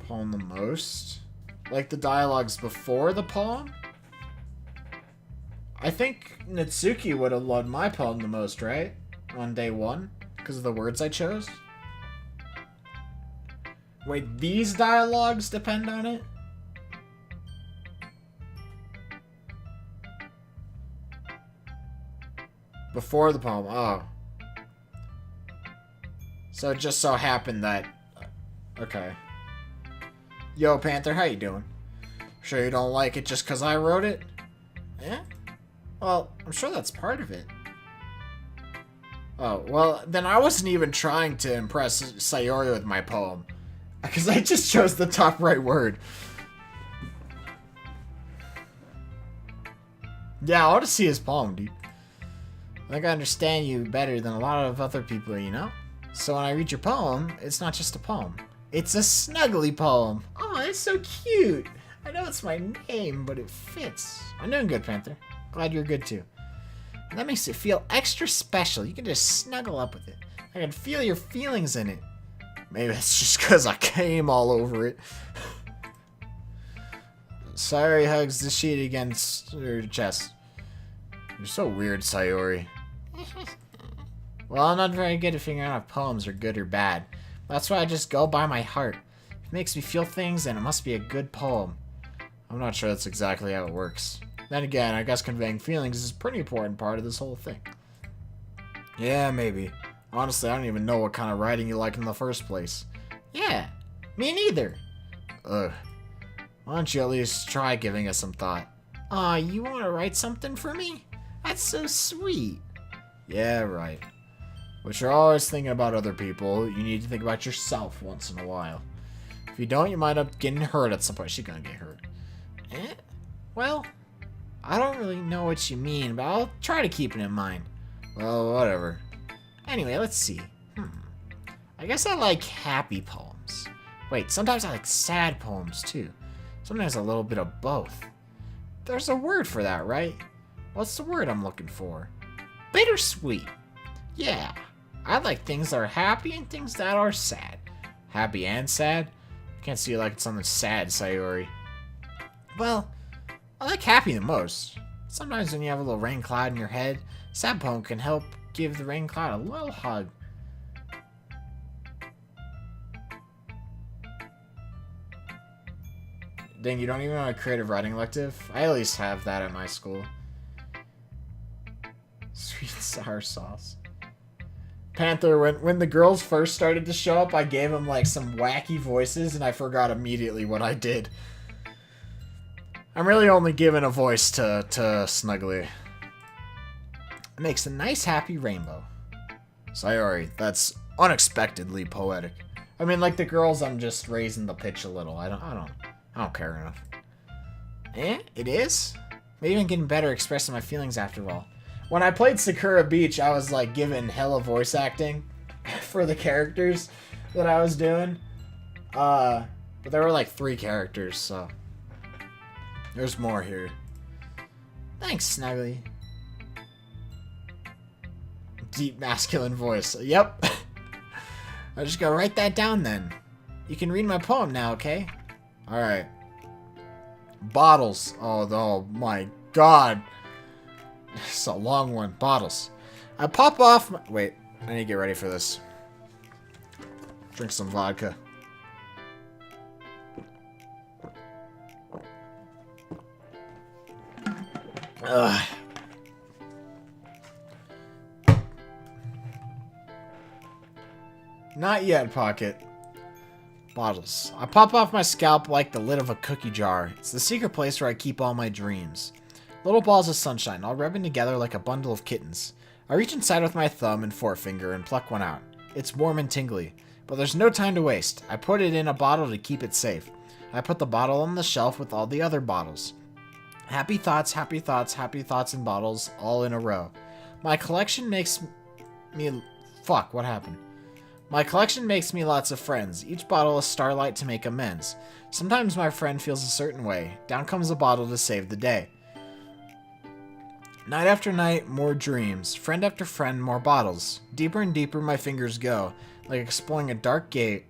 Poem the most? Like the dialogues before the poem? I think Natsuki would have loved my poem the most, right? On day one? Because of the words I chose? Wait, these dialogues depend on it? Before the poem, oh. So it just so happened that... Okay. Yo, Panther, how you doing? Sure you don't like it just because I wrote it? Yeah? Well, I'm sure that's part of it. Oh, well, then I wasn't even trying to impress Sayori with my poem. Because I just chose the top right word. Yeah, I want to see his poem, dude. I think I understand you better than a lot of other people, you know? So when I read your poem, it's not just a poem. It's a snuggly poem. Oh, it's so cute. I know it's my name, but it fits. I'm doing good, Panther. Glad you're good too. And that makes it feel extra special. You can just snuggle up with it. I can feel your feelings in it. Maybe it's just because I came all over it. Sayori hugs the sheet against her chest. You're so weird, Sayori. Well, I'm not very good at figuring out if poems are good or bad. That's why I just go by my heart. If it makes me feel things, then it must be a good poem. I'm not sure that's exactly how it works. Then again, I guess conveying feelings is a pretty important part of this whole thing. Yeah, maybe. Honestly, I don't even know what kind of writing you like in the first place. Yeah, me neither. Ugh. Why don't you at least try giving us some thought? Aw, you want to write something for me? That's so sweet. Yeah, right. But you're always thinking about other people. You need to think about yourself once in a while. If you don't, you might end up getting hurt at some point. She's gonna get hurt. Eh? Well, I don't really know what you mean, but I'll try to keep it in mind. Well, whatever. Anyway, let's see. I guess I like happy poems. Wait, sometimes I like sad poems too. Sometimes a little bit of both. There's a word for that, right? What's the word I'm looking for? Bittersweet. Yeah, I like things that are happy and things that are sad. Happy and sad? I can't see you liking something sad, Sayori. Well, I like happy the most. Sometimes when you have a little rain cloud in your head, sad poem can help give the rain cloud a little hug. Dang, you don't even have a creative writing elective? I at least have that at my school. Sweet and sour sauce. Panther, when the girls first started to show up, I gave them like some wacky voices and I forgot immediately what I did. I'm really only giving a voice to Snuggly. It makes a nice happy rainbow. Sayori, that's unexpectedly poetic. I mean, like the girls, I'm just raising the pitch a little. I don't care enough. Eh? It is? Maybe I'm getting better at expressing my feelings after all. When I played Sakura Beach, I was like given hella voice acting for the characters that I was doing. But there were like 3 characters, so there's more here. Thanks, Snuggly. Deep masculine voice. Yep. I just gotta write that down then. You can read my poem now, okay? Alright. Bottles. Oh my god. It's a long one. Bottles. I pop off my... Wait. I need to get ready for this. Drink some vodka. Ugh. Not yet, Pocket. Bottles. I pop off my scalp like the lid of a cookie jar. It's the secret place where I keep all my dreams. Little balls of sunshine, all rubbing together like a bundle of kittens. I reach inside with my thumb and forefinger and pluck one out. It's warm and tingly, but there's no time to waste. I put it in a bottle to keep it safe. I put the bottle on the shelf with all the other bottles. Happy thoughts, happy thoughts, happy thoughts in bottles, all in a row. My collection makes me... Fuck, what happened? My collection makes me lots of friends. Each bottle is starlight to make amends. Sometimes my friend feels a certain way. Down comes a bottle to save the day. Night after night, more dreams. Friend after friend, more bottles. Deeper and deeper my fingers go, like exploring a dark cave,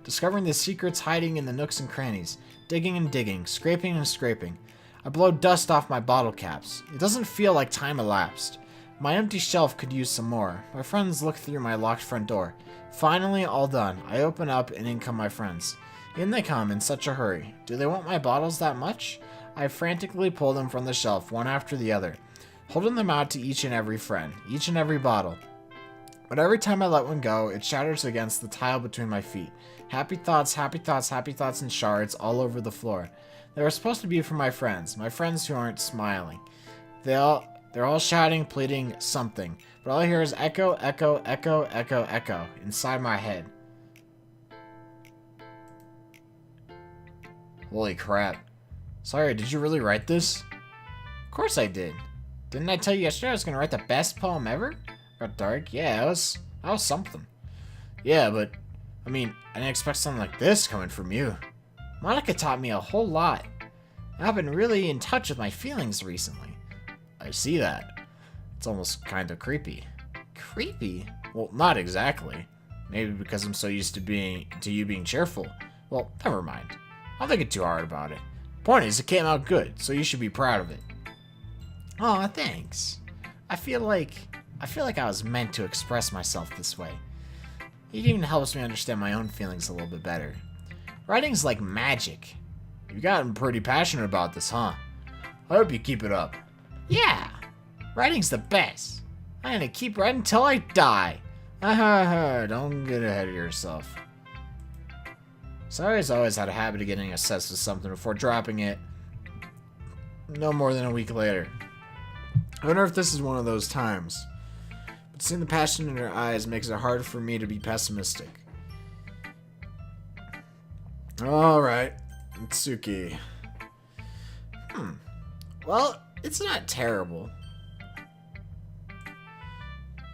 discovering the secrets hiding in the nooks and crannies. Digging and digging, scraping and scraping. I blow dust off my bottle caps. It doesn't feel like time elapsed. My empty shelf could use some more. My friends look through my locked front door. Finally, all done. I open up and in come my friends. In they come in such a hurry. Do they want my bottles that much? I frantically pull them from the shelf, one after the other, holding them out to each and every friend, each and every bottle. But every time I let one go, it shatters against the tile between my feet. Happy thoughts, happy thoughts, happy thoughts in shards all over the floor. They were supposed to be for my friends who aren't smiling. They're all shouting, pleading, something. But all I hear is echo, echo, echo, echo, echo inside my head. Holy crap. Sorry, did you really write this? Of course I did. Didn't I tell you yesterday I was going to write the best poem ever? Got dark? Yeah, that was something. Yeah, but, I mean, I didn't expect something like this coming from you. Monica taught me a whole lot. I've been really in touch with my feelings recently. I see that. It's almost kind of creepy. Creepy? Well, not exactly. Maybe because I'm so used to you being cheerful. Well, never mind. I'll think it too hard about it. Point is, it came out good, so you should be proud of it. Aw, thanks. I feel like I was meant to express myself this way. It even helps me understand my own feelings a little bit better. Writing's like magic. You've gotten pretty passionate about this, huh? I hope you keep it up. Yeah, writing's the best. I'm gonna keep writing till I die. Don't get ahead of yourself. Sorry's always had a habit of getting obsessed with something before dropping it no more than a week later. I wonder if this is one of those times. But seeing the passion in her eyes makes it hard for me to be pessimistic. Alright, Itsuki. Well, it's not terrible.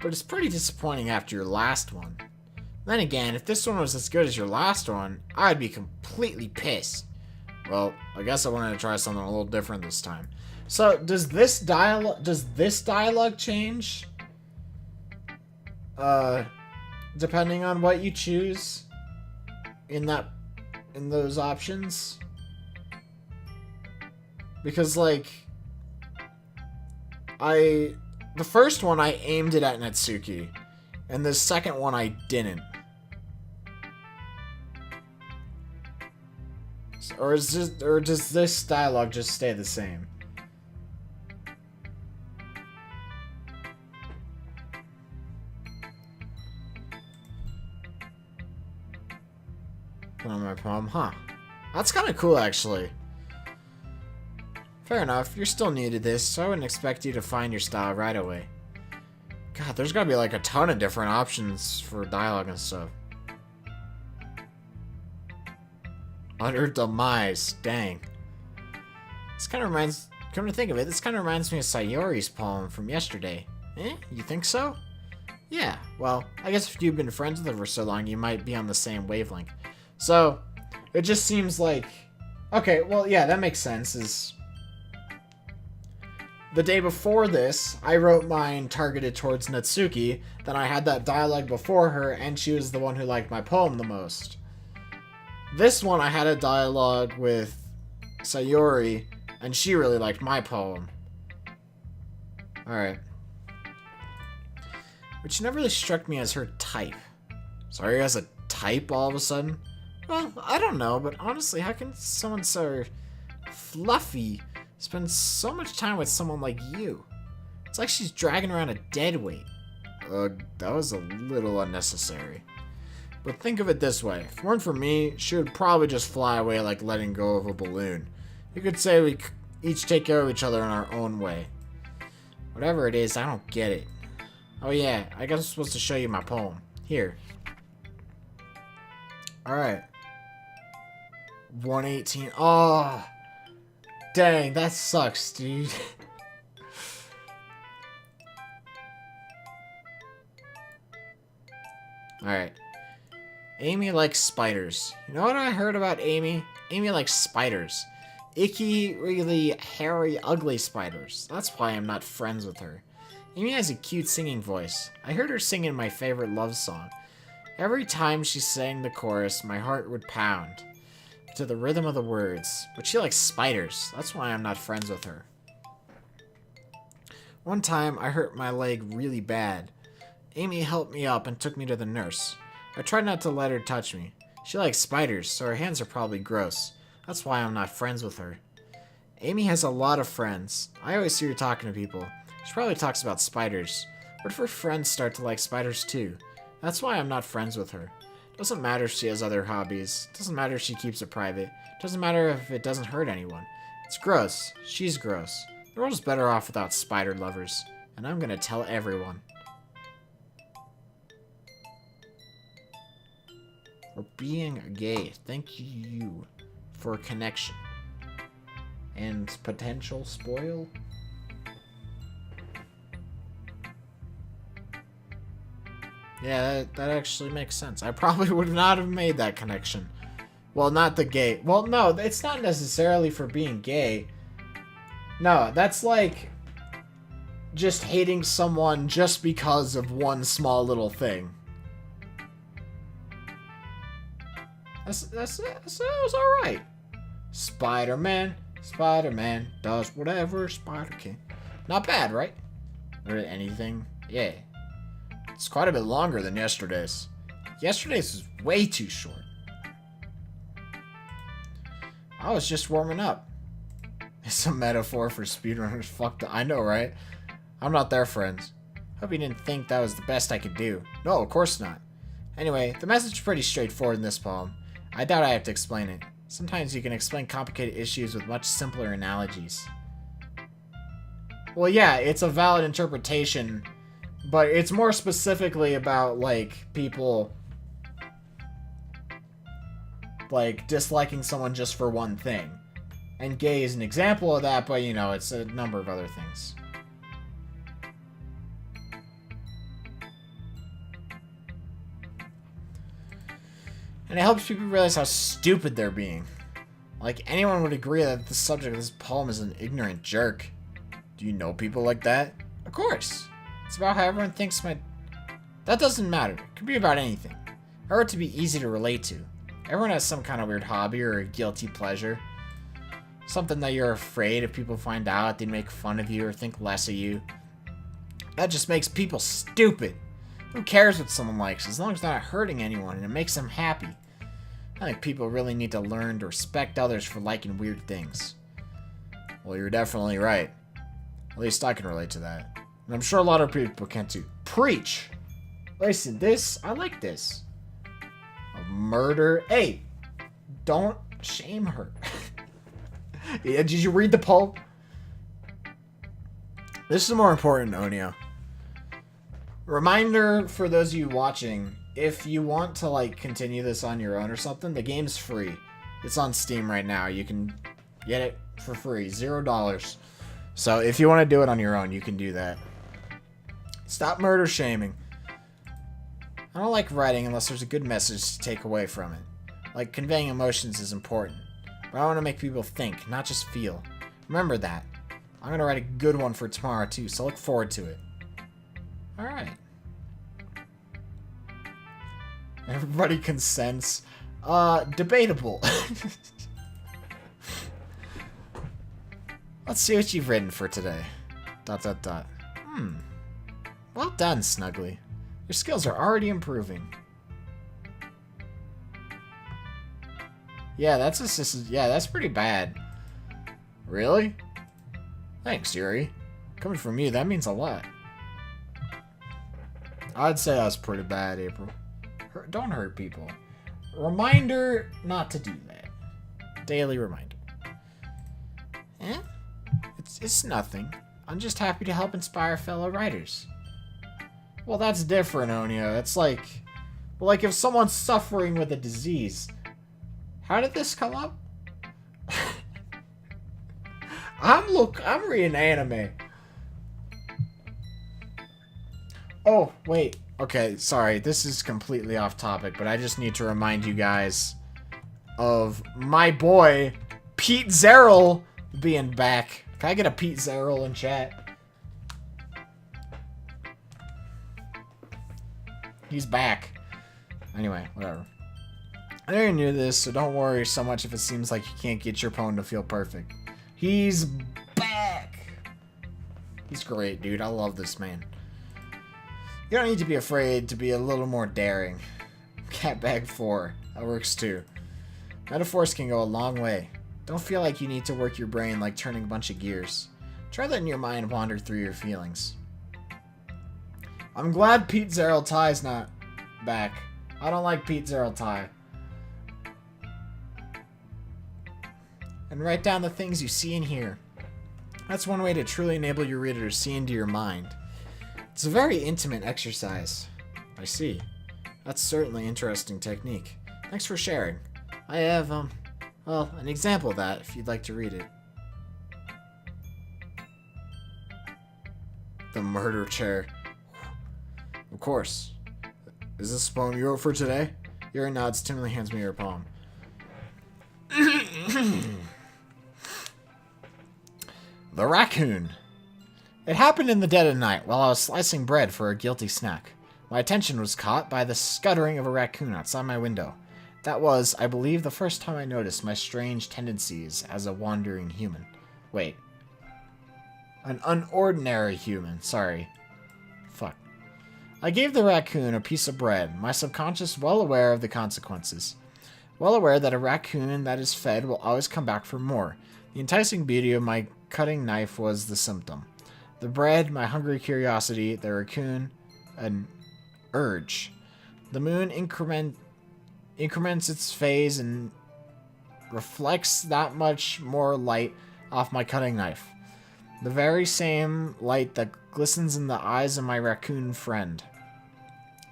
But it's pretty disappointing after your last one. Then again, if this one was as good as your last one, I'd be completely pissed. Well, I guess I wanted to try something a little different this time. So, does this dialogue change? Depending on what you choose in those options? Because, like, the first one I aimed it at Natsuki, and the second one I didn't. Or does this dialogue just stay the same? Put on my palm, huh? That's kind of cool, actually. Fair enough, you're still new to this, so I wouldn't expect you to find your style right away. God, there's gotta be like a ton of different options for dialogue and stuff. Utter demise, dang. This kind of reminds, come to think of it, this kind of reminds me of Sayori's poem from yesterday. Eh, you think so? Yeah, well, I guess if you've been friends with her for so long, you might be on the same wavelength. So, it just seems like, okay, well, yeah, that makes sense, is the day before this, I wrote mine targeted towards Natsuki, then I had that dialogue before her, and she was the one who liked my poem the most. This one, I had a dialogue with Sayori, and she really liked my poem. Alright. But she never really struck me as her type. Sayori has a type all of a sudden? Well, I don't know, but honestly, how can someone so fluffy spend so much time with someone like you? It's like she's dragging around a dead weight. Ugh, that was a little unnecessary. But think of it this way. If it weren't for me, she would probably just fly away like letting go of a balloon. You could say we each take care of each other in our own way. Whatever it is, I don't get it. Oh yeah, I guess I'm supposed to show you my poem. Here. Alright. 118. Oh, dang, that sucks, dude. Alright. Amy likes spiders. You know what I heard about Amy? Amy likes spiders. Icky, wiggly, hairy, ugly spiders. That's why I'm not friends with her. Amy has a cute singing voice. I heard her singing my favorite love song. Every time she sang the chorus, my heart would pound to the rhythm of the words. But she likes spiders. That's why I'm not friends with her. One time, I hurt my leg really bad. Amy helped me up and took me to the nurse. I tried not to let her touch me. She likes spiders, so her hands are probably gross. That's why I'm not friends with her. Amy has a lot of friends. I always see her talking to people. She probably talks about spiders. What if her friends start to like spiders too? That's why I'm not friends with her. Doesn't matter if she has other hobbies. Doesn't matter if she keeps it private. Doesn't matter if it doesn't hurt anyone. It's gross. She's gross. The world is better off without spider lovers. And I'm gonna tell everyone. For being gay. Thank you for connection. And potential spoil? Yeah, that actually makes sense. I probably would not have made that connection. Well, not the gay. Well, no, it's not necessarily for being gay. No, that's like just hating someone just because of one small little thing. That's alright. Spider-Man does whatever Spider can. Not bad, right? Or anything. Yeah. It's quite a bit longer than yesterday's. Yesterday's was way too short. I was just warming up. It's a metaphor for speedrunners. Fuck, I know, right? I'm not their friends. Hope you didn't think that was the best I could do. No, of course not. Anyway, the message is pretty straightforward in this poem. I doubt I have to explain it. Sometimes you can explain complicated issues with much simpler analogies. Well, yeah, it's a valid interpretation, but it's more specifically about, like, people, like, disliking someone just for one thing. And gay is an example of that, but, you know, it's a number of other things. And it helps people realize how stupid they're being. Like, anyone would agree that the subject of this poem is an ignorant jerk. Do you know people like that? Of course. It's about how everyone thinks my... That doesn't matter. It could be about anything. I want it to be easy to relate to. Everyone has some kind of weird hobby or a guilty pleasure. Something that you're afraid if people find out, they'd make fun of you or think less of you. That just makes people stupid. Who cares what someone likes, as long as they're not hurting anyone and it makes them happy. I think people really need to learn to respect others for liking weird things. Well, you're definitely right. At least I can relate to that. And I'm sure a lot of people can too. Preach! Listen, I like this. A murder. Hey! Don't shame her. Yeah, did you read the poem? This is more important, Onio. Reminder for those of you watching, if you want to like continue this on your own or something, the game's free. It's on Steam right now. You can get it for free, $0. So if you want to do it on your own, you can do that. Stop murder shaming. I don't like writing unless there's a good message to take away from it. Like, conveying emotions is important. But I want to make people think, not just feel. Remember that. I'm going to write a good one for tomorrow too, so look forward to it. Alright. Everybody consents. Debatable. Let's see what you've written for today. ... Well done, Snuggly. Your skills are already improving. Yeah, that's pretty bad. Really? Thanks, Yuri. Coming from you, that means a lot. I'd say that's pretty bad, April. Don't hurt people. Reminder not to do that. Daily reminder. Eh? It's nothing. I'm just happy to help inspire fellow writers. Well, that's different, Onyo. It's like... Well, like if someone's suffering with a disease. How did this come up? I'm reading anime. Oh, wait. Okay, sorry. This is completely off topic, but I just need to remind you guys of my boy, Pete Zerrell, being back. Can I get a Pete Zerrell in chat? He's back. Anyway, whatever. I already knew this, so don't worry so much if it seems like you can't get your poem to feel perfect. He's back! He's great, dude. I love this man. You don't need to be afraid to be a little more daring. Catbag 4. That works too. Metaphors can go a long way. Don't feel like you need to work your brain like turning a bunch of gears. Try letting your mind wander through your feelings. I'm glad Pete Zerrell Ty's not back. I don't like Pete Zerrell Ty. And write down the things you see and hear. That's one way to truly enable your reader to see into your mind. It's a very intimate exercise. I see. That's certainly an interesting technique. Thanks for sharing. I have, well, an example of that if you'd like to read it. The murder chair. Of course. Is this a poem you wrote for today? Yuri nods, timidly hands me your poem. The raccoon. It happened in the dead of night while I was slicing bread for a guilty snack. My attention was caught by the scuttering of a raccoon outside my window. That was, I believe, the first time I noticed my strange tendencies as a wandering human. Wait. An unordinary human, sorry. Fuck. I gave the raccoon a piece of bread, my subconscious well aware of the consequences. Well aware that a raccoon that is fed will always come back for more. The enticing beauty of my cutting knife was the symptom. The bread, my hungry curiosity, the raccoon, an urge. The moon increments its phase and reflects that much more light off my cutting knife. The very same light that glistens in the eyes of my raccoon friend.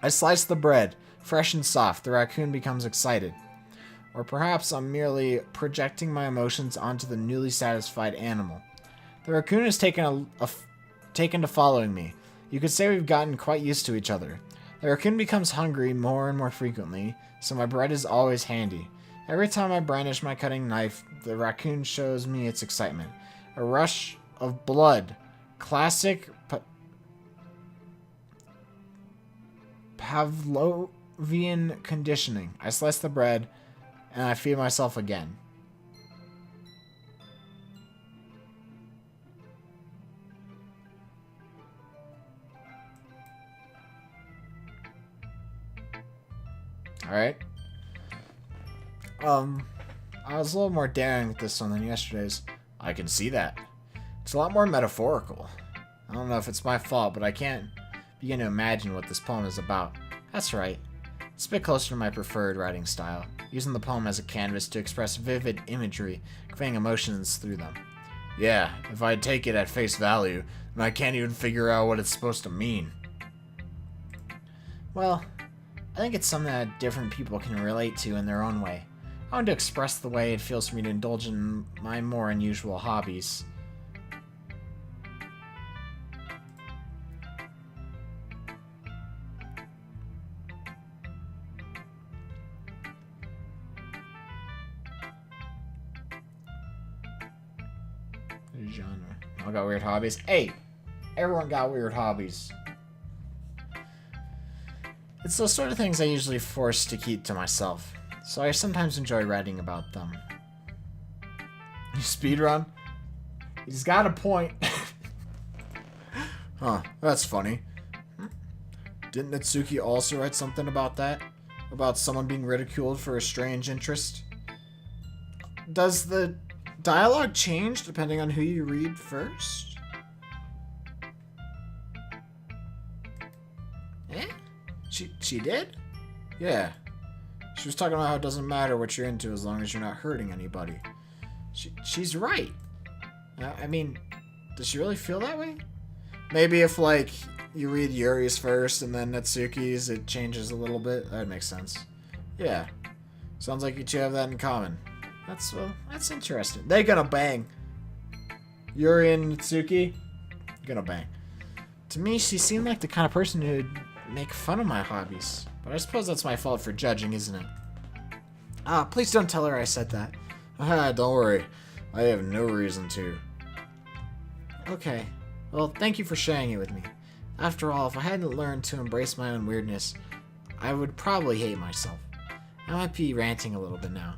I slice the bread, fresh and soft. The raccoon becomes excited. Or perhaps I'm merely projecting my emotions onto the newly satisfied animal. The raccoon has taken to following me. You could say we've gotten quite used to each other. The raccoon becomes hungry more and more frequently, so my bread is always handy. Every time I brandish my cutting knife, the raccoon shows me its excitement. A rush of blood. Classic Pavlovian conditioning. I slice the bread, and I feed myself again. Alright. I was a little more daring with this one than yesterday's. I can see that. It's a lot more metaphorical. I don't know if it's my fault, but I can't begin to imagine what this poem is about. That's right. It's a bit closer to my preferred writing style, using the poem as a canvas to express vivid imagery, conveying emotions through them. Yeah, if I take it at face value, then I can't even figure out what it's supposed to mean. Well, I think it's something that different people can relate to in their own way. I want to express the way it feels for me to indulge in my more unusual hobbies. Genre. I got weird hobbies. Hey! Everyone got weird hobbies. It's those sort of things I usually force to keep to myself, so I sometimes enjoy writing about them. You speedrun? He's got a point. Huh, that's funny. Didn't Natsuki also write something about that? About someone being ridiculed for a strange interest? Does the dialogue change depending on who you read first? Eh? She did? Yeah. She was talking about how it doesn't matter what you're into as long as you're not hurting anybody. She's right. I mean, does she really feel that way? Maybe if, like, you read Yuri's first and then Natsuki's, it changes a little bit. That makes sense. Yeah. Sounds like you two have that in common. That's interesting. They gonna bang. Yuri and Natsuki, gonna bang. To me, she seemed like the kind of person who'd make fun of my hobbies. But I suppose that's my fault for judging, isn't it? Please don't tell her I said that. Don't worry. I have no reason to. Okay. Well, thank you for sharing it with me. After all, if I hadn't learned to embrace my own weirdness, I would probably hate myself. I might be ranting a little bit now,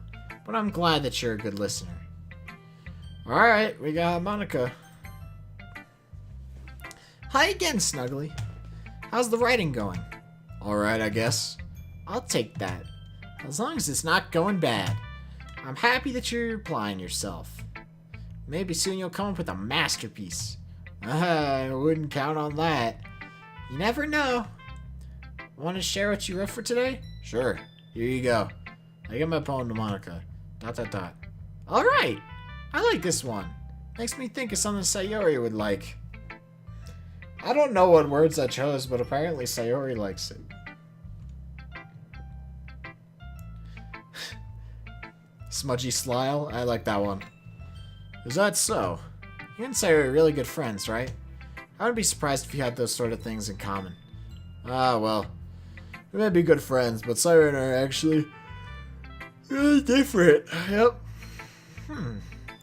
but I'm glad that you're a good listener. Alright, we got Monica. Hi again, Snuggly. How's the writing going? Alright, I guess. I'll take that. As long as it's not going bad. I'm happy that you're applying yourself. Maybe soon you'll come up with a masterpiece. I wouldn't count on that. You never know. Want to share what you wrote for today? Sure. Here you go. I get my poem to Monica. ... Alright! I like this one. Makes me think of something Sayori would like. I don't know what words I chose, but apparently Sayori likes it. Smudgy Slile? I like that one. Is that so? You and Sayori are really good friends, right? I wouldn't be surprised if you had those sort of things in common. Well. We may be good friends, but Sayori and I are actually really different. Yep.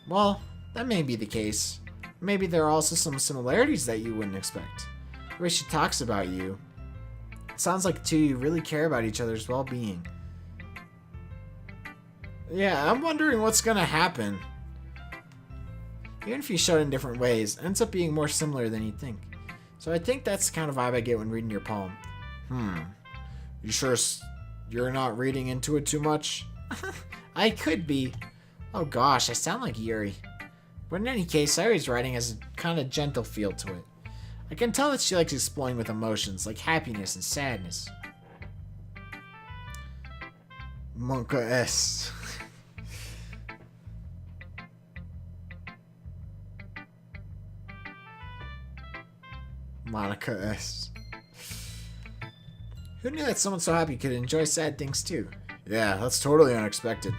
Well, that may be the case. Maybe there are also some similarities that you wouldn't expect. The way she talks about you. It sounds like the two of you really care about each other's well-being. Yeah, I'm wondering what's gonna happen. Even if you show it in different ways, it ends up being more similar than you'd think. So I think that's the kind of vibe I get when reading your poem. You sure you're not reading into it too much? I could be. Oh gosh, I sound like Yuri. But in any case, Sayori's writing has a kind of gentle feel to it. I can tell that she likes exploring with emotions like happiness and sadness. Monka S. Monica S. Who knew that someone so happy could enjoy sad things too? Yeah, that's totally unexpected.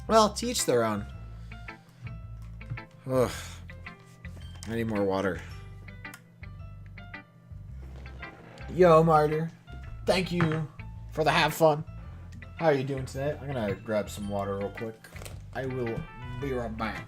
Well, to each their own. Ugh. I need more water. Yo, Martyr. Thank you for the have fun. How are you doing today? I'm gonna grab some water real quick. I will be right back.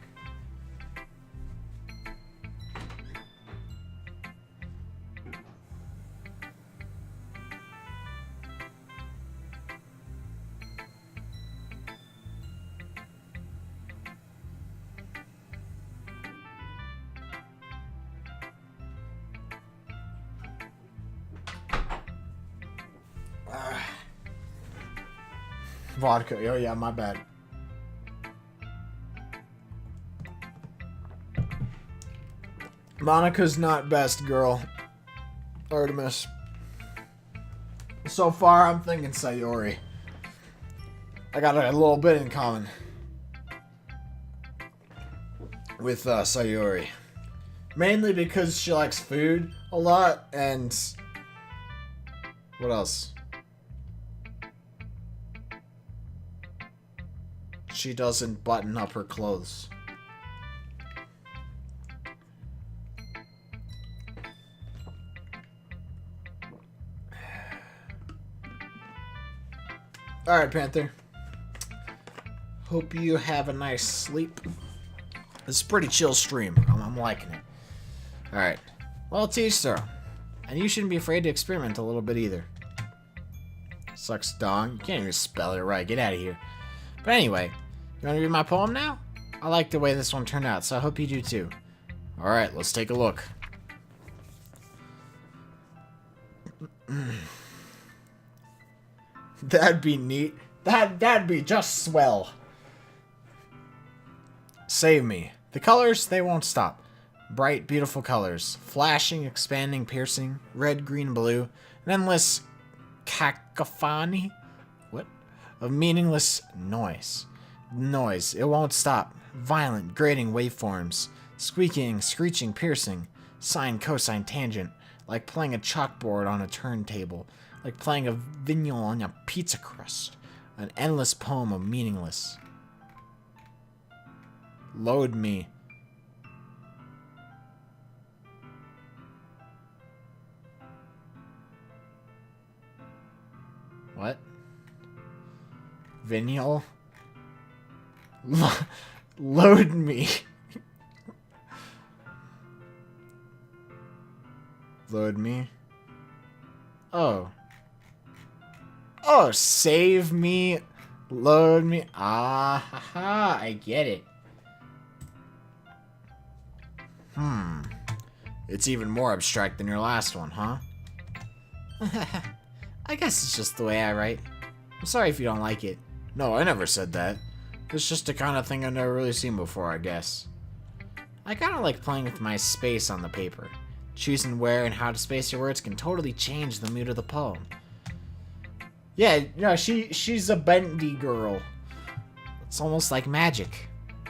Vodka. Oh yeah, my bad. Monica's not best girl. Artemis. So far, I'm thinking Sayori. I got a little bit in common with Sayori. Mainly because she likes food a lot, and what else? She doesn't button up her clothes. Alright, Panther. Hope you have a nice sleep. It's a pretty chill stream. I'm liking it. Alright. Well, to each their own. And you shouldn't be afraid to experiment a little bit either. Sucks dong. You can't even spell it right. Get out of here. But anyway, you want to read my poem now? I like the way this one turned out, so I hope you do too. Alright, let's take a look. That'd be neat. That'd be just swell. Save me. The colors, they won't stop. Bright, beautiful colors. Flashing, expanding, piercing. Red, green, blue. An endless cacophony? What? Of meaningless noise. Noise. It won't stop. Violent, grating waveforms. Squeaking, screeching, piercing. Sine, cosine, tangent. Like playing a chalkboard on a turntable. Like playing a vignol on a pizza crust. An endless poem of meaningless. Load me. What? Vignol? Load me. Load me. Oh. Oh, save me. Load me. Ah, haha, I get it. It's even more abstract than your last one, huh? I guess it's just the way I write. I'm sorry if you don't like it. No, I never said that. It's just the kind of thing I've never really seen before, I guess. I kind of like playing with my space on the paper. Choosing where and how to space your words can totally change the mood of the poem. Yeah, no, she's a bendy girl. It's almost like magic.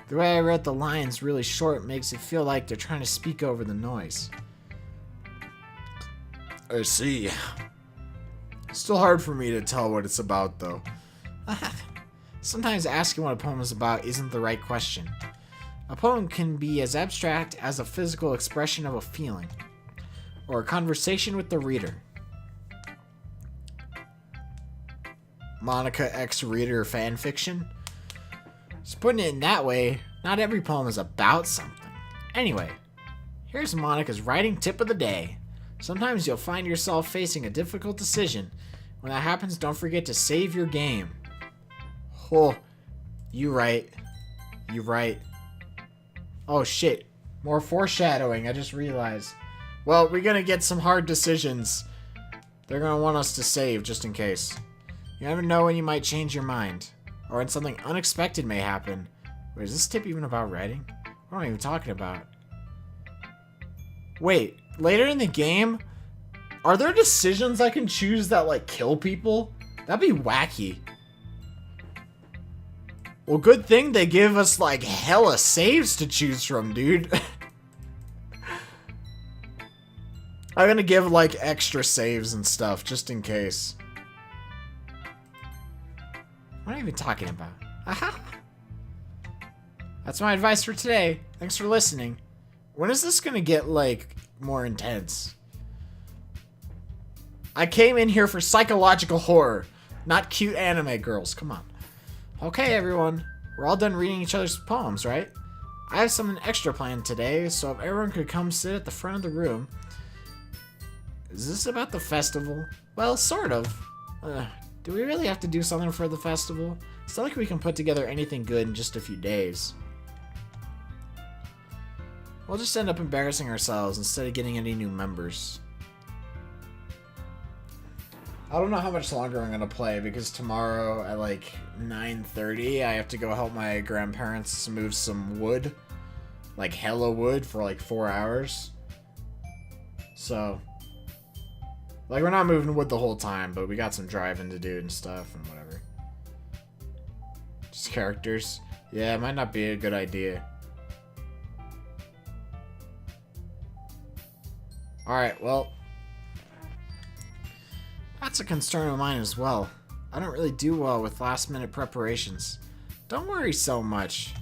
The way I wrote the lines really short makes it feel like they're trying to speak over the noise. I see. Still hard for me to tell what it's about, though. Sometimes asking what a poem is about isn't the right question. A poem can be as abstract as a physical expression of a feeling, or a conversation with the reader. Monica X Reader fanfiction? Just putting it in that way, not every poem is about something. Anyway, here's Monica's writing tip of the day. Sometimes you'll find yourself facing a difficult decision. When that happens, don't forget to save your game. Oh, you right. You right. Oh shit, more foreshadowing, I just realized. Well, we're gonna get some hard decisions. They're gonna want us to save, just in case. You never know when you might change your mind. Or when something unexpected may happen. Wait, is this tip even about writing? What am I even talking about? Wait, later in the game, are there decisions I can choose that, like, kill people? That'd be wacky. Well, good thing they give us, like, hella saves to choose from, dude. I'm gonna give, like, extra saves and stuff, just in case. What am I even talking about? Aha! That's my advice for today. Thanks for listening. When is this gonna get, like, more intense? I came in here for psychological horror, not cute anime girls. Come on. Okay, everyone. We're all done reading each other's poems, right? I have something extra planned today, so if everyone could come sit at the front of the room. Is this about the festival? Well, sort of. Do we really have to do something for the festival? It's not like we can put together anything good in just a few days. We'll just end up embarrassing ourselves instead of getting any new members. I don't know how much longer I'm gonna play because tomorrow at like 9:30 I have to go help my grandparents move some wood. Like hella wood for like 4 hours. So, like we're not moving wood the whole time, but we got some driving to do and stuff and whatever. Just characters. Yeah, it might not be a good idea. Alright, well, that's a concern of mine as well. I don't really do well with last minute preparations. Don't worry so much.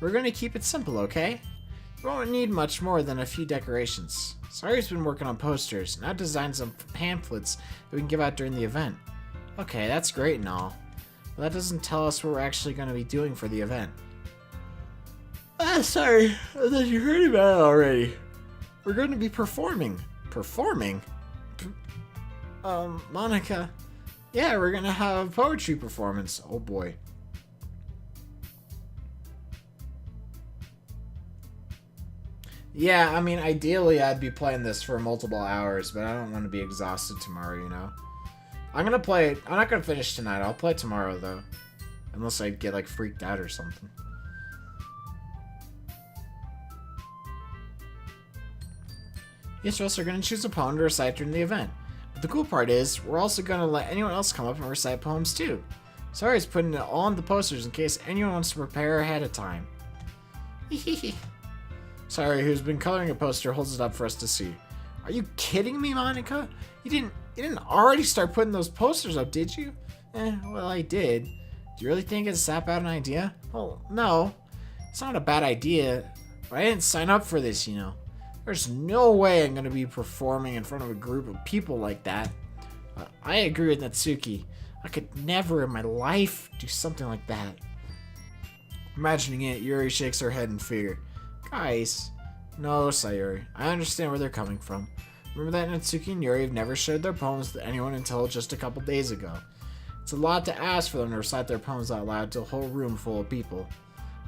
We're gonna keep it simple, okay? We won't need much more than a few decorations. Sari's been working on posters, and I've designed some pamphlets that we can give out during the event. Okay, that's great and all, but that doesn't tell us what we're actually gonna be doing for the event. Sorry, I thought you heard about it already. We're going to be performing. Performing? Monica. Yeah, we're going to have a poetry performance. Oh boy. Yeah, I mean, ideally I'd be playing this for multiple hours, but I don't want to be exhausted tomorrow, you know? I'm going to play it. I'm not going to finish tonight. I'll play tomorrow, though. Unless I get, like, freaked out or something. Each of us are going to choose a poem to recite during the event. But The cool part is, we're also gonna let anyone else come up and recite poems too. Sayori's putting it all on the posters in case anyone wants to prepare ahead of time. Sayori, who's been coloring a poster, holds it up for us to see. Are you kidding me, Monica? You didn't already start putting those posters up, did you? Well, I did. Do you really think it's that bad an idea? Well, no. It's not a bad idea, but I didn't sign up for this, you know. There's no way I'm going to be performing in front of a group of people like that. I agree with Natsuki. I could never in my life do something like that. Imagining it, Yuri shakes her head in fear. Guys. No, Sayori. I understand where they're coming from. Remember that Natsuki and Yuri have never shared their poems with anyone until just a couple days ago. It's a lot to ask for them to recite their poems out loud to a whole room full of people.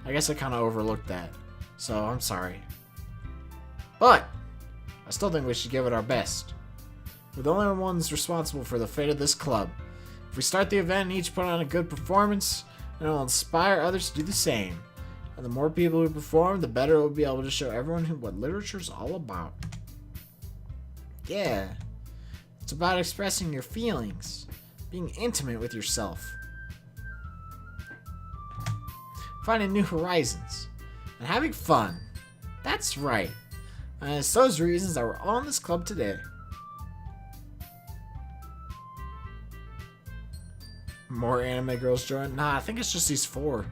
I guess I kind of overlooked that. So, I'm sorry. But, I still think we should give it our best. We're the only ones responsible for the fate of this club. If we start the event and each put on a good performance, then it will inspire others to do the same. And the more people who perform, the better we'll be able to show everyone what literature's all about. Yeah, it's about expressing your feelings, being intimate with yourself, finding new horizons, and having fun. That's right. And it's those reasons that we're all in this club today. More anime girls join? Nah, I think it's just these 4.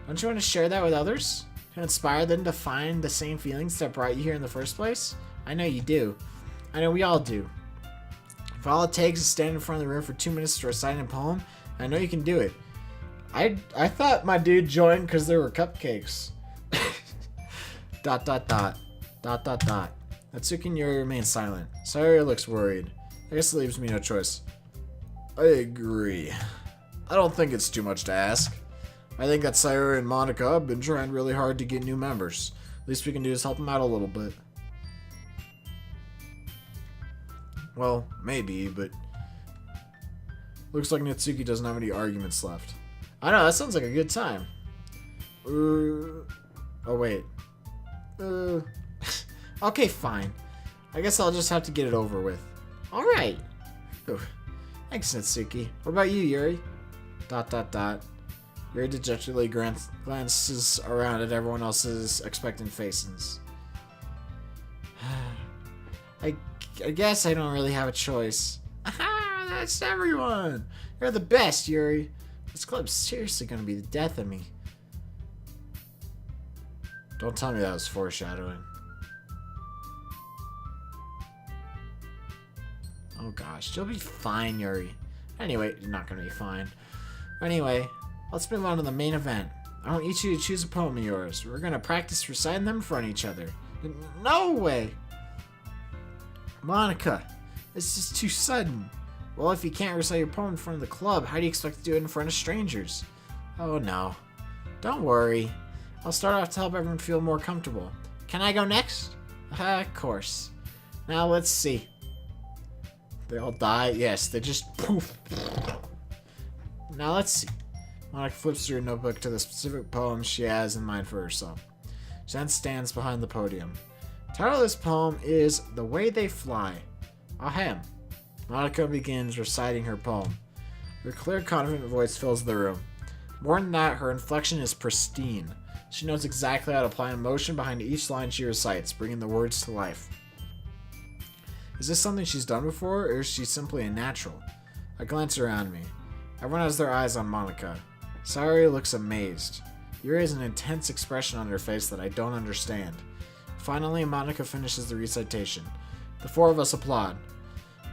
Don't you want to share that with others? To inspire them to find the same feelings that brought you here in the first place? I know you do. I know we all do. If all it takes is standing in front of the room for 2 minutes to recite a poem, I know you can do it. I thought my dude joined because there were cupcakes. ... Natsuki and Yuri remain silent. Sayori looks worried. I guess it leaves me no choice. I agree. I don't think it's too much to ask. I think that Sayori and Monica have been trying really hard to get new members. Least we can do is help them out a little bit. Well, maybe, but looks like Natsuki doesn't have any arguments left. I know, that sounds like a good time. Oh, wait. Okay, fine. I guess I'll just have to get it over with. Alright. Thanks, Natsuki. What about you, Yuri? ... Yuri dejectedly glances around at everyone else's expectant faces. I guess I don't really have a choice. Aha! That's everyone! You're the best, Yuri. This club's seriously gonna be the death of me. Don't tell me that was foreshadowing. Oh gosh, you'll be fine, Yuri. Anyway, you're not gonna be fine. Anyway, let's move on to the main event. I want each of you to choose a poem of yours. We're gonna practice reciting them in front of each other. No way! Monica, this is too sudden. Well, if you can't recite your poem in front of the club, how do you expect to do it in front of strangers? Oh no. Don't worry. I'll start off to help everyone feel more comfortable. Can I go next? Of course. Now let's see. They all die? Yes, they just poof. Now let's see. Monica flips through a notebook to the specific poem she has in mind for herself. She then stands behind the podium. The title of this poem is The Way They Fly. Ahem. Monica begins reciting her poem. Her clear, confident voice fills the room. More than that, her inflection is pristine. She knows exactly how to apply emotion behind each line she recites, bringing the words to life. Is this something she's done before, or is she simply a natural? I glance around me. Everyone has their eyes on Monica. Sayori looks amazed. Yuri has an intense expression on her face that I don't understand. Finally, Monica finishes the recitation. The 4 of us applaud.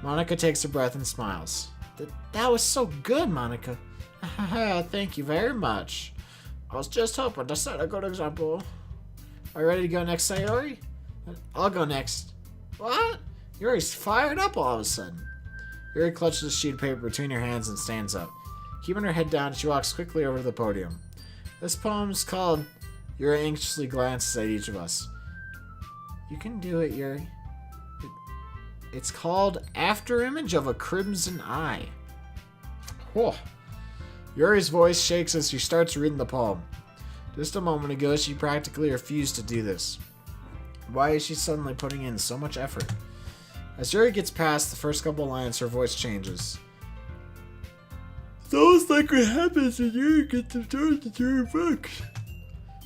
Monica takes a breath and smiles. That was so good, Monica. Thank you very much. I was just hoping to set a good example. Are you ready to go next, Sayori? I'll go next. What? Yuri's fired up all of a sudden. Yuri clutches a sheet of paper between her hands and stands up. Keeping her head down, she walks quickly over to the podium. This poem is called... Yuri anxiously glances at each of us. You can do it, Yuri. It's called After Image of a Crimson Eye. Whoa. Yuri's voice shakes as she starts reading the poem. Just a moment ago, she practically refused to do this. Why is she suddenly putting in so much effort? As Yuri gets past the first couple lines, her voice changes. It's almost like what happens when Yuri gets to turn to your books.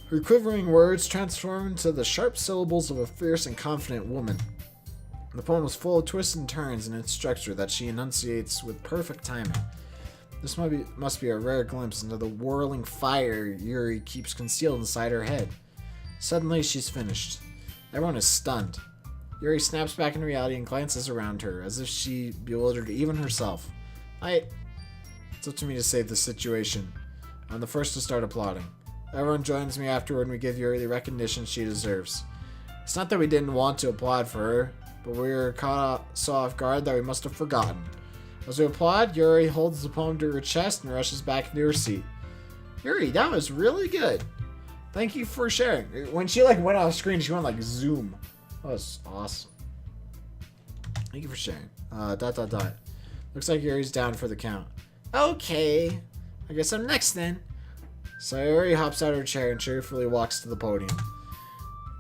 Her quivering words transform into the sharp syllables of a fierce and confident woman. The poem is full of twists and turns in its structure that she enunciates with perfect timing. This must be a rare glimpse into the whirling fire Yuri keeps concealed inside her head. Suddenly, she's finished. Everyone is stunned. Yuri snaps back into reality and glances around her, as if she bewildered even herself. It's up to me to save the situation. I'm the first to start applauding. Everyone joins me afterward and we give Yuri the recognition she deserves. It's not that we didn't want to applaud for her, but we were caught so off guard that we must have forgotten. As we applaud, Yuri holds the poem to her chest and rushes back into her seat. Yuri, that was really good. Thank you for sharing. When she went off screen, she went zoom. That was awesome. Thank you for sharing. ... Looks like Yuri's down for the count. Okay. I guess I'm next then. Sayori hops out of her chair and cheerfully walks to the podium.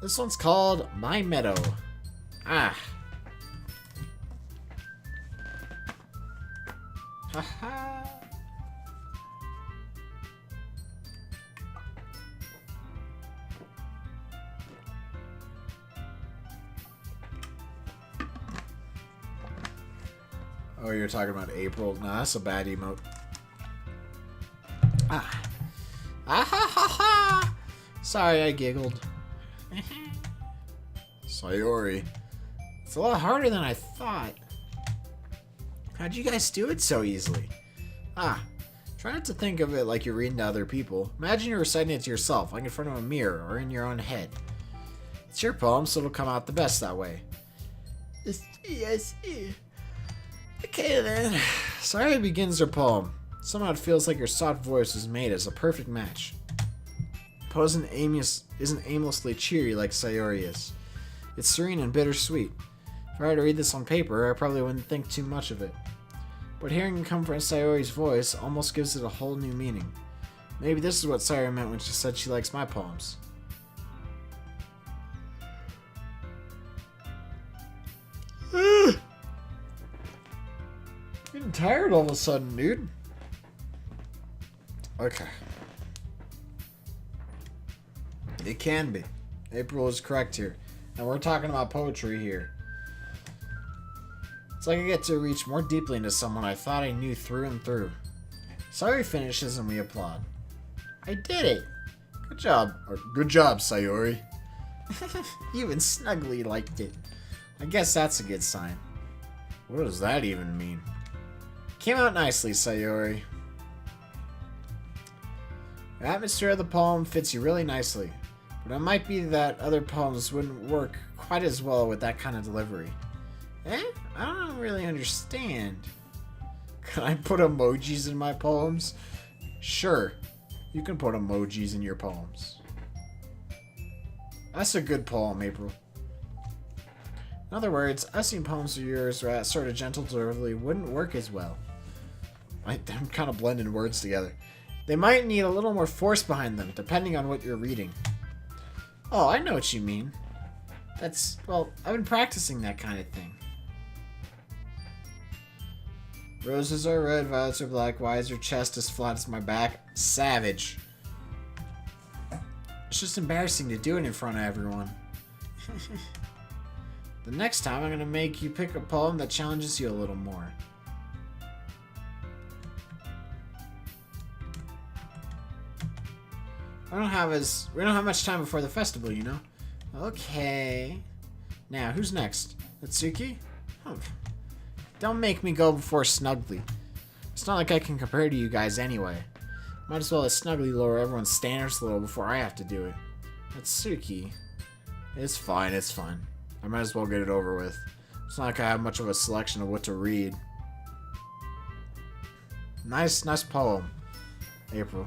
This one's called My Meadow. Haha. Oh, you're talking about April? Nah, that's a bad emote. Ah ha ha ha! Sorry, I giggled. Sayori. It's a lot harder than I thought. How'd you guys do it so easily? Try not to think of it like you're reading to other people. Imagine you're reciting it to yourself, like in front of a mirror or in your own head. It's your poem, so it'll come out the best that way. Yes. Okay then. Sayori begins her poem. Somehow it feels like your soft voice was made as a perfect match. Poe isn't aimlessly cheery like Sayori is. It's serene and bittersweet. If I were to read this on paper, I probably wouldn't think too much of it. But hearing it come from Sayori's voice almost gives it a whole new meaning. Maybe this is what Sayori meant when she said she likes my poems. Getting tired all of a sudden, dude. Okay. It can be. April is correct here. And we're talking about poetry here. It's like I get to reach more deeply into someone I thought I knew through and through. Sayori finishes and we applaud. I did it! Good job. Or, good job, Sayori. Even Snuggly liked it. I guess that's a good sign. What does that even mean? Came out nicely, Sayori. The atmosphere of the poem fits you really nicely, but it might be that other poems wouldn't work quite as well with that kind of delivery. I don't really understand. Can I put emojis in my poems? Sure, you can put emojis in your poems. That's a good poem, April. In other words, I've seen poems of yours where that sort of gentle delivery wouldn't work as well. I'm kind of blending words together. They might need a little more force behind them, depending on what you're reading. Oh, I know what you mean. Well, I've been practicing that kind of thing. Roses are red, violets are black, why is your chest as flat as my back? Savage. It's just embarrassing to do it in front of everyone. The next time I'm going to make you pick a poem that challenges you a little more. We don't have much time before the festival, you know? Okay. Now, who's next? Natsuki? Don't make me go before Snuggly. It's not like I can compare to you guys anyway. Might as well let Snuggly lower everyone's standards a little before I have to do it. Natsuki. It's fine. I might as well get it over with. It's not like I have much of a selection of what to read. Nice poem, April.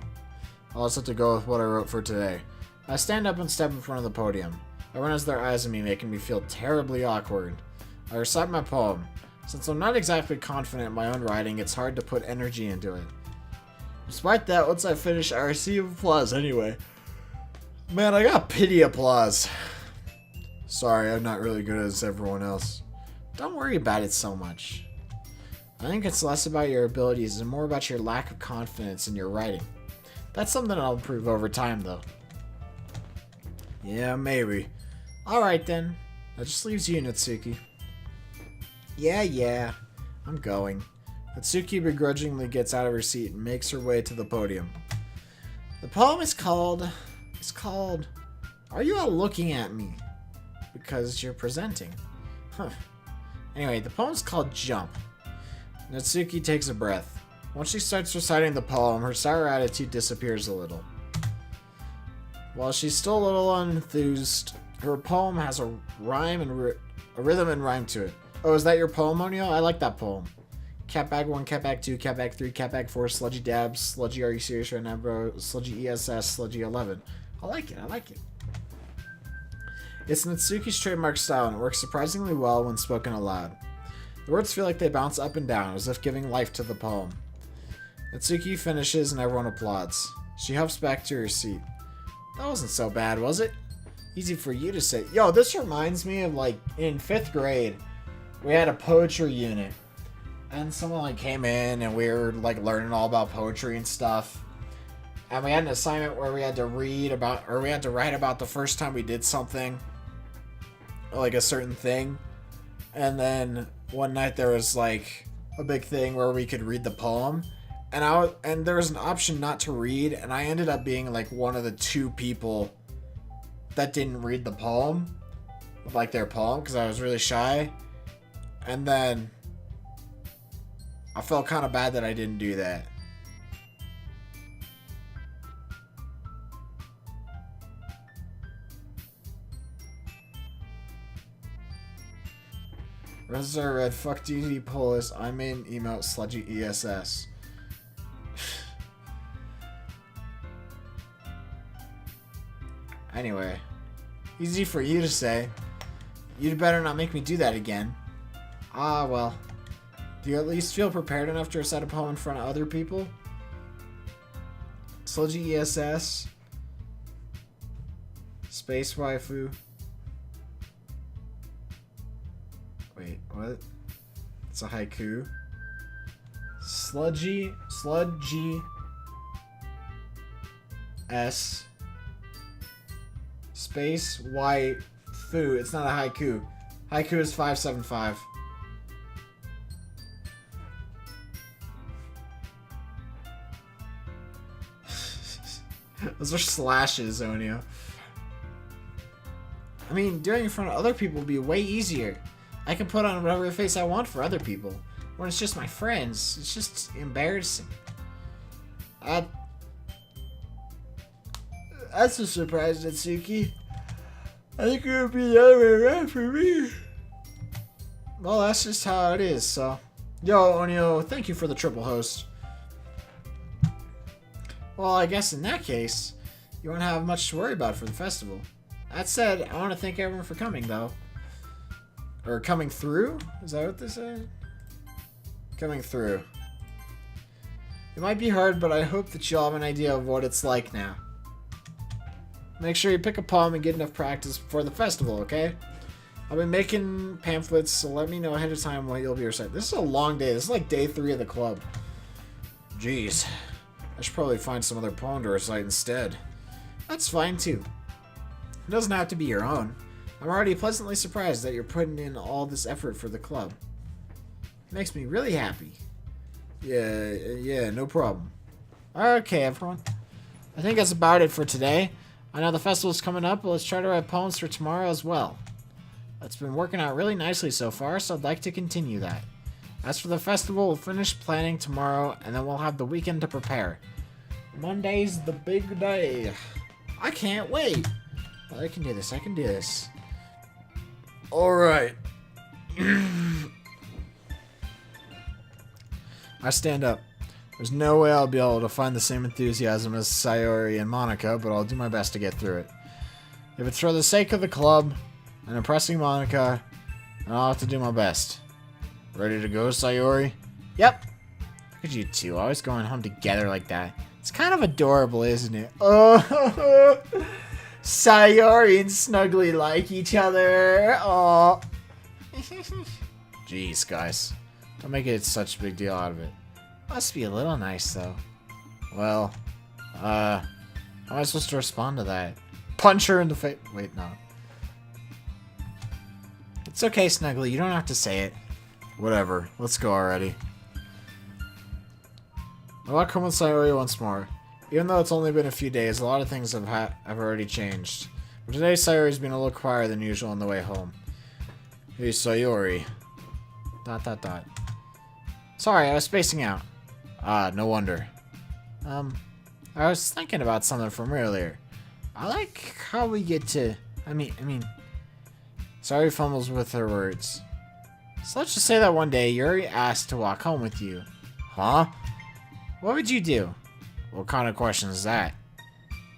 I'll just have to go with what I wrote for today. I stand up and step in front of the podium. Everyone has their eyes on me, making me feel terribly awkward. I recite my poem. Since I'm not exactly confident in my own writing, it's hard to put energy into it. Despite that, once I finish, I receive applause anyway. Man, I got pity applause. Sorry, I'm not really good as everyone else. Don't worry about it so much. I think it's less about your abilities and more about your lack of confidence in your writing. That's something I'll improve over time, though. Yeah, maybe. Alright then. That just leaves you, Natsuki. Yeah. I'm going. Natsuki begrudgingly gets out of her seat and makes her way to the podium. The poem is called... Are You All Looking At Me? Because you're presenting. Huh. Anyway, the poem's called Jump. Natsuki takes a breath. Once she starts reciting the poem, her sour attitude disappears a little. While she's still a little unenthused, her poem has a rhythm and rhyme to it. Oh, is that your poem, Onio? I like that poem. Cat Bag 1, Cat Bag 2, Cat Bag 3, Cat Bag 4, Sludgy Dabs, Sludgy Are You Serious Right Now Bro, Sludgy ESS, Sludgy 11. I like it. It's Natsuki's trademark style and it works surprisingly well when spoken aloud. The words feel like they bounce up and down as if giving life to the poem. Natsuki finishes and everyone applauds. She hops back to her seat. That wasn't so bad, was it? Easy for you to say. Yo, this reminds me of like in 5th grade, we had a poetry unit. And someone like came in and we were like learning all about poetry and stuff. And we had an assignment where we had to read about, or we had to write about the first time we did something. Like a certain thing. And then one night there was like a big thing where we could read the poem. And there was an option not to read, and I ended up being like one of the 2 people that didn't read the poem, like their poem, because I was really shy. And then I felt kind of bad that I didn't do that. Roses are red, fuck DD Polis, I'm in emote Sludgy ESS. Anyway, easy for you to say. You'd better not make me do that again. Ah, well. Do you at least feel prepared enough to recite a poem in front of other people? Sludgy ESS. Space Waifu. Wait, what? It's a haiku. Sludgy S. Space Waifu. It's not a haiku. Haiku is 575. Those are slashes, Onio. I mean, doing it in front of other people would be way easier. I can put on whatever face I want for other people. When it's just my friends, it's just embarrassing. That's a surprise, Natsuki. I think it would be the other way around for me. Well, that's just how it is, so. Yo, Onio, thank you for the triple host. Well, I guess in that case, you won't have much to worry about for the festival. That said, I want to thank everyone for coming, though. Or coming through? Is that what they said? Coming through. It might be hard, but I hope that you all have an idea of what it's like now. Make sure you pick a poem and get enough practice before the festival, okay? I'll be making pamphlets, so let me know ahead of time what you'll be reciting. This is a long day. This is like day 3 of the club. Jeez. I should probably find some other poem to recite instead. That's fine, too. It doesn't have to be your own. I'm already pleasantly surprised that you're putting in all this effort for the club. It makes me really happy. Yeah, no problem. Okay, everyone. I think that's about it for today. I know the festival's coming up, but let's try to write poems for tomorrow as well. It's been working out really nicely so far, so I'd like to continue that. As for the festival, we'll finish planning tomorrow, and then we'll have the weekend to prepare. Monday's the big day. I can't wait. Well, I can do this. Alright. I stand up. There's no way I'll be able to find the same enthusiasm as Sayori and Monica, but I'll do my best to get through it. If it's for the sake of the club and impressing Monica, then I'll have to do my best. Ready to go, Sayori? Yep. Look at you two, always going home together like that. It's kind of adorable, isn't it? Oh, Sayori and Snuggly like each other. Oh. Jeez, guys. Don't make it such a big deal out of it. Must be a little nice, though. Well, how am I supposed to respond to that? Punch her in the face. Wait, no. It's okay, Snuggly. You don't have to say it. Whatever. Let's go already. I want to come with Sayori once more. Even though it's only been a few days, a lot of things have already changed. But today, Sayori's been a little quieter than usual on the way home. Hey, Sayori. ... Sorry, I was spacing out. Ah, no wonder. I was thinking about something from earlier. I like how we get to... I mean... Sayori fumbles with her words. So let's just say that one day Yuri asked to walk home with you. Huh? What would you do? What kind of question is that?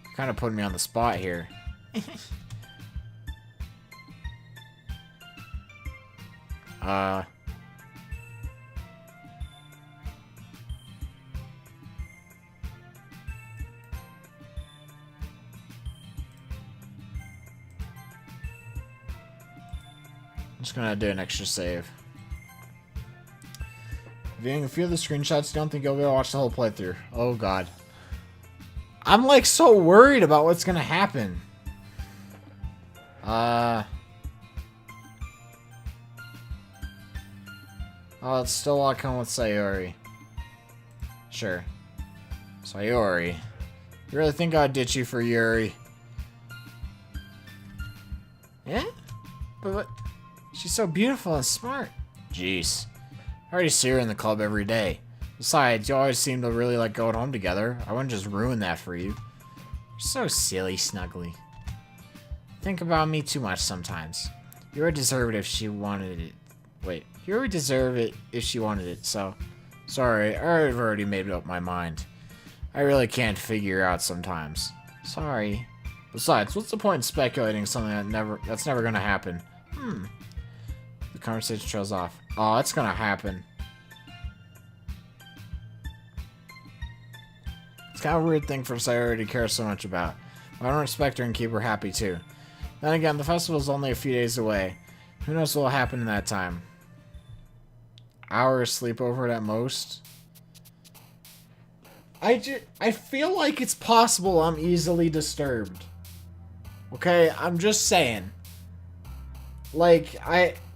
You're kind of putting me on the spot here. I'm just gonna do an extra save. Viewing a few of the screenshots, don't think you'll be able to watch the whole playthrough. Oh god. I'm like so worried about what's gonna happen. Oh, it's still lock home with Sayori. Sure. Sayori. You really think I'd ditch you for Yuri? Yeah? But she's so beautiful and smart. Jeez. I already see her in the club every day. Besides, you always seem to really like going home together. I wouldn't just ruin that for you. You're so silly, Snuggly. Think about me too much sometimes. You would deserve it if she wanted it. Wait. You would deserve it if she wanted it, so... Sorry, I've already made up my mind. I really can't figure out sometimes. Sorry. Besides, what's the point in speculating something that's never gonna happen? The conversation trails off. Oh, it's gonna happen. It's kind of a weird thing for Sayori to care so much about. But I don't respect her and keep her happy too. Then again, the festival's only a few days away. Who knows what will happen in that time? Hour sleepover at most? I feel like it's possible I'm easily disturbed. Okay, I'm just saying. Like,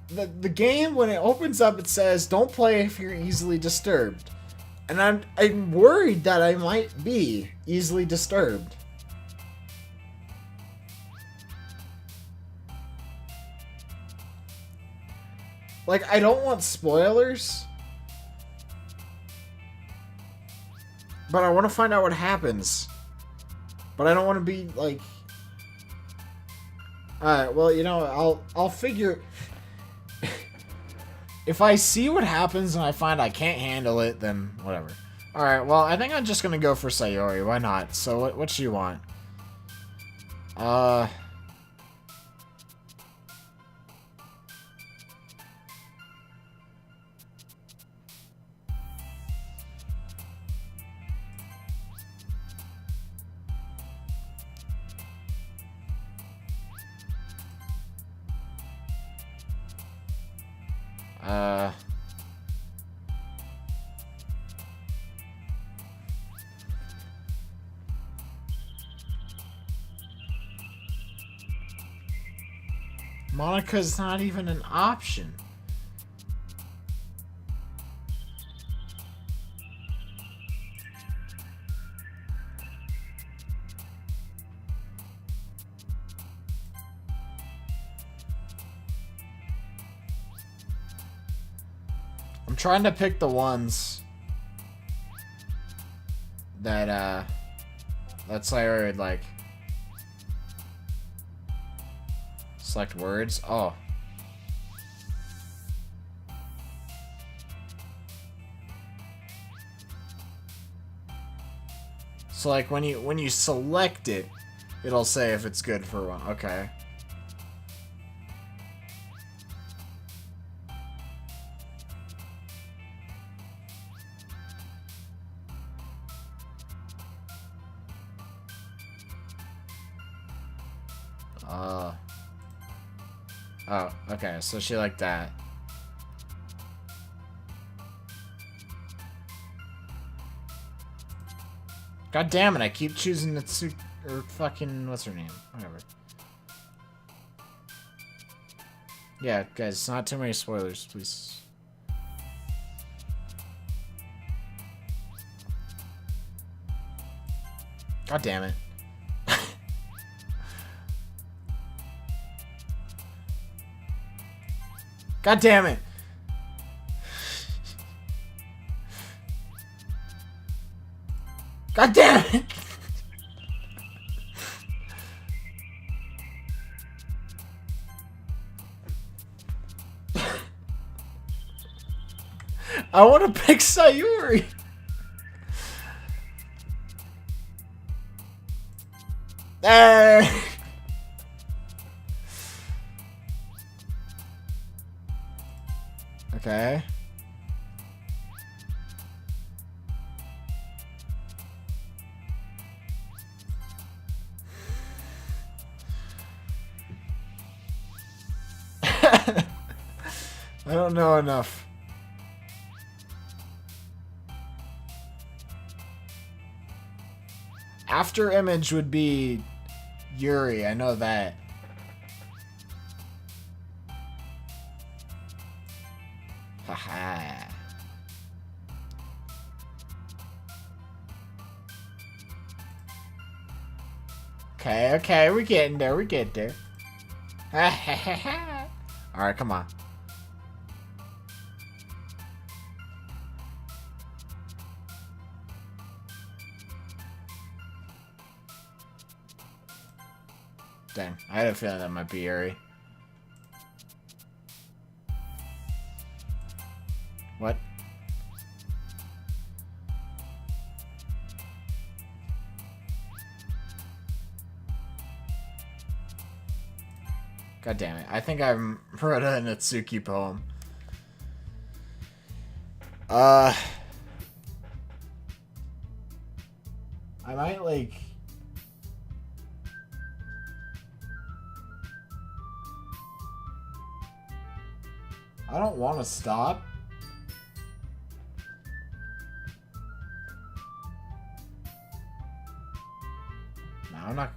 the game, when it opens up, it says, don't play if you're easily disturbed. And I'm worried that I might be easily disturbed. Like, I don't want spoilers. But I want to find out what happens. But I don't want to be, like... Alright, well, you know, I'll figure... If I see what happens and I find I can't handle it, then whatever. Alright, well, I think I'm just gonna go for Sayori. Why not? So, what do you want? Monica's not even an option. I'm trying to pick the ones that Sayori would like. Select words. Oh. So like when you select it, it'll say if it's good for one. Okay. Oh, okay, so she liked that. God damn it, I keep choosing Natsuki, or fucking, what's her name? Whatever. Yeah, guys, not too many spoilers, please. God damn it. God damn it. God damn it. I want to pick Sayuri. Okay. I don't know enough. After image would be Yuri, I know that. Haha. Okay, we're getting there, Alright, come on. Dang, I had a feeling that might be Yuri. What? God damn it. I think I wrote a Natsuki poem. I might, like... I don't want to stop. No, I'm not...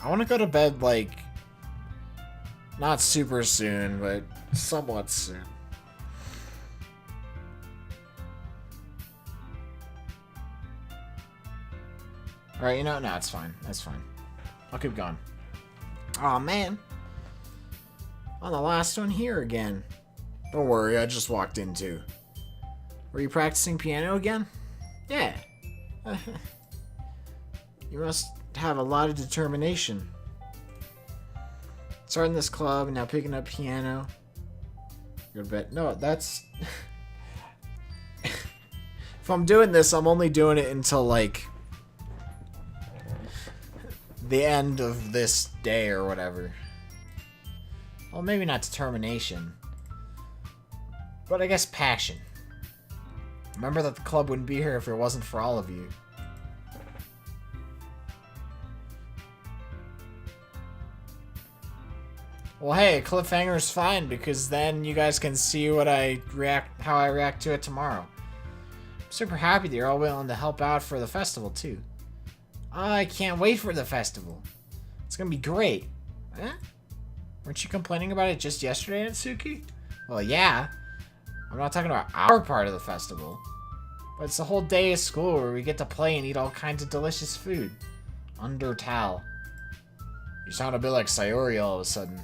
I want to go to bed, like... Not super soon, but somewhat soon. Alright, you know what? No, it's fine. That's fine. I'll keep going. Aw, man. On the last one here again. Don't worry, I just walked in too. Were you practicing piano again? Yeah. You must have a lot of determination. Starting this club and now picking up piano. Go to bed. No, that's... If I'm doing this, I'm only doing it until, like... the end of this day or whatever. Well, maybe not determination. But I guess passion. Remember that the club wouldn't be here if it wasn't for all of you. Well, hey, a cliffhanger is fine because then you guys can see how I react to it tomorrow. I'm super happy that you're all willing to help out for the festival too. I can't wait for the festival. It's gonna be great. Huh? Weren't you complaining about it just yesterday, Natsuki? Well, yeah. I'm not talking about our part of the festival. But it's a whole day of school where we get to play and eat all kinds of delicious food. Undertale. You sound a bit like Sayori all of a sudden.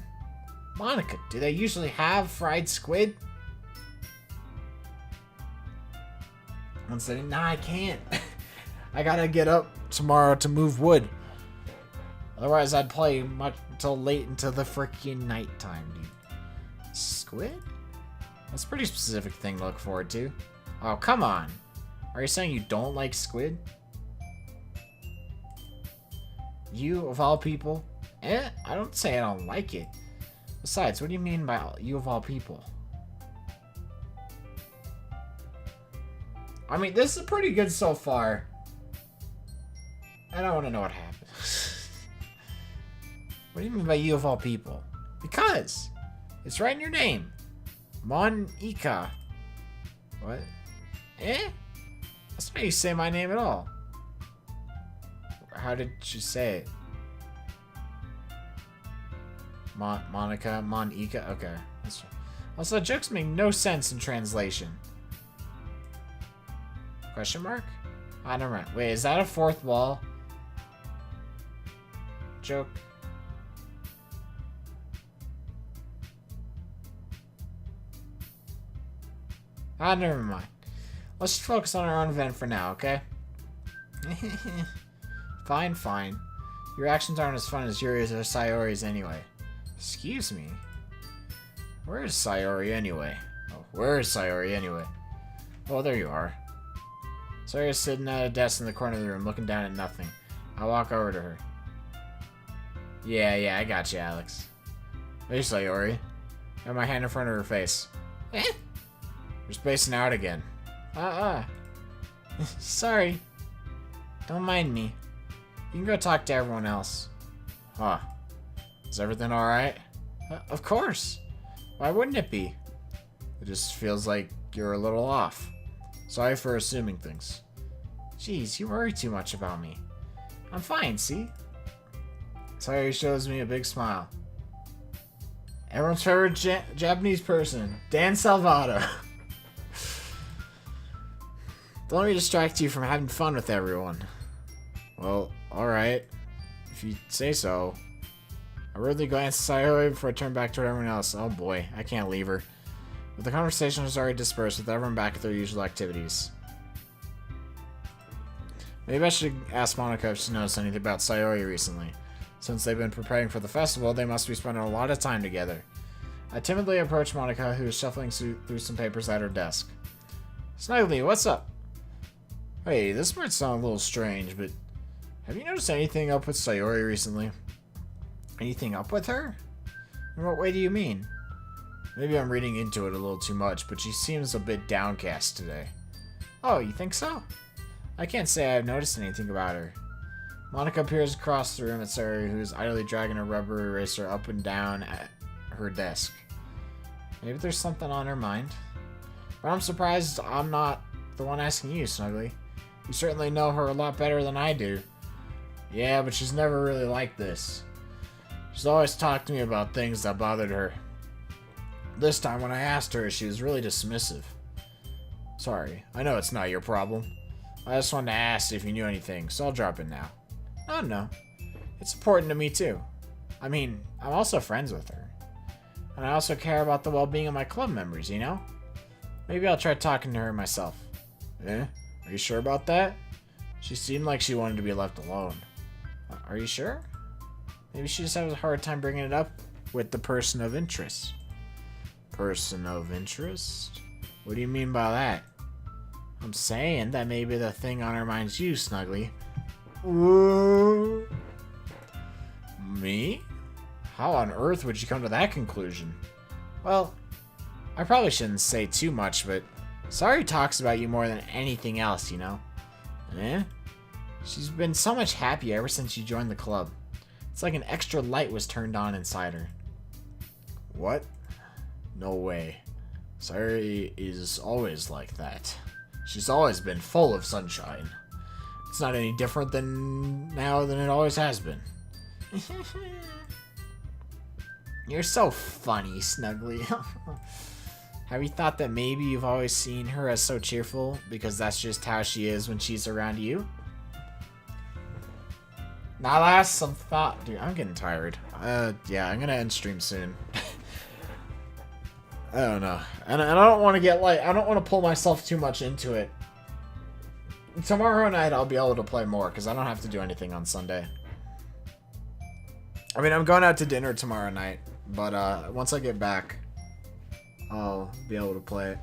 Monica, do they usually have fried squid? One second. Nah, I can't. I gotta get up tomorrow to move wood. Otherwise, I'd play much until late into the freaking nighttime, dude. Squid? That's a pretty specific thing to look forward to. Oh, come on. Are you saying you don't like squid? You, of all people? I don't say I don't like it. Besides, what do you mean by you of all people? I mean, this is pretty good so far. I don't want to know what happens. What do you mean by you of all people? Because it's right in your name. Monika. What? That's not how you say my name at all. How did she say it? Monica? Okay. Also, jokes make no sense in translation. Question mark? Ah, never mind. Wait, is that a fourth wall joke? Ah, never mind. Let's just focus on our own event for now, okay? Fine. Your actions aren't as fun as Yuri's or Sayori's anyway. Excuse me? Where is Sayori anyway? Oh, where is Sayori anyway? Oh, there you are. Sayori's sitting at a desk in the corner of the room, looking down at nothing. I'll walk over to her. Yeah, I got you, Alex. Hey, Sayori. I have my hand in front of her face. Eh? You're spacing out again. Sorry. Don't mind me. You can go talk to everyone else. Huh. Is everything alright? Of course. Why wouldn't it be? It just feels like you're a little off. Sorry for assuming things. Jeez, you worry too much about me. I'm fine, see? Sayori shows me a big smile. Everyone's favorite Japanese person, Dan Salvato. Don't let me distract you from having fun with everyone. Well, alright. If you say so. I rudely glanced at Sayori before I turned back toward everyone else. Oh boy, I can't leave her. But the conversation was already dispersed with everyone back at their usual activities. Maybe I should ask Monica if she noticed anything about Sayori recently. Since they've been preparing for the festival, they must be spending a lot of time together. I timidly approached Monica, who was shuffling through some papers at her desk. Snugly, what's up? Hey, this might sound a little strange, but have you noticed anything up with Sayori recently? Anything up with her? In what way do you mean? Maybe I'm reading into it a little too much, but she seems a bit downcast today. Oh, you think so? I can't say I've noticed anything about her. Monica peers across the room at Sayori, who's idly dragging a rubber eraser up and down at her desk. Maybe there's something on her mind. But I'm surprised I'm not the one asking you, Snuggly. You certainly know her a lot better than I do. Yeah, but she's never really like this. She's always talked to me about things that bothered her. This time when I asked her, she was really dismissive. Sorry, I know it's not your problem. I just wanted to ask if you knew anything, so I'll drop in now. Oh no. It's important to me too. I mean, I'm also friends with her. And I also care about the well-being of my club members, you know? Maybe I'll try talking to her myself. Eh? Are you sure about that? She seemed like she wanted to be left alone. Are you sure? Maybe she just has a hard time bringing it up with the person of interest. Person of interest? What do you mean by that? I'm saying that maybe the thing on her mind's you, Snuggly. Ooh. Me? How on earth would you come to that conclusion? Well, I probably shouldn't say too much, but Sayori talks about you more than anything else, you know? Eh? She's been so much happier ever since you joined the club. It's like an extra light was turned on inside her. What? No way. Sayori is always like that. She's always been full of sunshine. It's not any different than now than it always has been. You're so funny, Snuggly. Have you thought that maybe you've always seen her as so cheerful because that's just how she is when she's around you? Now that's some thought. Dude, I'm getting tired. Yeah, I'm gonna end stream soon. I don't know. And I don't want to get like, I don't want to pull myself too much into it. Tomorrow night I'll be able to play more because I don't have to do anything on Sunday. I mean, I'm going out to dinner tomorrow night, but once I get back, I'll be able to play it. ...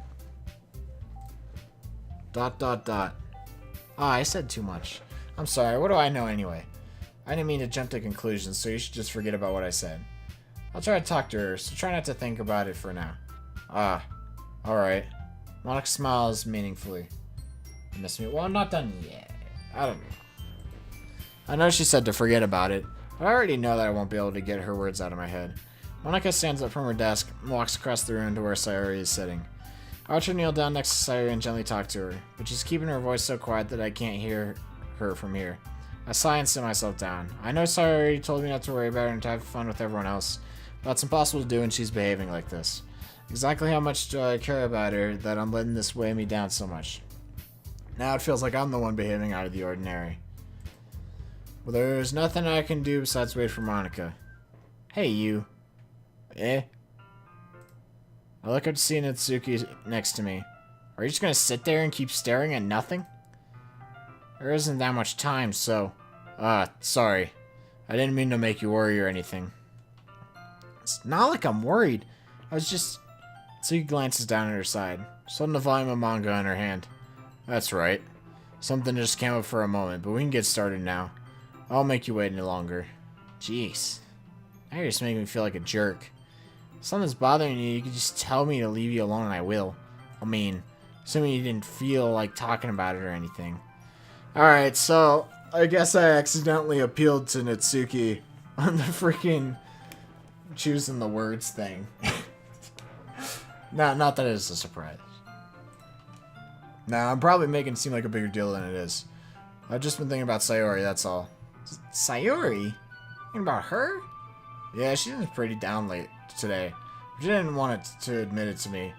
Ah, I said too much. I'm sorry, what do I know anyway? I didn't mean to jump to conclusions, so you should just forget about what I said. I'll try to talk to her, so try not to think about it for now. Ah, alright. Monica smiles meaningfully. You miss me? Well, I'm not done yet. I don't know. I know she said to forget about it, but I already know that I won't be able to get her words out of my head. Monica stands up from her desk and walks across the room to where Sayori is sitting. I watch her kneel down next to Sayori and gently talk to her, but she's keeping her voice so quiet that I can't hear her from here. I sigh and sit myself down. I know Sayori told me not to worry about her and to have fun with everyone else, but it's impossible to do when she's behaving like this. Exactly how much do I care about her that I'm letting this weigh me down so much? Now it feels like I'm the one behaving out of the ordinary. Well, there's nothing I can do besides wait for Monica. Hey, you. Eh? I look up to see Natsuki next to me. Are you just gonna sit there and keep staring at nothing? There isn't that much time, so... sorry. I didn't mean to make you worry or anything. It's not like I'm worried. I was just... Natsuki glances down at her side, just holding the volume of manga in her hand. That's right. Something just came up for a moment, but we can get started now. I'll make you wait any longer. Jeez. Now you're just making me feel like a jerk. If something's bothering you, you can just tell me to leave you alone and I will. I mean, assuming you didn't feel like talking about it or anything. Alright, so I guess I accidentally appealed to Natsuki on the freaking choosing the words thing. Not that it's a surprise. Nah, I'm probably making it seem like a bigger deal than it is. I've just been thinking about Sayori, that's all. Sayori? Thinking about her? Yeah, she was pretty down late today. She didn't want it to admit it to me.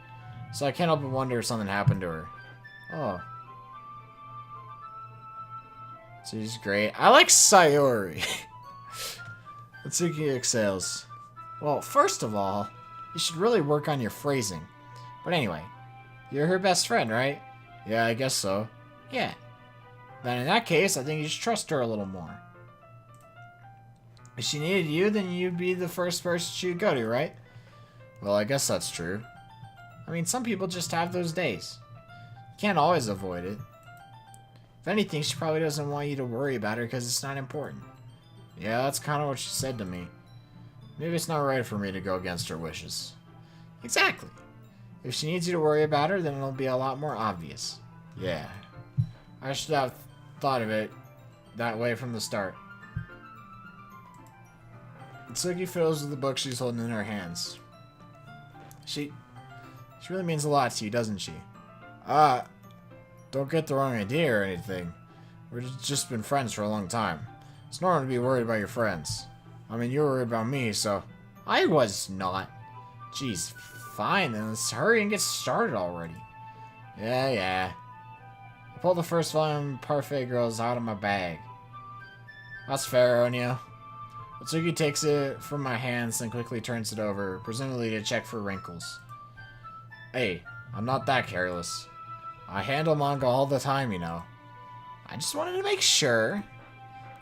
So I can't help but wonder if something happened to her. Oh. She's great. I like Sayori. Natsuki exhales. Well, first of all, you should really work on your phrasing. But anyway, you're her best friend, right? Yeah, I guess so. Yeah. Then in that case, I think you should trust her a little more. If she needed you, then you'd be the first person she'd go to, right? Well, I guess that's true. I mean, some people just have those days. You can't always avoid it. If anything, she probably doesn't want you to worry about her because it's not important. Yeah, that's kind of what she said to me. Maybe it's not right for me to go against her wishes. Exactly. If she needs you to worry about her, then it'll be a lot more obvious. Yeah. I should have thought of it that way from the start. Natsuki fiddles with the book she's holding in her hands. She really means a lot to you, doesn't she? Don't get the wrong idea or anything. We've just been friends for a long time. It's normal to be worried about your friends. I mean, you were worried about me, so... I was not. Jeez, fine then. Let's hurry and get started already. Yeah. I pulled the first volume of Parfait Girls out of my bag. That's fair, Onyo. Natsuki takes it from my hands and quickly turns it over, presumably to check for wrinkles. Hey, I'm not that careless. I handle manga all the time, you know. I just wanted to make sure.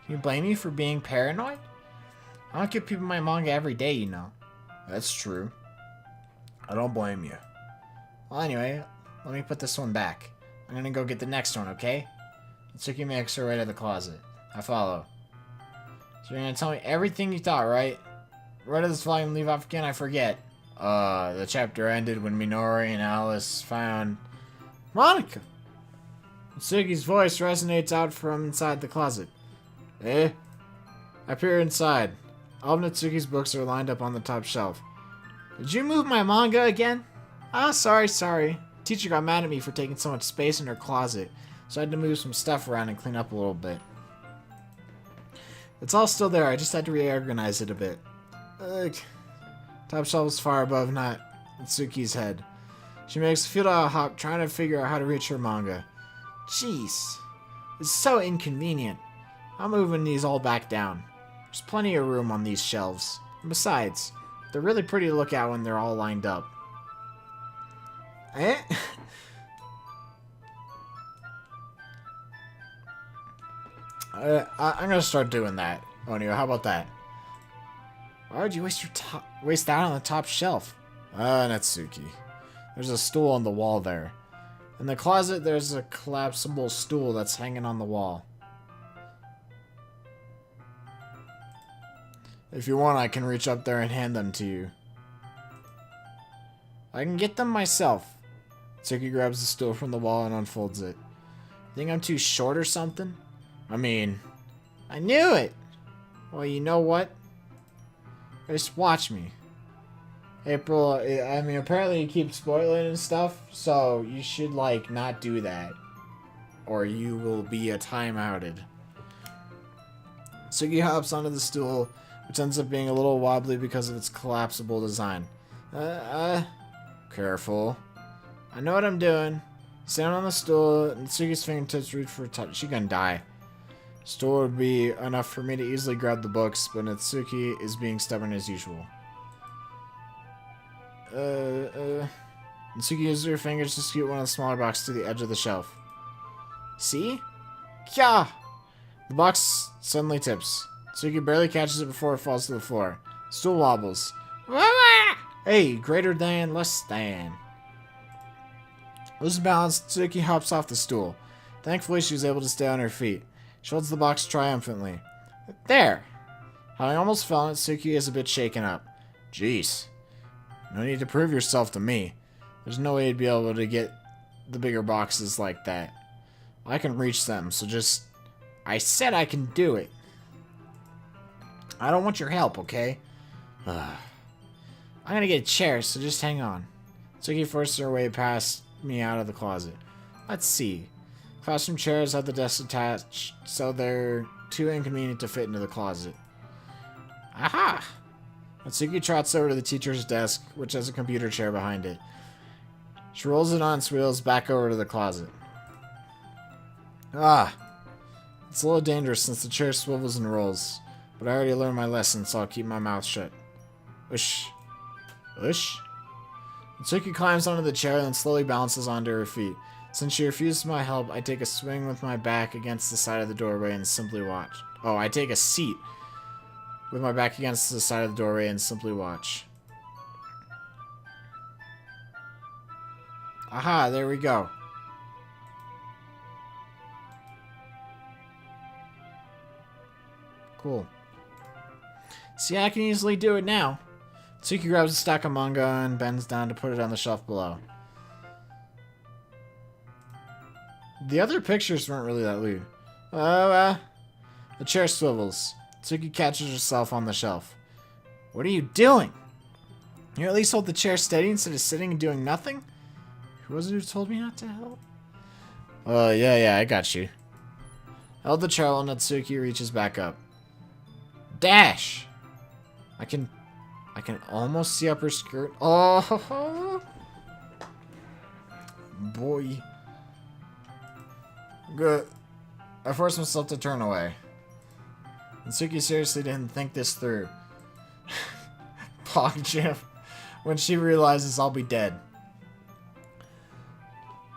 Can you blame me for being paranoid? I don't give people my manga every day, you know. That's true. I don't blame you. Well, anyway, let me put this one back. I'm gonna go get the next one, okay? Natsuki makes her way to the closet. I follow. So you're gonna tell me everything you thought, right? Where did this volume leave off again? I forget. The chapter ended when Minori and Alice found... Monica! Natsuki's voice resonates out from inside the closet. Eh? I peer inside. All of Natsuki's books are lined up on the top shelf. Did you move my manga again? Oh, sorry. Teacher got mad at me for taking so much space in her closet, so I had to move some stuff around and clean up a little bit. It's all still there, I just had to reorganize it a bit. Top shelf is far above Natsuki's head. She makes a futile hop trying to figure out how to reach her manga. Jeez. It's so inconvenient. I'm moving these all back down. There's plenty of room on these shelves. And besides, they're really pretty to look at when they're all lined up. Eh? I'm gonna start doing that, Onyo. How about that? Why would you waste that on the top shelf? Natsuki. There's a stool on the wall there. In the closet, there's a collapsible stool that's hanging on the wall. If you want, I can reach up there and hand them to you. I can get them myself. Natsuki grabs the stool from the wall and unfolds it. Think I'm too short or something? I mean, I knew it! Well, you know what? Just watch me. April, I mean, apparently you keep spoiling and stuff, so you should, like, not do that. Or you will be timeouted. Suki hops onto the stool, which ends up being a little wobbly because of its collapsible design. Careful. I know what I'm doing. Stand on the stool, and Suki's fingertips reach for a touch. She gonna die. Stool would be enough for me to easily grab the books, but Natsuki is being stubborn as usual. Natsuki uses her fingers to scoot one of the smaller boxes to the edge of the shelf. See? Kya! The box suddenly tips. Natsuki barely catches it before it falls to the floor. Stool wobbles. Hey, greater than, less than. Losing balance, Natsuki hops off the stool. Thankfully, she was able to stay on her feet. She holds the box triumphantly. There! Having almost fallen, Natsuki is a bit shaken up. Jeez. No need to prove yourself to me. There's no way you'd be able to get the bigger boxes like that. I can reach them, so just... I said I can do it. I don't want your help, okay? I'm gonna get a chair, so just hang on. Natsuki forces her way past me out of the closet. Let's see. Classroom chairs have the desks attached, so they're too inconvenient to fit into the closet. Aha! Natsuki trots over to the teacher's desk, which has a computer chair behind it. She rolls it on its wheels back over to the closet. It's a little dangerous since the chair swivels and rolls, but I already learned my lesson, so I'll keep my mouth shut. Ush. Ush? Natsuki climbs onto the chair and then slowly balances onto her feet. Since she refuses my help, I take a swing with my back against the side of the doorway and simply watch. Oh, I take a seat with my back against the side of the doorway and simply watch. Aha, there we go. Cool. See, I can easily do it now. Natsuki grabs a stack of manga and bends down to put it on the shelf below. The other pictures weren't really that lewd. The chair swivels. Natsuki catches herself on the shelf. What are you doing? You at least hold the chair steady instead of sitting and doing nothing? Who was it who told me not to help? Yeah, I got you. Held the chair while Natsuki reaches back up. Dash! I can almost see up her skirt. Oh, boy. Good. I forced myself to turn away. Natsuki seriously didn't think this through. Pog Jim. When she realizes I'll be dead.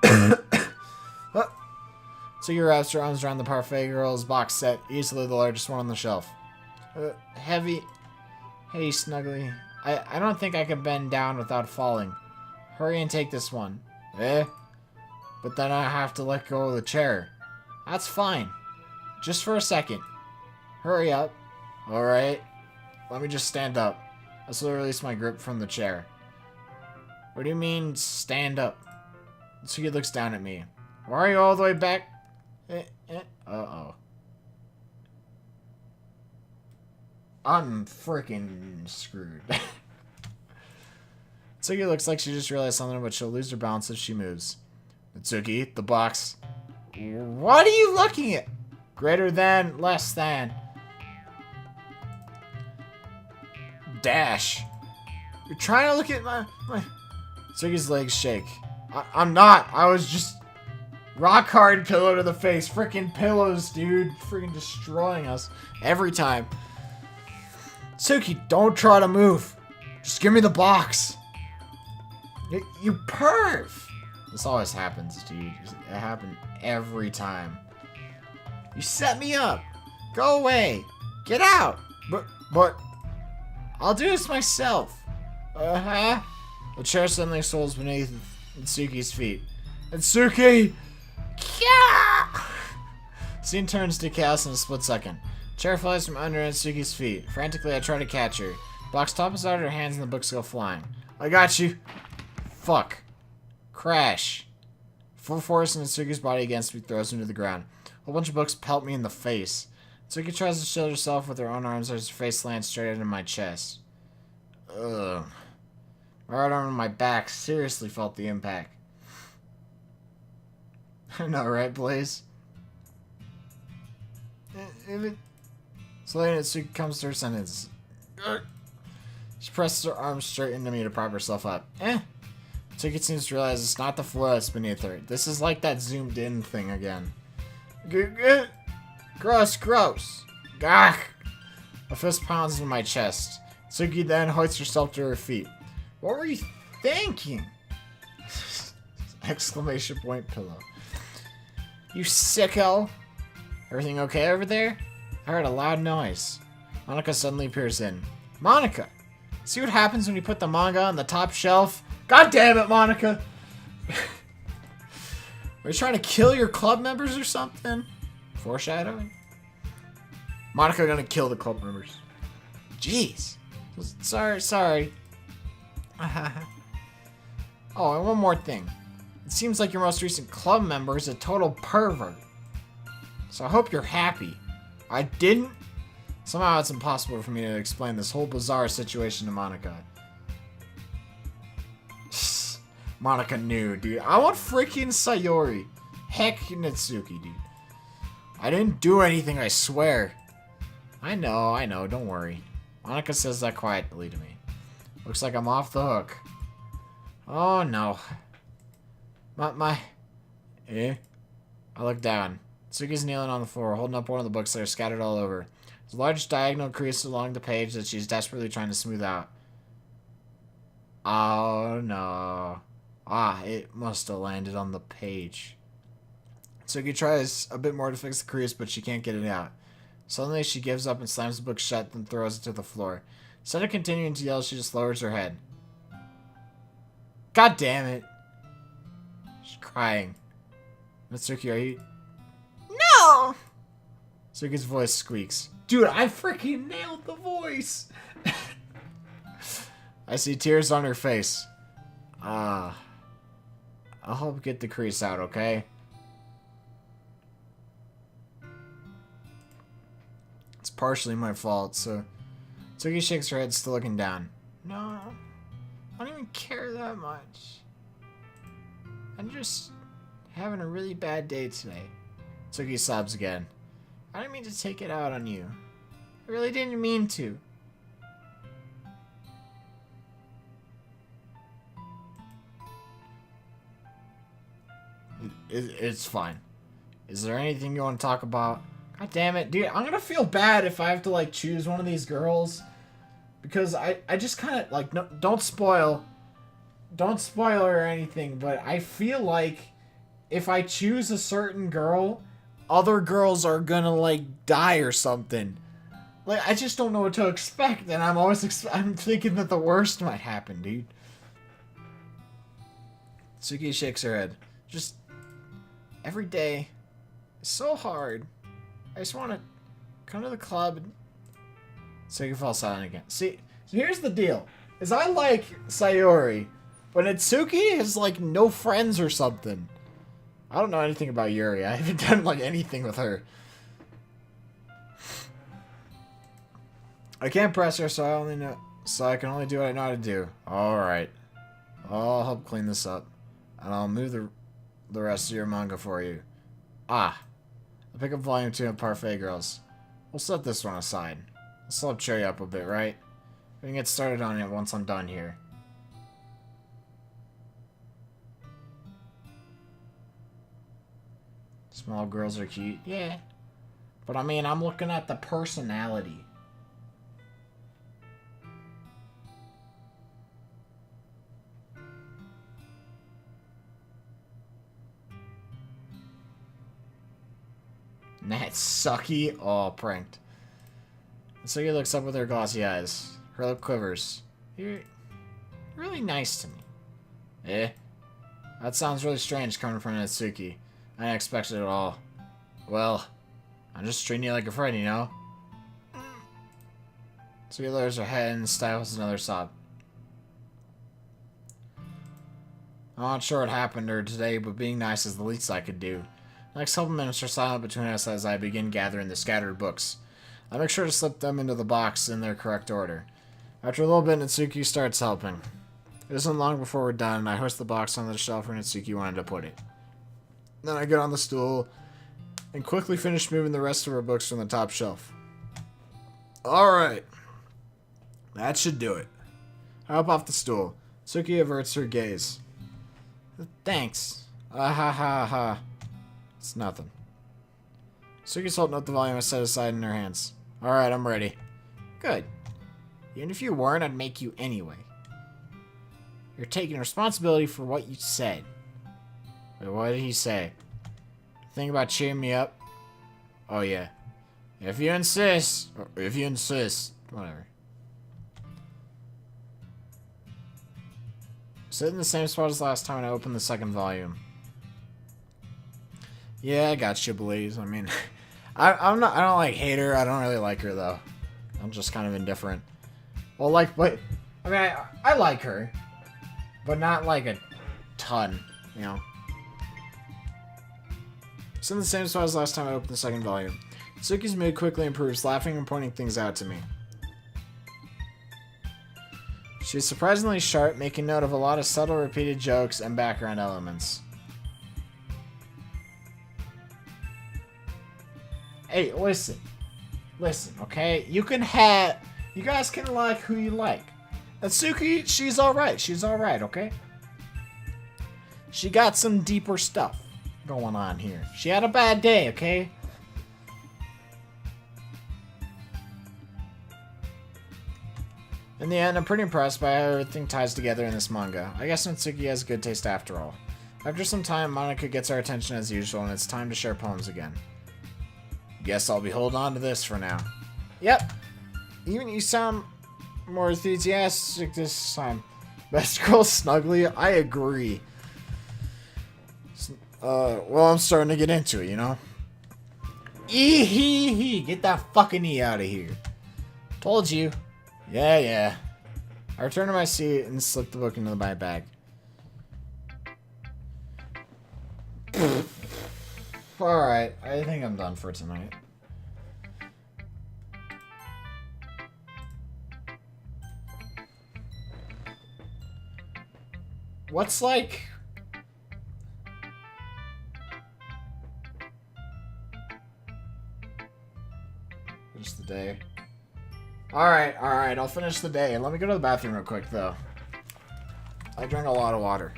Natsuki wraps her arms around the Parfait Girls box set, easily the largest one on the shelf. Heavy. Hey, Snuggly. I don't think I can bend down without falling. Hurry and take this one. But then I have to let go of the chair. That's fine. Just for a second. Hurry up. Alright. Let me just stand up. I slowly release my grip from the chair. What do you mean, stand up? Natsuki looks down at me. Why are you all the way back? Uh-oh. I'm freaking screwed. Natsuki looks like she just realized something, but she'll lose her balance if she moves. Natsuki, the box. What are you looking at? Greater than, less than. Dash. You're trying to look at my... Natsuki's legs shake. I'm not. I was just... Rock hard pillow to the face. Freaking pillows, dude. Freaking destroying us. Every time. Natsuki, don't try to move. Just give me the box. You perv. This always happens, dude. It happened every time. You set me up. Go away. Get out. But I'll do this myself. The chair suddenly swells beneath Natsuki's feet. Natsuki! Yeah! Scene turns to chaos in a split second. Chair flies from under Natsuki's feet. Frantically, I try to catch her. Box topples out of her hands and the books go flying. I got you. Fuck. Crash. Full force in Natsuki's body against me throws me to the ground. A whole bunch of books pelt me in the face. Natsuki tries to shield herself with her own arms as her face lands straight into my chest. Ugh. My right arm and my back seriously felt the impact. I know, right, Blaze? Slowly, Natsuki comes to her sentence. She presses her arms straight into me to prop herself up. Natsuki seems to realize it's not the floor that's beneath her. This is like that zoomed in thing again. Gross. Gah! A fist pounds into my chest. Natsuki then hoists herself to her feet. What were you thinking? Exclamation point pillow. You sicko! Everything okay over there? I heard a loud noise. Monica suddenly peers in. Monica! See what happens when you put the manga on the top shelf? God damn it, Monica! Are you trying to kill your club members or something? Foreshadowing? Monica gonna kill the club members. Jeez. Sorry. Oh, and one more thing. It seems like your most recent club member is a total pervert. So I hope you're happy. I didn't? Somehow it's impossible for me to explain this whole bizarre situation to Monica. Monica knew, dude. I want freaking Sayori. Heck, Natsuki, dude. I didn't do anything, I swear. I know, don't worry. Monica says that quietly to me. Looks like I'm off the hook. Oh, no. I look down. Tsuki's kneeling on the floor, holding up one of the books that are scattered all over. There's a large diagonal crease along the page that she's desperately trying to smooth out. Oh, no. It must have landed on the page. Tsuki tries a bit more to fix the crease, but she can't get it out. Suddenly, she gives up and slams the book shut, then throws it to the floor. Instead of continuing to yell, she just lowers her head. God damn it. She's crying. Natsuki, are you... No! Tsuki's voice squeaks. Dude, I freaking nailed the voice! I see tears on her face. I'll help get the crease out, okay? It's partially my fault, so... Tsuki shakes her head, still looking down. No, I don't even care that much. I'm just having a really bad day today. Tsuki sobs again. I didn't mean to take it out on you. I really didn't mean to. It's fine. Is there anything you want to talk about? God damn it, dude. I'm gonna feel bad if I have to, like, choose one of these girls. Because I just kind of, like, no, don't spoil her or anything, but I feel like if I choose a certain girl, other girls are gonna, like, die or something. Like, I just don't know what to expect, and I'm thinking that the worst might happen, dude. Tsuki shakes her head. Just, every day is so hard. I just want to come to the club and... Tsuki falls silent again. See, here's the deal. Is I like Sayori, but Natsuki has, like, no friends or something. I don't know anything about Yuri. I haven't done, like, anything with her. I can't press her, so I can only do what I know how to do. Alright. I'll help clean this up. And I'll move the rest of your manga for you. I'll pick up volume 2 of Parfait Girls. We'll set this one aside. Let's let cheer you up a bit, right? We can get started on it once I'm done here. Small girls are cute. Yeah. But I mean, I'm looking at the personality. That's sucky. Oh, pranked. Tsuki looks up with her glossy eyes. Her lip quivers. You're really nice to me. That sounds really strange coming from Natsuki. I didn't expect it at all. Well, I'm just treating you like a friend, you know? Tsuki lowers her head and stifles another sob. I'm not sure what happened to her today, but being nice is the least I could do. The next couple minutes are silent between us as I begin gathering the scattered books. I make sure to slip them into the box in their correct order. After a little bit, Natsuki starts helping. It isn't long before we're done, and I hoist the box onto the shelf where Natsuki wanted to put it. Then I get on the stool and quickly finish moving the rest of her books from the top shelf. Alright. That should do it. I hop off the stool. Suki averts her gaze. Thanks. Ah ha ha ha. It's nothing. Suki's holding up the volume I set aside in her hands. Alright, I'm ready. Good. Even if you weren't, I'd make you anyway. You're taking responsibility for what you said. Wait, what did he say? Think about cheering me up? Oh, yeah. If you insist. Or if you insist. Whatever. Sit in the same spot as last time when I opened the second volume. Yeah, I got you, Blaze. I mean, I don't like hate her. I don't really like her, though. I'm just kind of indifferent. Well, like, but, I mean, I like her. But not like a ton, you know. It's in the same spot as last time I opened the second volume. Suki's mood quickly improves, laughing and pointing things out to me. She's surprisingly sharp, making note of a lot of subtle repeated jokes and background elements. Hey, listen. Listen, okay? You guys can like who you like. And Suki, she's alright. She's alright, okay? She got some deeper stuff going on here. She had a bad day, okay? In the end, I'm pretty impressed by how everything ties together in this manga. I guess Natsuki has good taste after all. After some time, Monica gets our attention as usual, and it's time to share poems again. Guess I'll be holding on to this for now. Yep. Even you sound more enthusiastic this time. Best girl Snuggly, I agree. Well, I'm starting to get into it, you know? Ee-hee-hee! Get that fucking E out of here. Told you. Yeah. I return to my seat and slip the book into my bag. Alright, I think I'm done for tonight. What's like... Finish the day. Alright, I'll finish the day. Let me go to the bathroom real quick, though. I drank a lot of water.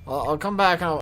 I'll come back and I'll...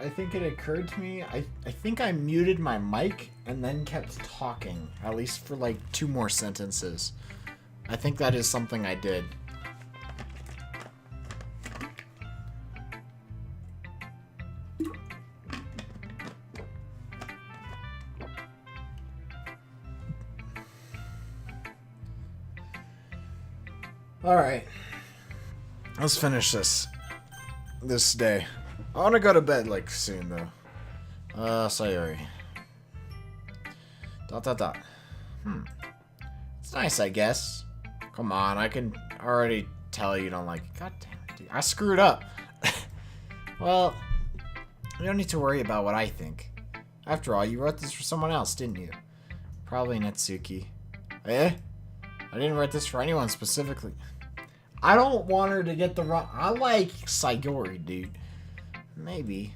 I think it occurred to me, I think I muted my mic and then kept talking, at least for like 2 more sentences. I think that is something I did. Alright. Let's finish this day. I want to go to bed, like, soon, though. Sayori. ... It's nice, I guess. Come on, I can already tell you don't like it. God damn it, dude. I screwed up. Well, you don't need to worry about what I think. After all, you wrote this for someone else, didn't you? Probably Natsuki. Eh? I didn't write this for anyone specifically. I don't want her to get the wrong... I like Sayori, dude. Maybe.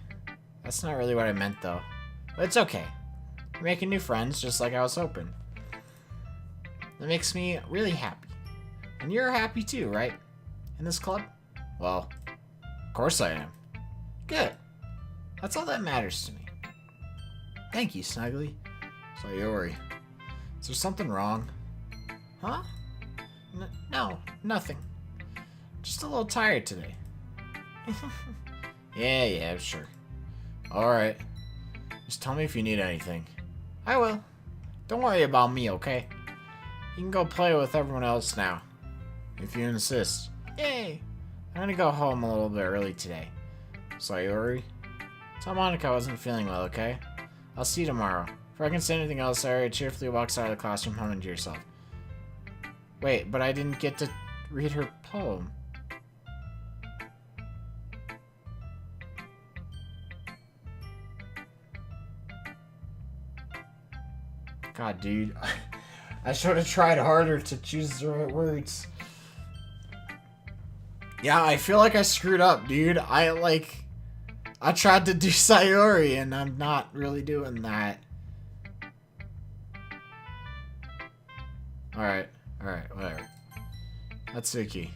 That's not really what I meant, though. But it's okay. We're making new friends, just like I was hoping. That makes me really happy. And you're happy too, right? In this club? Well, of course I am. Good. That's all that matters to me. Thank you, Snuggly. Sayori. Is there something wrong? Huh? No, nothing. Just a little tired today. Yeah, sure. Alright. Just tell me if you need anything. I will. Don't worry about me, okay? You can go play with everyone else now. If you insist. Yay! I'm gonna go home a little bit early today. Sayori? Tell Monica I wasn't feeling well, okay? I'll see you tomorrow. If I can say anything else, Sayori cheerfully walks out of the classroom, humming to yourself. Wait, but I didn't get to read her poem. God, dude. I should have tried harder to choose the right words. Yeah, I feel like I screwed up, dude. I tried to do Sayori, and I'm not really doing that. Alright, whatever. Natsuki. ...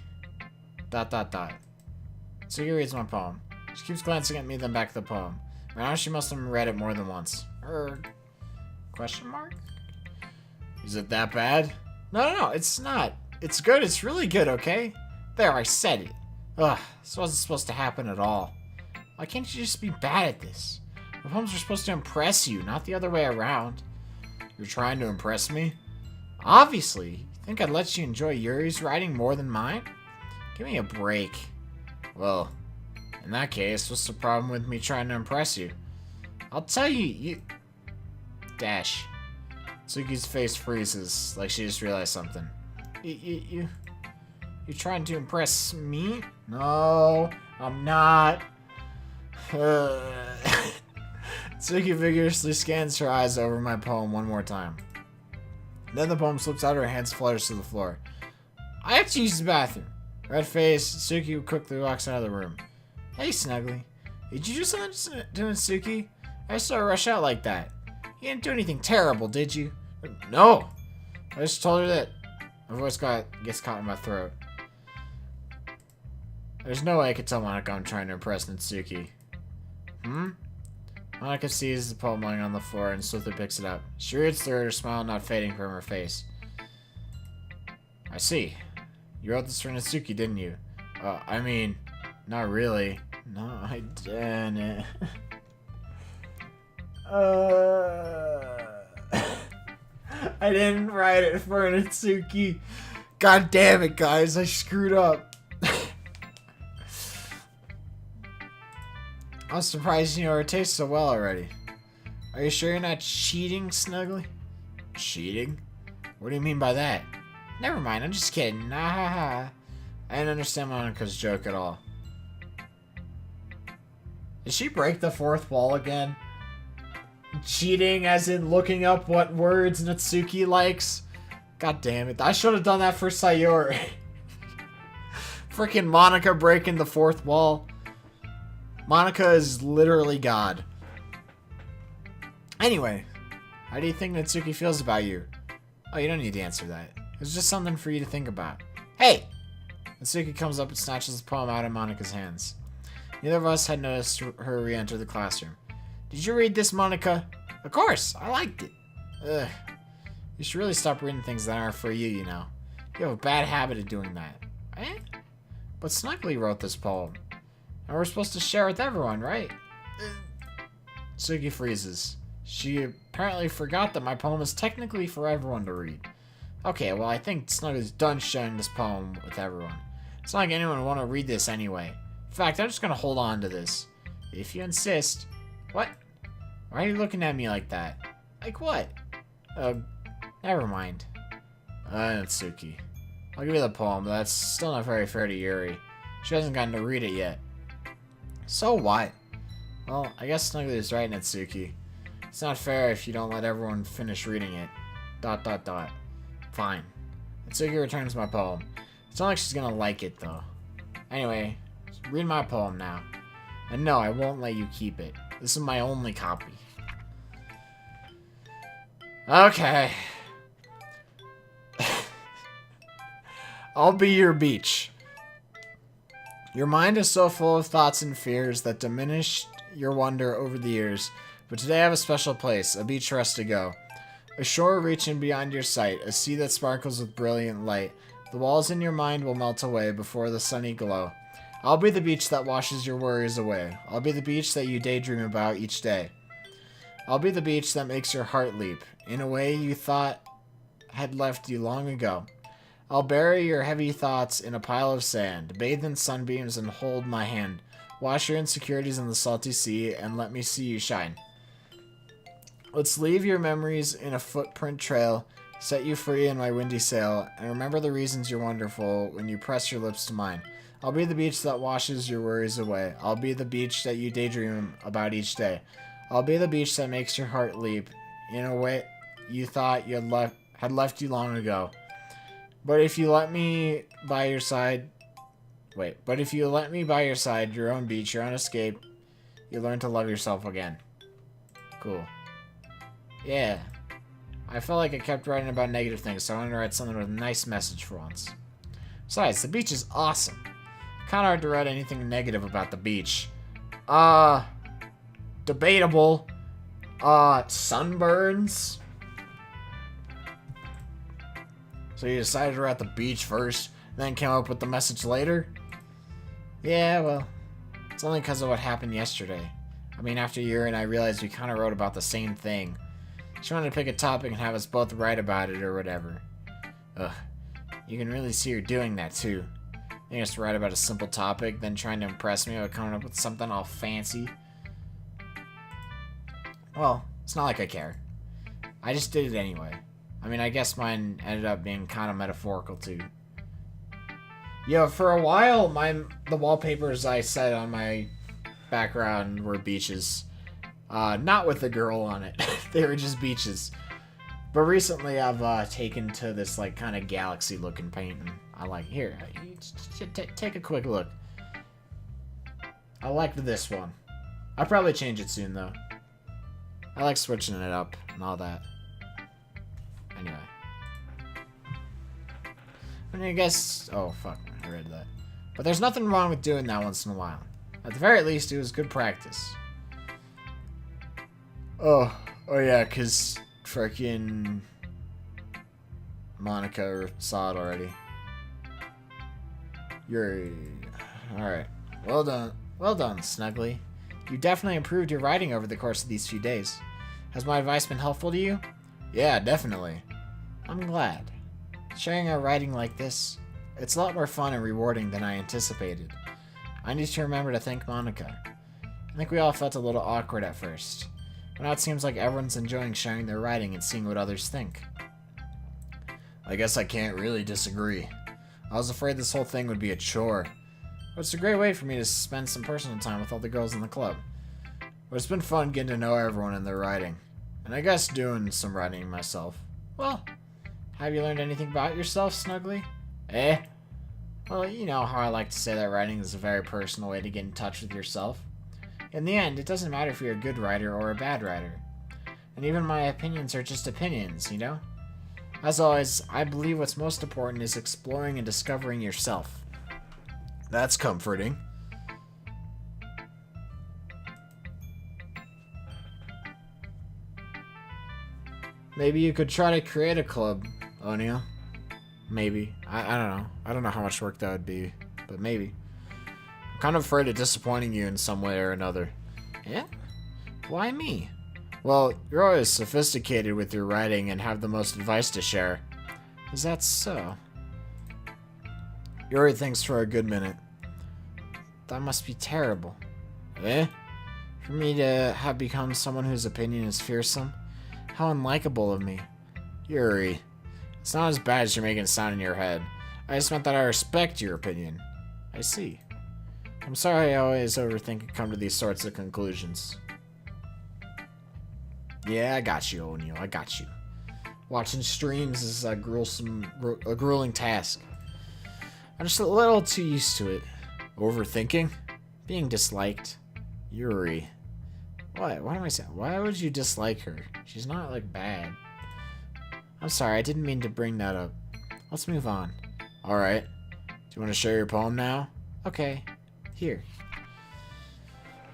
Natsuki reads my poem. She keeps glancing at me, then back at the poem. Right now she must have read it more than once. Question mark? Is it that bad? No, it's not. It's good, it's really good, okay? There, I said it. Ugh, this wasn't supposed to happen at all. Why can't you just be bad at this? The poems are supposed to impress you, not the other way around. You're trying to impress me? Obviously. You think I'd let you enjoy Yuri's writing more than mine? Give me a break. Well, in that case, what's the problem with me trying to impress you? I'll tell you, Dash. Tsuki's face freezes, like she just realized something. You're trying to impress me? No, I'm not. Tsuki vigorously scans her eyes over my poem one more time. Then the poem slips out of her hands, flutters to the floor. I have to use the bathroom. Red face, Tsuki quickly walks out of the room. Hey, Snuggly. Did you do something to Natsuki? I saw her rush out like that. You didn't do anything terrible, did you? No. I just told her that. My voice gets caught in my throat. There's no way I could tell Monica I'm trying to impress Natsuki. Monica sees the poem lying on the floor and swiftly picks it up. She reads through it, her smile not fading from her face. I see. You wrote this for Natsuki, didn't you? I mean, not really. No, I didn't. I didn't write it for Natsuki. God damn it, guys. I screwed up. I'm surprised you know her taste so well already. Are you sure you're not cheating, Snuggly? Cheating? What do you mean by that? Never mind, I'm just kidding. Nah, ha, ha. I didn't understand Monica's joke at all. Did she break the fourth wall again? Cheating as in looking up what words Natsuki likes? God damn it. I should have done that for Sayori. Freaking Monica breaking the fourth wall. Monica is literally God. Anyway, how do you think Natsuki feels about you? Oh, you don't need to answer that. It's just something for you to think about. Hey! Natsuki comes up and snatches the poem out of Monica's hands. Neither of us had noticed her re-enter the classroom. Did you read this, Monica? Of course, I liked it. Ugh. You should really stop reading things that aren't for you, you know. You have a bad habit of doing that. Eh? But Snuggly wrote this poem. And we're supposed to share with everyone, right? Tsuki freezes. She apparently forgot that my poem is technically for everyone to read. Okay, well, I think Snuggly's done sharing this poem with everyone. It's not like anyone would want to read this anyway. In fact, I'm just going to hold on to this. If you insist. What? Why are you looking at me like that? Like what? Never mind. Natsuki. I'll give you the poem, but that's still not very fair to Yuri. She hasn't gotten to read it yet. So what? Well, I guess Snuggly is right, Natsuki. It's not fair if you don't let everyone finish reading it. ... Fine. Natsuki returns my poem. It's not like she's gonna like it, though. Anyway, read my poem now. And no, I won't let you keep it. This is my only copy. Okay. I'll be your beach. Your mind is so full of thoughts and fears that diminished your wonder over the years. But today I have a special place, a beach for us to go. A shore reaching beyond your sight, a sea that sparkles with brilliant light. The walls in your mind will melt away before the sunny glow. I'll be the beach that washes your worries away. I'll be the beach that you daydream about each day. I'll be the beach that makes your heart leap in a way you thought had left you long ago. I'll bury your heavy thoughts in a pile of sand, bathe in sunbeams and hold my hand. Wash your insecurities in the salty sea and let me see you shine. Let's leave your memories in a footprint trail, set you free in my windy sail, and remember the reasons you're wonderful when you press your lips to mine. I'll be the beach that washes your worries away. I'll be the beach that you daydream about each day. I'll be the beach that makes your heart leap in a way you thought had left you long ago. But if you let me by your side, your own beach, your own escape, you learn to love yourself again. Cool. Yeah. I felt like I kept writing about negative things, so I wanted to write something with a nice message for once. Besides, the beach is awesome. Kinda hard to write anything negative about the beach. Debatable. Sunburns. So you decided to write the beach first, then came up with the message later? Yeah, well, it's only because of what happened yesterday. I mean, after a year and I realized we kind of wrote about the same thing. She wanted to pick a topic and have us both write about it or whatever. Ugh. You can really see her doing that, too. You just write about a simple topic, then trying to impress me by coming up with something all fancy. Well, it's not like I care. I just did it anyway. I mean, I guess mine ended up being kind of metaphorical, too. Yeah, for a while, the wallpapers I set on my background were beaches. Not with a girl on it. They were just beaches. But recently I've taken to this like kind of galaxy looking paint, and I like, here, take a quick look. I liked this one. I'll probably change it soon though. I like switching it up and all that. Anyway. I mean, I guess, oh fuck, I read that. But there's nothing wrong with doing that once in a while. At the very least, it was good practice. Oh yeah, cause frickin' Monica saw it already. Alright. Well done, Snuggly. You definitely improved your writing over the course of these few days. Has my advice been helpful to you? Yeah, definitely. I'm glad. Sharing our writing like this, it's a lot more fun and rewarding than I anticipated. I need to remember to thank Monica. I think we all felt a little awkward at first. But now it seems like everyone's enjoying sharing their writing and seeing what others think. I guess I can't really disagree. I was afraid this whole thing would be a chore. But it's a great way for me to spend some personal time with all the girls in the club. But it's been fun getting to know everyone and their writing. And I guess doing some writing myself. Well, have you learned anything about yourself, Snuggly? Eh? Well, you know how I like to say that writing is a very personal way to get in touch with yourself. In the end, it doesn't matter if you're a good writer or a bad writer. And even my opinions are just opinions, you know? As always, I believe what's most important is exploring and discovering yourself. That's comforting. Maybe you could try to create a club, O'Neil. Maybe. I don't know. I don't know how much work that would be, but maybe. I'm kind of afraid of disappointing you in some way or another. Yeah? Why me? Well, you're always sophisticated with your writing and have the most advice to share. Is that so? You already thinks for a good minute. That must be terrible. Eh? For me to have become someone whose opinion is fearsome? How unlikable of me. Yuri. It's not as bad as you're making it sound in your head. I just meant that I respect your opinion. I see. I'm sorry I always overthink and come to these sorts of conclusions. Yeah, I got you, O'Neil. I got you. Watching streams is a grueling task. I'm just a little too used to it. Overthinking? Being disliked? Yuri. What? What am I saying? Why would you dislike her? She's not, like, bad. I'm sorry, I didn't mean to bring that up. Let's move on. Alright. Do you want to share your poem now? Okay. Here.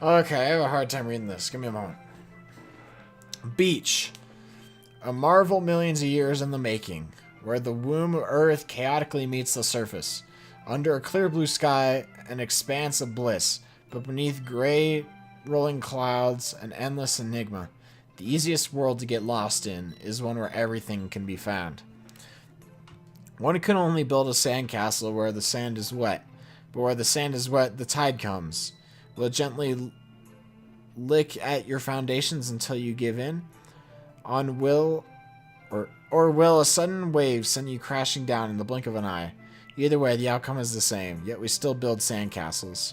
Okay, I have a hard time reading this. Give me a moment. Beach. A marvel millions of years in the making, where the womb of Earth chaotically meets the surface. Under a clear blue sky, an expanse of bliss, but beneath gray rolling clouds, an endless enigma. The easiest world to get lost in is one where everything can be found. One can only build a sandcastle where the sand is wet, but where the sand is wet, the tide comes. Will it gently lick at your foundations until you give in? Or will a sudden wave send you crashing down in the blink of an eye? Either way, the outcome is the same, yet we still build sandcastles.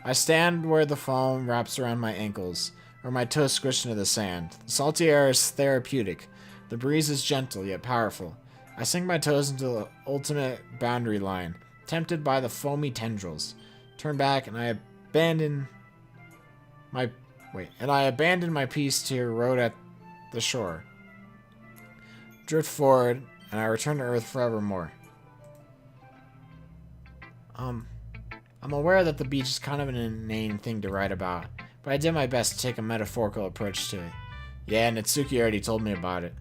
I stand where the foam wraps around my ankles, or my toes squish into the sand. The salty air is therapeutic. The breeze is gentle, yet powerful. I sink my toes into the ultimate boundary line, tempted by the foamy tendrils. Turn back, and I abandon my piece to erode at the shore. Drift forward, and I return to Earth forevermore. I'm aware that the beach is kind of an inane thing to write about, but I did my best to take a metaphorical approach to it. Yeah, Natsuki already told me about it.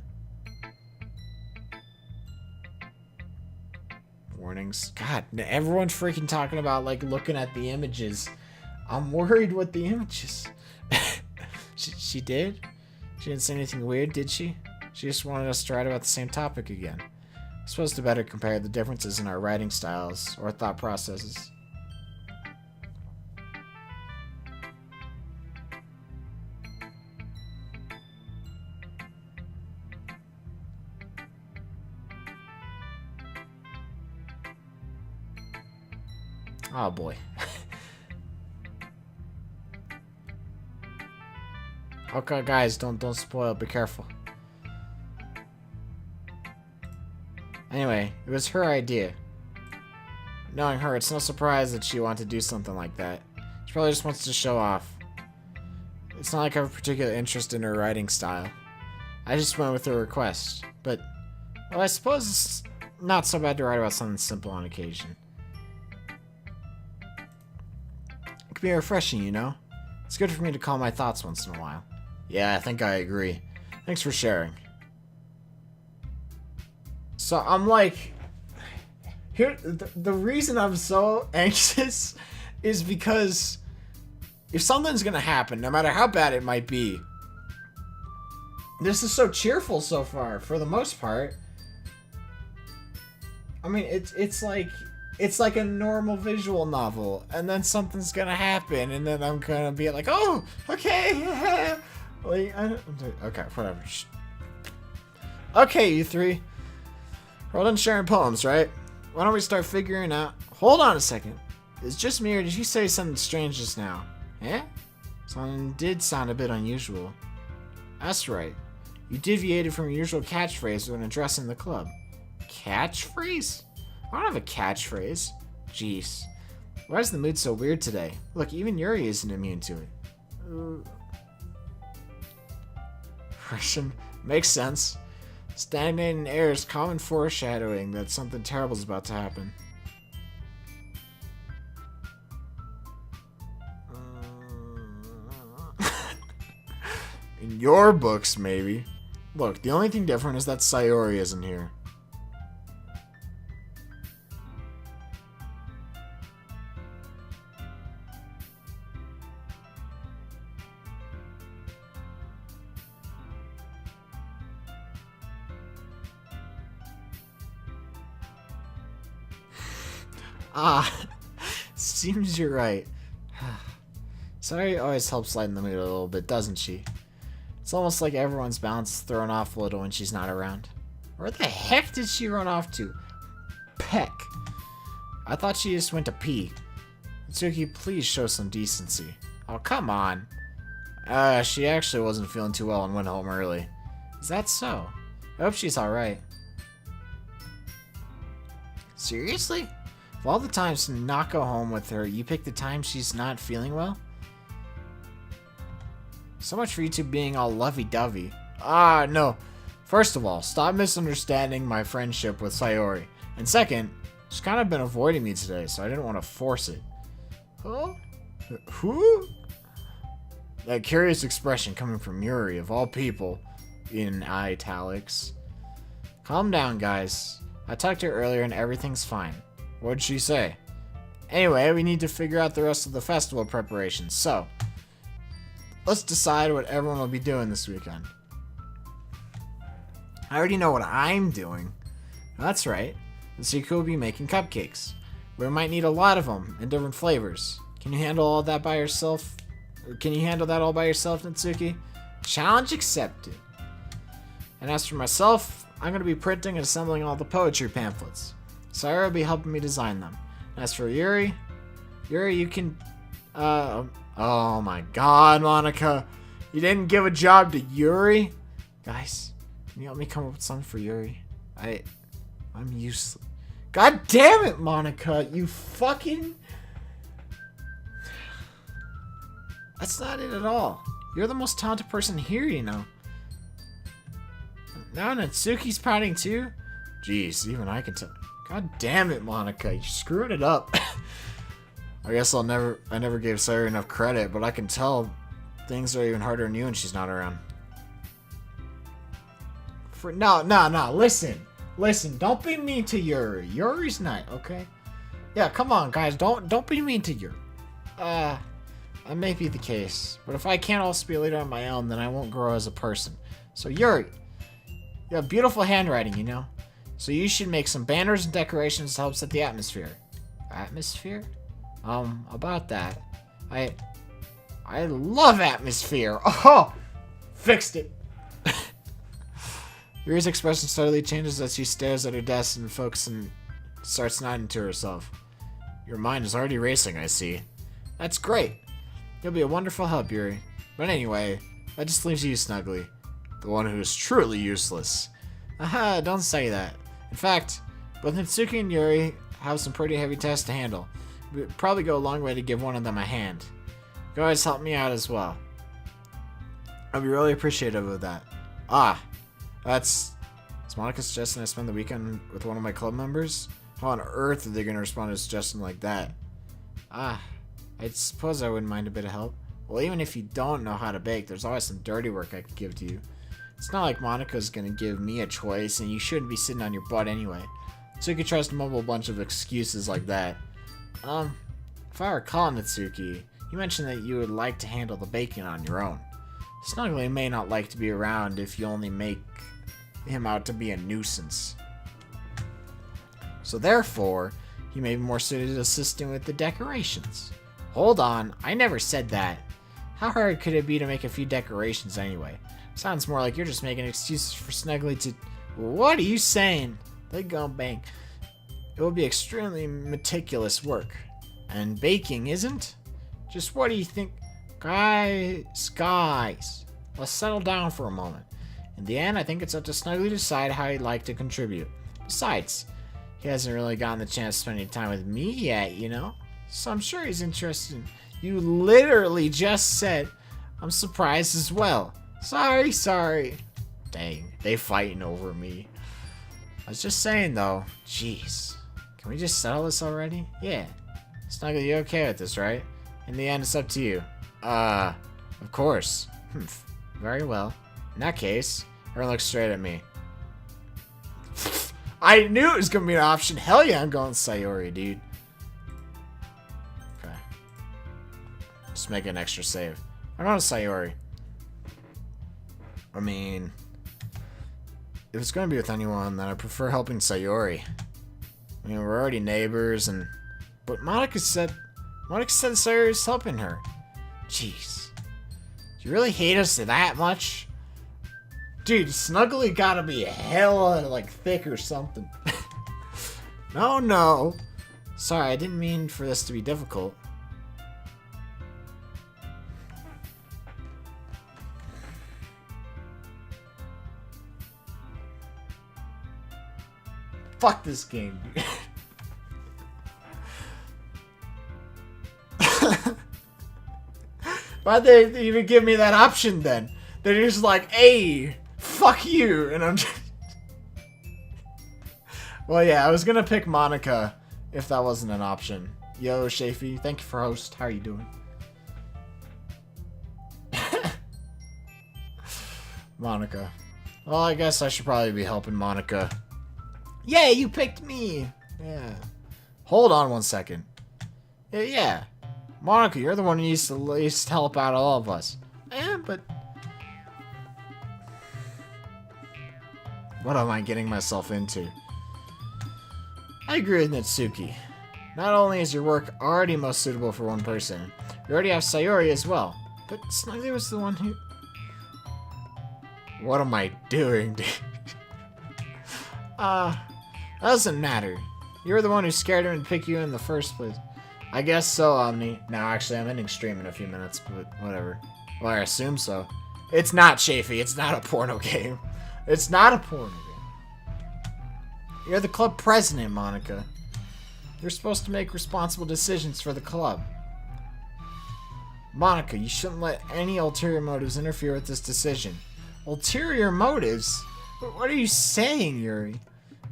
Warnings. God, everyone's freaking talking about, like, looking at the images. I'm worried what the images... She did? She didn't say anything weird, did she? She just wanted us to write about the same topic again. I'm supposed to better compare the differences in our writing styles or thought processes. Oh boy. Okay, guys, don't spoil. Be careful. Anyway, it was her idea. Knowing her, it's no surprise that she wanted to do something like that. She probably just wants to show off. It's not like I have a particular interest in her writing style. I just went with her request. But, well, I suppose it's not so bad to write about something simple on occasion. It can be refreshing, you know? It's good for me to calm my thoughts once in a while. Yeah, I think I agree. Thanks for sharing. So I'm like, here, the reason I'm so anxious is because if something's gonna happen, no matter how bad it might be, this is so cheerful so far, for the most part. I mean, it's like a normal visual novel, and then something's gonna happen, and then I'm gonna be like, oh, okay, like, okay, whatever. Okay, you three. We're all done sharing poems, right? Why don't we start figuring out... Hold on a second. Is it just me, or did you say something strange just now? Eh? Something did sound a bit unusual. That's right. You deviated from your usual catchphrase when addressing the club. Catchphrase? I don't have a catchphrase. Jeez. Why is the mood so weird today? Look, even Yuri isn't immune to it. Russian. Makes sense. Stagnating air is common foreshadowing that something terrible is about to happen. In your books, maybe. Look, the only thing different is that Sayori isn't here. Ah, seems you're right. Sayori always helps lighten the mood a little bit, doesn't she? It's almost like everyone's balance is thrown off a little when she's not around. Where the heck did she run off to? Peck. I thought she just went to pee. Tsuki, please show some decency. Oh, come on. She actually wasn't feeling too well and went home early. Is that so? I hope she's alright. Seriously? Of all the times to not go home with her, you pick the time she's not feeling well? So much for you two being all lovey-dovey. Ah, no. First of all, stop misunderstanding my friendship with Sayori. And second, she's kind of been avoiding me today, so I didn't want to force it. Huh? Who? That curious expression coming from Yuri, of all people, in italics. Calm down, guys. I talked to her earlier and everything's fine. What'd she say? Anyway, we need to figure out the rest of the festival preparations, so let's decide what everyone will be doing this weekend. I already know what I'm doing. That's right. The Tsuki will be making cupcakes. We might need a lot of them in different flavors. Can you handle all that by yourself? Can you handle that all by yourself, Natsuki? Challenge accepted. And as for myself, I'm going to be printing and assembling all the poetry pamphlets. Sayori will be helping me design them. And as for Yuri, you can... oh my god, Monica. You didn't give a job to Yuri? Guys, can you help me come up with something for Yuri? I'm useless. God damn it, Monica. You fucking... That's not it at all. You're the most talented person here, you know. Now Natsuki's pouting too? Jeez, even I can tell. God damn it, Monica. You're screwing it up. I guess I never gave Sayori enough credit, but I can tell things are even harder on you when she's not around. No, listen, don't be mean to Yuri. Yuri's not, okay? Yeah, come on, guys, don't be mean to Yuri. That may be the case, but if I can't also be a leader on my own, then I won't grow as a person. So Yuri, you have beautiful handwriting, you know? So you should make some banners and decorations to help set the atmosphere. Atmosphere? About that. I love atmosphere. Oh, fixed it. Yuri's expression suddenly changes as she stares at her desk and focuses and starts nodding to herself. Your mind is already racing, I see. That's great. You'll be a wonderful help, Yuri. But anyway, that just leaves you, Snuggly. The one who is truly useless. Aha, don't say that. In fact, both Natsuki and Yuri have some pretty heavy tests to handle. It would probably go a long way to give one of them a hand. You can always help me out as well. I'd be really appreciative of that. Is Monica suggesting I spend the weekend with one of my club members? How on earth are they going to respond to a suggestion like that? I suppose I wouldn't mind a bit of help. Well, even if you don't know how to bake, there's always some dirty work I could give to you. It's not like Monica's gonna give me a choice, and you shouldn't be sitting on your butt anyway. Tsuki tries to mumble a bunch of excuses like that. If I recall, Natsuki, you mentioned that you would like to handle the baking on your own. Snuggly may not like to be around if you only make him out to be a nuisance. So therefore, he may be more suited to assisting with the decorations. Hold on, I never said that. How hard could it be to make a few decorations anyway? Sounds more like you're just making excuses for Snuggly to... What are you saying? They go bang. It will be extremely meticulous work. And baking isn't? Just what do you think? Guys, let's settle down for a moment. In the end, I think it's up to Snuggly to decide how he'd like to contribute. Besides, he hasn't really gotten the chance to spend any time with me yet, you know? So I'm sure he's interested. You literally just said, I'm surprised as well. Sorry. Dang, they fighting over me. I was just saying though, jeez. Can we just settle this already? Yeah. Snuggly, you okay with this, right? In the end, it's up to you. Of course. Very well. In that case, everyone looks straight at me. I knew it was gonna be an option. Hell yeah, I'm going Sayori, dude. Okay. Just make an extra save. I'm going Sayori. I mean, if it's going to be with anyone, then I prefer helping Sayori. I mean, we're already neighbors, and... But Monica said Sayori's helping her. Jeez. Do you really hate us that much? Dude, Snuggly gotta be hella, like, thick or something. No. Sorry, I didn't mean for this to be difficult. fuck this game, dude. Why'd they even give me that option then? They're just like, hey, fuck you. And I'm just... Well, yeah, I was gonna pick Monica if that wasn't an option. Yo, Shafy, thank you for host. How are you doing? Monica. Well, I guess I should probably be helping Monica. Yeah, you picked me. Yeah. Hold on one second. Yeah. Monica, you're the one who needs to least help out all of us. But... What am I getting myself into? I agree with Natsuki. Not only is your work already most suitable for one person, you already have Sayori as well. But Snuggly was the one who... What am I doing, dude? That doesn't matter. You were the one who scared him to pick you in the first place. I guess so, Omni. No, actually, I'm ending stream in a few minutes, but whatever. Well, I assume so. It's not, Shafy. It's not a porno game. It's not a porno game. You're the club president, Monica. You're supposed to make responsible decisions for the club. Monica, you shouldn't let any ulterior motives interfere with this decision. Ulterior motives? What are you saying, Yuri?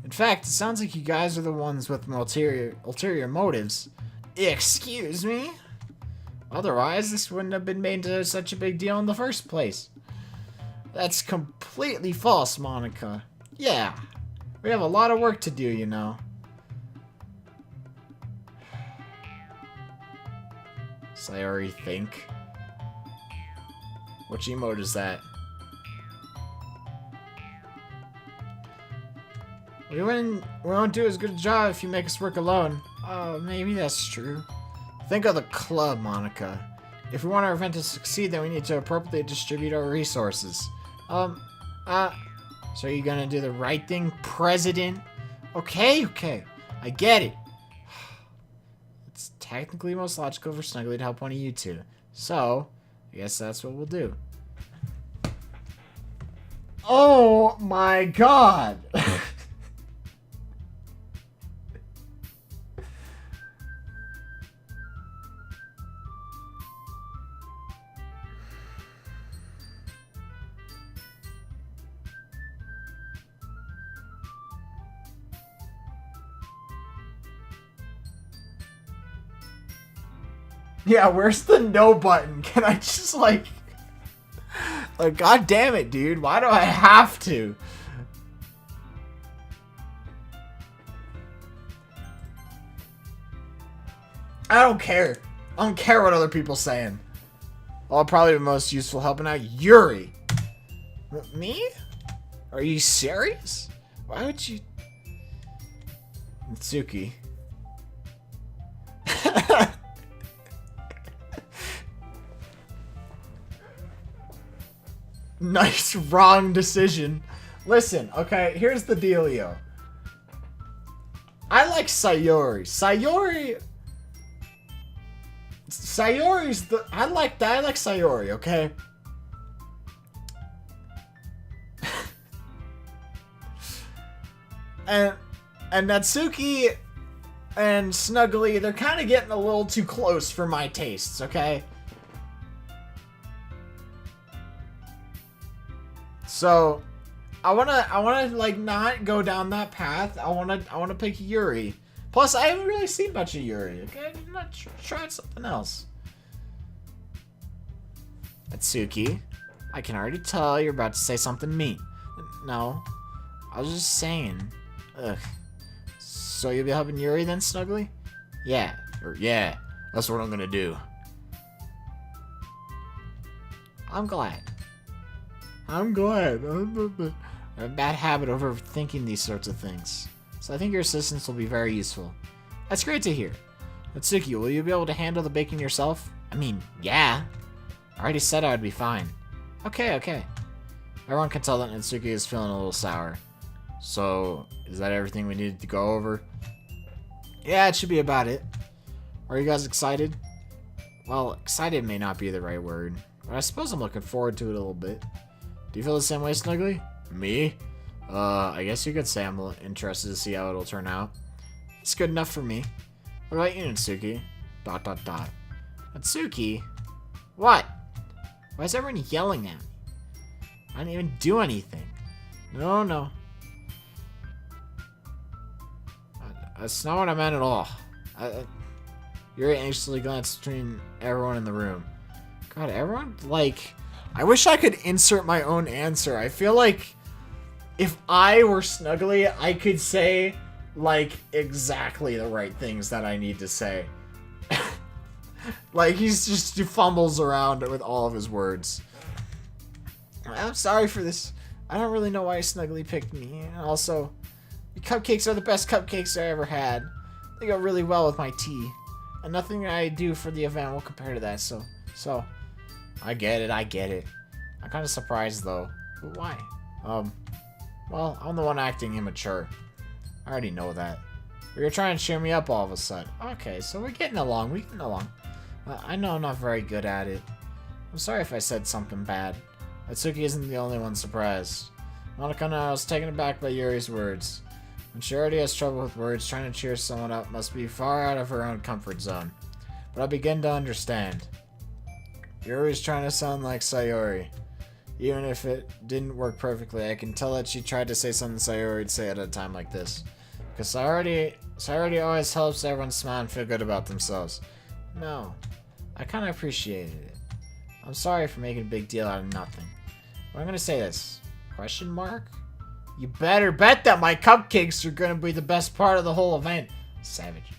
In fact, it sounds like you guys are the ones with ulterior motives. Excuse me? Otherwise, this wouldn't have been made to such a big deal in the first place. That's completely false, Monica. Yeah, we have a lot of work to do, you know. Sayori, think. Which emote is that? We won't do as good a job if you make us work alone. Oh, maybe that's true. Think of the club, Monica. If we want our event to succeed, then we need to appropriately distribute our resources. So are you gonna do the right thing, President? Okay, I get it. It's technically most logical for Snuggly to help one of you two. So, I guess that's what we'll do. Oh my god! Yeah, where's the no button? Can I just, like, god damn it, dude. Why do I have to? I don't care. I don't care what other people saying. Well, probably the most useful helping out, Yuri. Me? Are you serious? Why would you... Natsuki. Nice wrong decision. Listen, okay, here's the dealio. I like Sayori. Sayori's the... I like Sayori, okay? and Natsuki and Snuggly, they're kind of getting a little too close for my tastes, okay? So, I wanna like not go down that path. I wanna pick Yuri. Plus, I haven't really seen much of Yuri. Okay, I'm not trying something else. Atsuki, I can already tell you're about to say something mean. No, I was just saying. Ugh. So you'll be helping Yuri then, Snuggly? Yeah, yeah. That's what I'm gonna do. I'm glad. I have a bad habit of overthinking these sorts of things, so I think your assistance will be very useful. That's great to hear. Natsuki, will you be able to handle the baking yourself? I mean, yeah. I already said I would be fine. Okay. Everyone can tell that Natsuki is feeling a little sour. So, is that everything we needed to go over? Yeah, it should be about it. Are you guys excited? Well, excited may not be the right word, but I suppose I'm looking forward to it a little bit. Do you feel the same way, Snuggly? Me? I guess you could say I'm interested to see how it'll turn out. It's good enough for me. What about you, Natsuki? ... Natsuki? What? Why is everyone yelling at me? I didn't even do anything. No. That's not what I meant at all. Yuri anxiously glanced between everyone in the room. God, everyone, like... I wish I could insert my own answer. I feel like if I were Snuggly, I could say, like, exactly the right things that I need to say. Like, he fumbles around with all of his words. I'm sorry for this. I don't really know why Snuggly picked me. And also, your cupcakes are the best cupcakes I ever had. They go really well with my tea. And nothing I do for the event will compare to that, so... I get it. I'm kind of surprised, though. But why? Well, I'm the one acting immature. I already know that. But you're trying to cheer me up all of a sudden. Okay, so we're getting along. I know I'm not very good at it. I'm sorry if I said something bad. Atsuki isn't the only one surprised. Monica and I was taken aback by Yuri's words. When she already has trouble with words, trying to cheer someone up must be far out of her own comfort zone. But I begin to understand. Yuri's trying to sound like Sayori. Even if it didn't work perfectly, I can tell that she tried to say something Sayori'd say at a time like this. Because Sayori always helps everyone smile and feel good about themselves. No, I kind of appreciated it. I'm sorry for making a big deal out of nothing. But I'm going to say this. Question mark? You better bet that my cupcakes are going to be the best part of the whole event. Savage.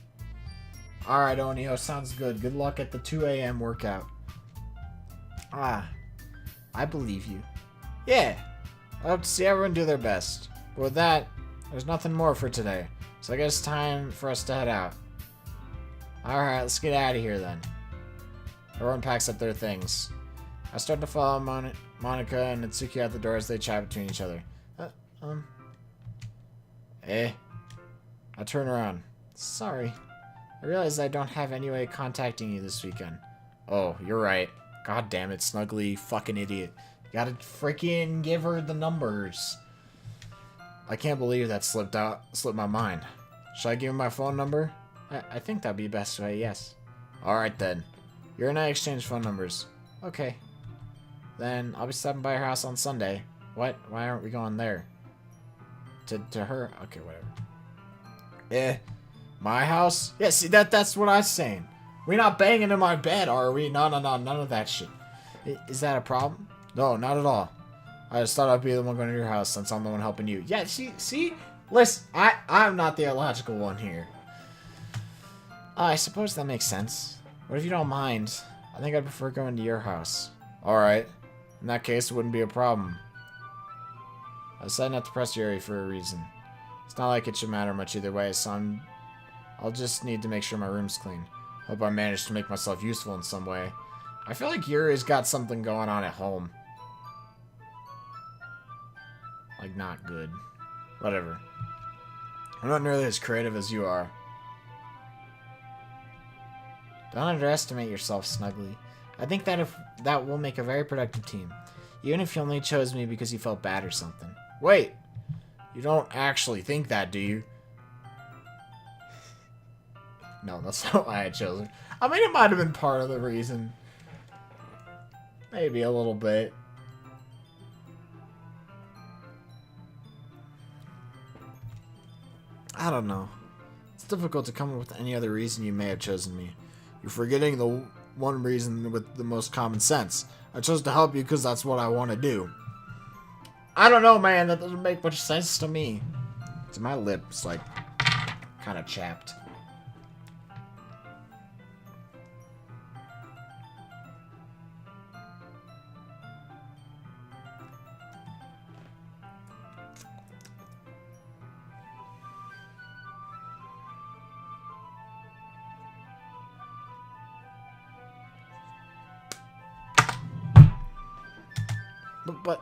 Alright, Onio, sounds good. Good luck at the 2 a.m. workout. I believe you. Yeah, I hope to see everyone do their best. But with that, there's nothing more for today. So I guess it's time for us to head out. Alright, let's get out of here then. Everyone packs up their things. I start to follow Monica and Natsuki out the door as they chat between each other. I turn around. Sorry. I realize I don't have any way of contacting you this weekend. Oh, you're right. God damn it, Snuggly, fucking idiot. You gotta freaking give her the numbers. I can't believe that slipped my mind. Should I give him my phone number? I think that'd be best way, yes. Alright then. You and I exchange phone numbers. Okay. Then I'll be stopping by her house on Sunday. What? Why aren't we going there? To her? Okay, whatever. My house? Yeah, see, that's what I was saying. We're not banging in my bed, are we? No, none of that shit. Is that a problem? No, not at all. I just thought I'd be the one going to your house since I'm the one helping you. Yeah, see? Listen, I'm not the illogical one here. I suppose that makes sense. But if you don't mind, I think I'd prefer going to your house. Alright. In that case, it wouldn't be a problem. I decided not to press Yuri for a reason. It's not like it should matter much either way, so I'll just need to make sure my room's clean. Hope I managed to make myself useful in some way. I feel like Yuri's got something going on at home. Like, not good. Whatever. I'm not nearly as creative as you are. Don't underestimate yourself, Snuggly. I think that will make a very productive team. Even if you only chose me because you felt bad or something. Wait! You don't actually think that, do you? No, that's not why I chose her. I mean, it might have been part of the reason. Maybe a little bit. I don't know. It's difficult to come up with any other reason you may have chosen me. You're forgetting the one reason with the most common sense. I chose to help you because that's what I want to do. I don't know, man. That doesn't make much sense to me. So my lips, like, kind of chapped. But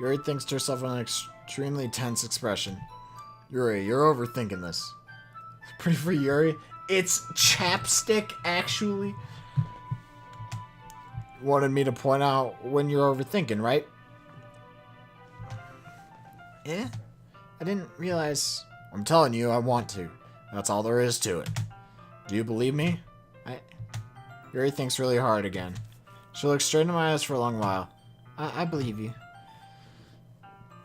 Yuri thinks to herself with an extremely tense expression. Yuri, you're overthinking this. Pretty for Yuri. It's chapstick, actually. Wanted me to point out when you're overthinking, right? Eh? I didn't realize... I'm telling you, I want to. That's all there is to it. Do you believe me? Yuri thinks really hard again. She looks straight into my eyes for a long while. I believe you.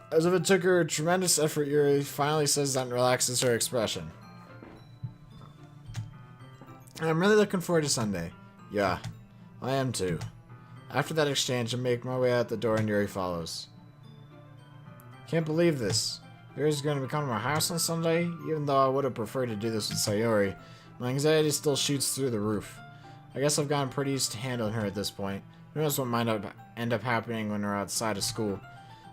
As if it took her a tremendous effort, Yuri finally says that and relaxes her expression. I'm really looking forward to Sunday. Yeah, I am too. After that exchange, I make my way out the door and Yuri follows. Can't believe this. Yuri's going to be coming to my house on Sunday? Even though I would have preferred to do this with Sayori, my anxiety still shoots through the roof. I guess I've gotten pretty used to handling her at this point. Who knows what might end up happening when we're outside of school.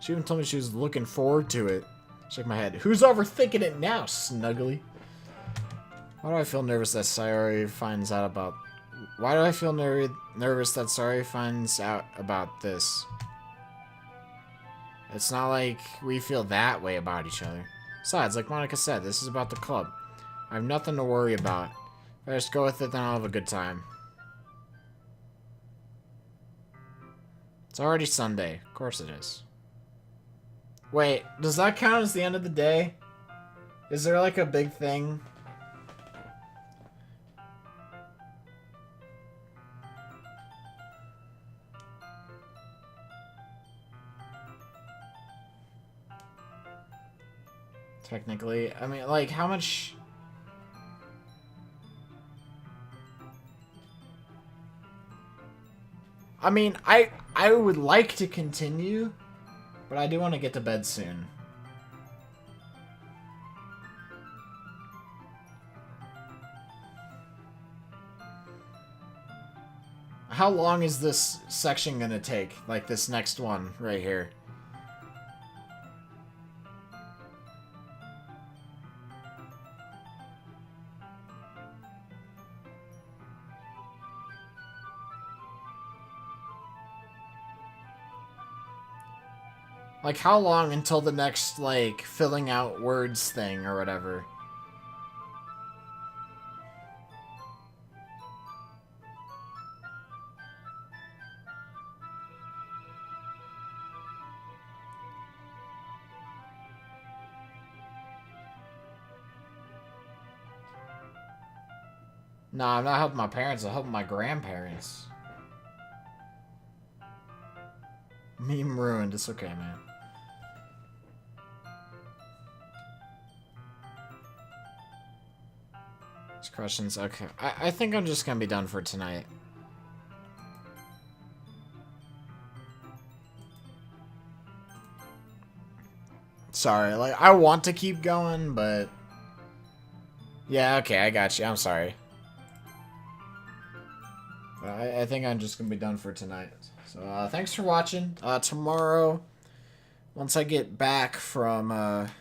She even told me she was looking forward to it. Shake my head. Who's overthinking it now, Snuggly? Why do I feel nervous that Sayori finds out about... Why do I feel nervous that Sayori finds out about this? It's not like we feel that way about each other. Besides, like Monica said, this is about the club. I have nothing to worry about. If I just go with it, then I'll have a good time. It's already Sunday. Of course it is. Wait, does that count as the end of the day? Is there like a big thing? Technically, I mean, like, how much... I mean, I would like to continue, but I do want to get to bed soon. How long is this section gonna take? Like, this next one right here. Like, how long until the next, like, filling out words thing or whatever? No, I'm not helping my parents, I'm helping my grandparents. Meme ruined, it's okay, man. Questions. Okay. I think I'm just gonna be done for tonight. Sorry, like, I want to keep going, but... Yeah, okay, I got you. I'm sorry. I think I'm just gonna be done for tonight. So, thanks for watching. Tomorrow, once I get back from,